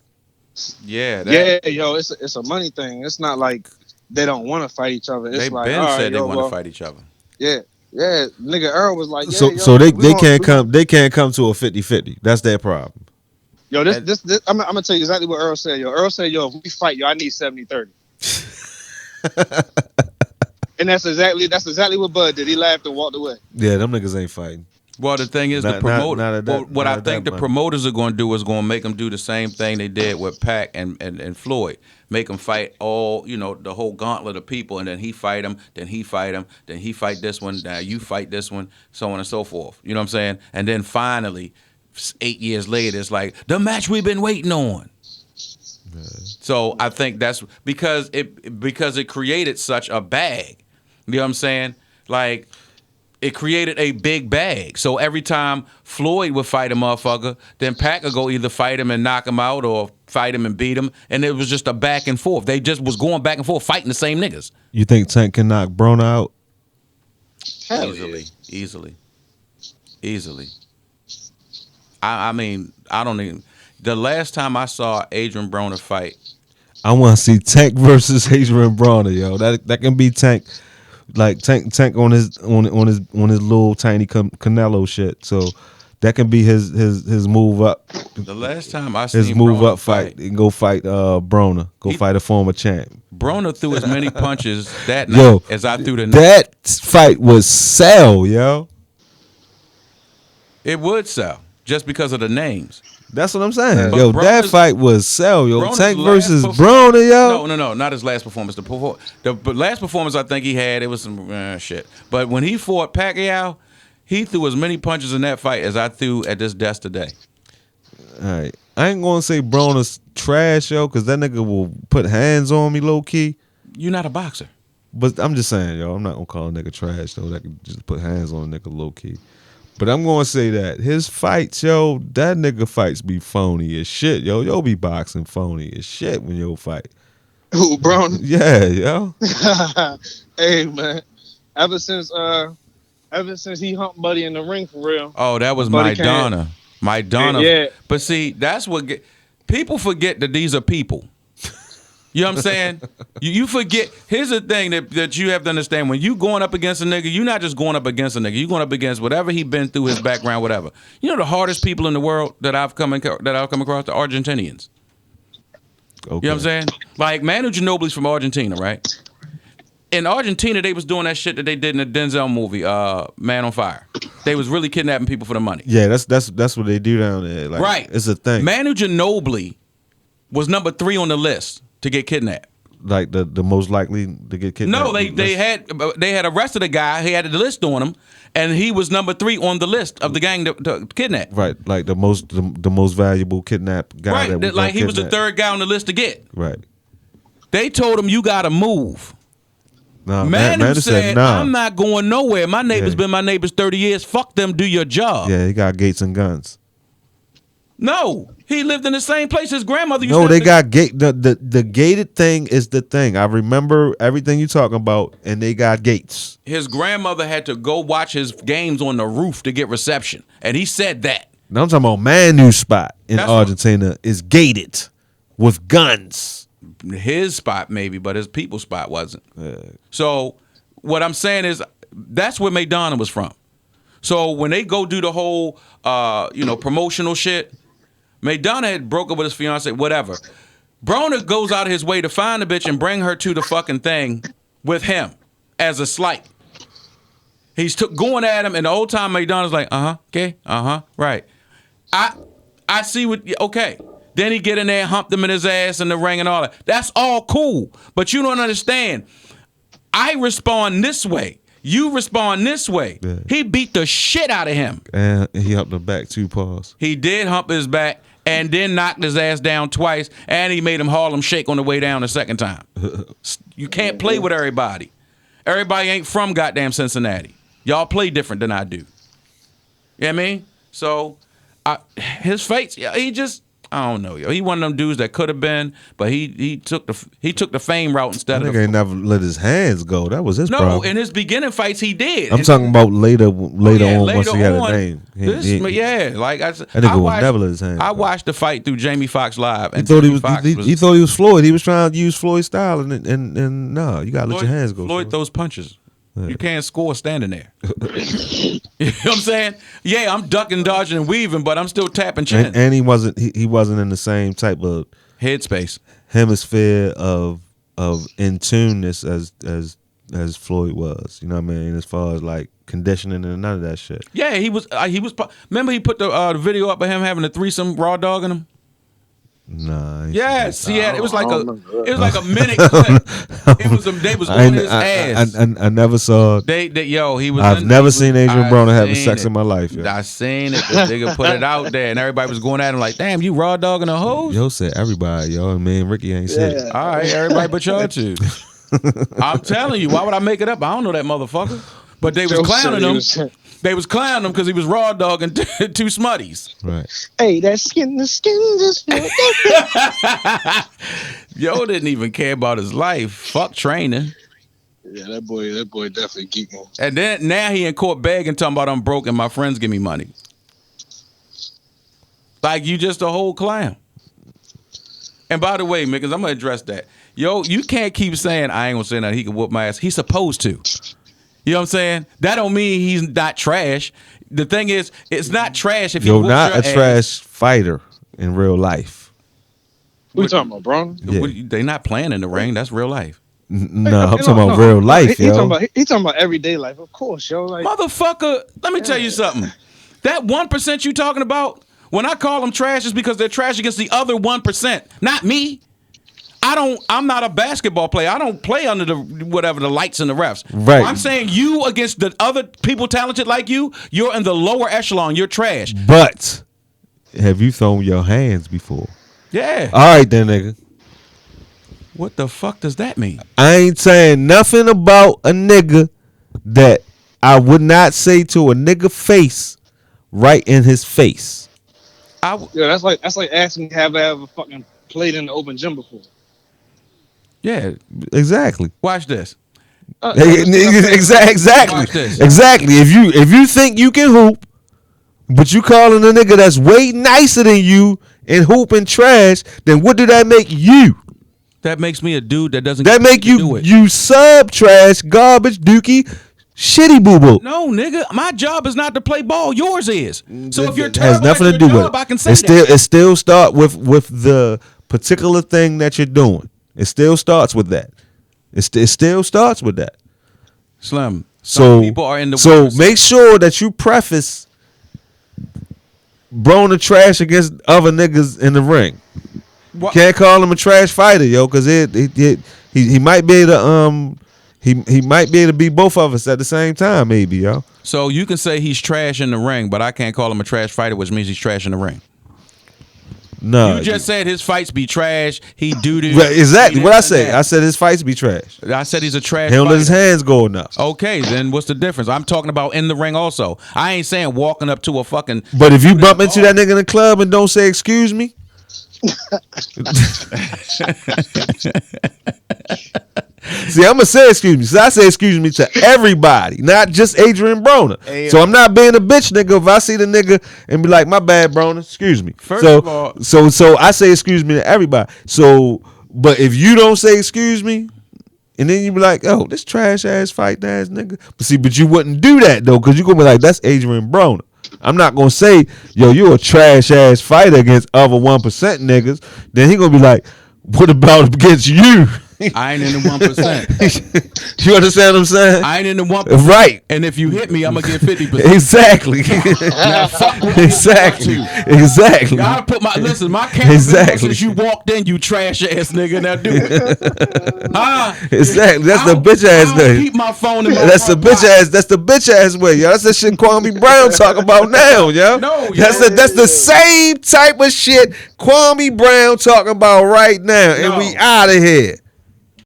Yeah, yo, it's a money thing. It's not like they don't want to fight each other. It's they like been said they want to well, fight each other. Yeah, nigga Earl was like, so they can't come to a 50-50. That's their problem. Yo, this I'm gonna tell you exactly what Earl said. Yo, Earl said, yo, if we fight, yo, I need 70-30. And that's exactly what Bud did. He laughed and walked away. Yeah, them niggas ain't fighting. Well, the thing is, the promoter. What I think the promoters are going to do is going to make them do the same thing they did with Pac and Floyd. Make them fight all, the whole gauntlet of people, and then he fight them, then he fight him, then he fight this one, now you fight this one, so on and so forth. You know what I'm saying? And then finally, 8 years later, it's like the match we've been waiting on. Yeah. So I think that's because it created such a bag. You know what I'm saying? Like, it created a big bag. So every time Floyd would fight a motherfucker, then Pac would go either fight him and knock him out or fight him and beat him. And it was just a back and forth. They just was going back and forth fighting the same niggas. You think Tank can knock Broner out? Easily. I mean, I don't even. The last time I saw Adrian Broner fight, I want to see Tank versus Adrian Broner, yo. That can be Tank. Like Tank on his little tiny Canelo shit. So that can be his move up. The last time I seen his move Broner up fight and go fight Broner. Fight a former champ. Broner threw as many punches that night as I threw the night. That fight was sell, yo. It would sell just because of the names. That's what I'm saying. But yo, that fight was sell, yo. Broner's Tank versus Broner, yo. No, not his last performance. The last performance I think he had, it was some shit. But when he fought Pacquiao, he threw as many punches in that fight as I threw at this desk today. All right. I ain't going to say Broner's trash, yo, because that nigga will put hands on me low-key. You're not a boxer. But I'm just saying, yo, I'm not going to call a nigga trash, though. That could just put hands on a nigga low-key. But I'm going to say that his fights, yo, that nigga fights be phony as shit, yo. Yo be boxing phony as shit when yo fight. Who, Broner? Yeah, yo. Hey, man. Ever since he humped Buddy in the ring for real. Oh, that was Maidana. Yeah. But see, that's what people forget that these are people. You know what I'm saying? You forget. Here's the thing that you have to understand. When you going up against a nigga, you're not just going up against a nigga. You're going up against whatever he been through, his background, whatever. You know the hardest people in the world that I've come across, the Argentinians. Okay. You know what I'm saying? Like Manu Ginobili's from Argentina, right? In Argentina, they was doing that shit that they did in the Denzel movie, Man on Fire. They was really kidnapping people for the money. Yeah, that's what they do down there. Like, right. It's a thing. Manu Ginobili was number 3 on the list to get kidnapped. Like the most likely to get kidnapped? No, they had arrested a guy. He had the list on him, and he was number 3 on the list of the gang to kidnap. Right, like the most valuable kidnapped guy. Right, that like he was the 3rd guy on the list to get. Right. They told him, you got to move. Nah, Manu said, nah. I'm not going nowhere. My neighbor's been my neighbor's 30 years. Fuck them, do your job. Yeah, he got gates and guns. No, he lived in the same place his grandmother used No, to they live. got gate. The gated thing is the thing. I remember everything you talking about, and they got gates. His grandmother had to go watch his games on the roof to get reception, and he said that. Now I'm talking about Manu's spot in That's Argentina is gated with guns. His spot maybe, but his people's spot wasn't. So what I'm saying is that's where Madonna was from. So when they go do the whole promotional shit, Madonna had broke up with his fiance, whatever. Broner goes out of his way to find the bitch and bring her to the fucking thing with him as a slight. He's going at him, and the whole time Madonna's like, okay, right. I see what, okay. Then he get in there and humped him in his ass and the ring and all that. That's all cool, but you don't understand. I respond this way. You respond this way. Yeah. He beat the shit out of him. And he humped him back 2 paws. He did hump his back and then knocked his ass down twice, and he made him Harlem shake on the way down the second time. You can't play with everybody. Everybody ain't from goddamn Cincinnati. Y'all play different than I do. You know what I mean? So his face, he just, I don't know, yo. He one of them dudes that could have been, but he took the fame route instead of. He ain't never let his hands go. That was his problem. No, in his beginning fights he did. I'm talking about later on once he had a name. Like I said, that nigga would never let his hands. I watched the fight through Jamie Foxx live, and he thought he was Floyd. He was trying to use Floyd's style, and no, you gotta let your hands go. Floyd throws punches. You can't score standing there. You know what I'm saying? Yeah, I'm ducking, dodging, and weaving, but I'm still tapping chin. And he wasn't in the same type of headspace, hemisphere of in tuneness as Floyd was. You know what I mean? As far as like conditioning and none of that shit. Yeah, he was. Remember he put the video up of him having a threesome raw dogging him. Nah. Yes, he had. It was like a minute clip. They was on his ass. I never saw. He was. I've never seen Adrian Broner having sex in my life. Yo. I seen it. The nigga put it out there, and everybody was going at him like, "Damn, you raw dogging a hoe." Yo said everybody. Yo, and me and Ricky ain't said it. All right, everybody but y'all two. I'm telling you, why would I make it up? I don't know that motherfucker. But they was clowning him. They was clowning him because he was raw dogging 2 smutties. Right. Hey, the skin just feel Yo didn't even care about his life. Fuck training. Yeah, that boy definitely geeking. And then now he in court begging, talking about I'm broke and my friends give me money. Like you just a whole clown. And by the way, Mickens, I'm gonna address that. Yo, you can't keep saying I ain't gonna say nothing. He can whoop my ass. He's supposed to. You know what I'm saying? That don't mean he's not trash. The thing is, it's not trash if you're he not your a trash fighter in real life. What you talking about, bro? Yeah. They not playing in the ring. That's real life. No, I'm talking about real life, he talking about everyday life, of course, yo. Like, motherfucker, let me tell you something. That 1% you talking about, when I call them trash, is because they're trash against the other 1%, not me. I'm not a basketball player. I don't play under the lights and the refs. Right. I'm saying you against the other people talented like you, you're in the lower echelon. You're trash. But have you thrown your hands before? Yeah. All right then, nigga. What the fuck does that mean? I ain't saying nothing about a nigga that I would not say to a nigga face right in his face. That's like asking have I ever fucking played in the open gym before. Yeah, exactly. Watch this. Exactly. Watch this. Exactly. If you think you can hoop, but you calling a nigga that's way nicer than you and hooping trash, then what do that make you? That makes me a dude that doesn't. That make you sub trash, garbage, dookie, shitty boo boo. No, nigga, my job is not to play ball. Yours is. So if you're it has nothing to do with it. I can say it still start with the particular thing that you're doing. It still starts with that. It still starts with that. Slim. So people are in the so make sure that you preface Broner trash against other niggas in the ring. What? You can't call him a trash fighter, yo, because he might be able to he might be able to beat both of us at the same time, maybe, yo. So you can say he's trash in the ring, but I can't call him a trash fighter, which means he's trash in the ring. No, You just said his fights be trash. He doo-doo. Right, exactly what I say. say. I said his fights be trash. I said he's a trash He don't fighter. let his hands go enough. Okay, then what's the difference? I'm talking about in the ring also. I ain't saying walking up to a fucking... But if you bump into that nigga in the club and don't say excuse me, see, I'm gonna say excuse me. So I say excuse me to everybody, not just Adrian Broner. Hey, so I'm not being a bitch nigga if I see the nigga and be like, my bad, Broner, excuse me. First of all, so I say excuse me to everybody. So, but if you don't say excuse me, and then you be like, oh, this trash ass fight ass nigga. But you wouldn't do that though, because you're gonna be like, that's Adrian Broner. I'm not gonna say, yo, you're a trash ass fighter against other 1% niggas. Then he gonna be like, what about against you? I ain't in the 1%. You understand what I'm saying? I ain't in the 1%. Right. And if you hit me, I'm gonna get 50%. Exactly. Now, fuck what Exactly. you want to. Exactly. Gotta put my my camera Exactly. since you walked in, you trash ass nigga. Now do it. Huh? Exactly. That's the I don't- bitch ass I don't thing. keep my phone in my That's the front bitch pocket. ass. That's the bitch ass way, yo. That's the shit Kwame Brown talk about now, yo. No, yo. That's the same type of shit Kwame Brown talking about right now, and No. we out of here.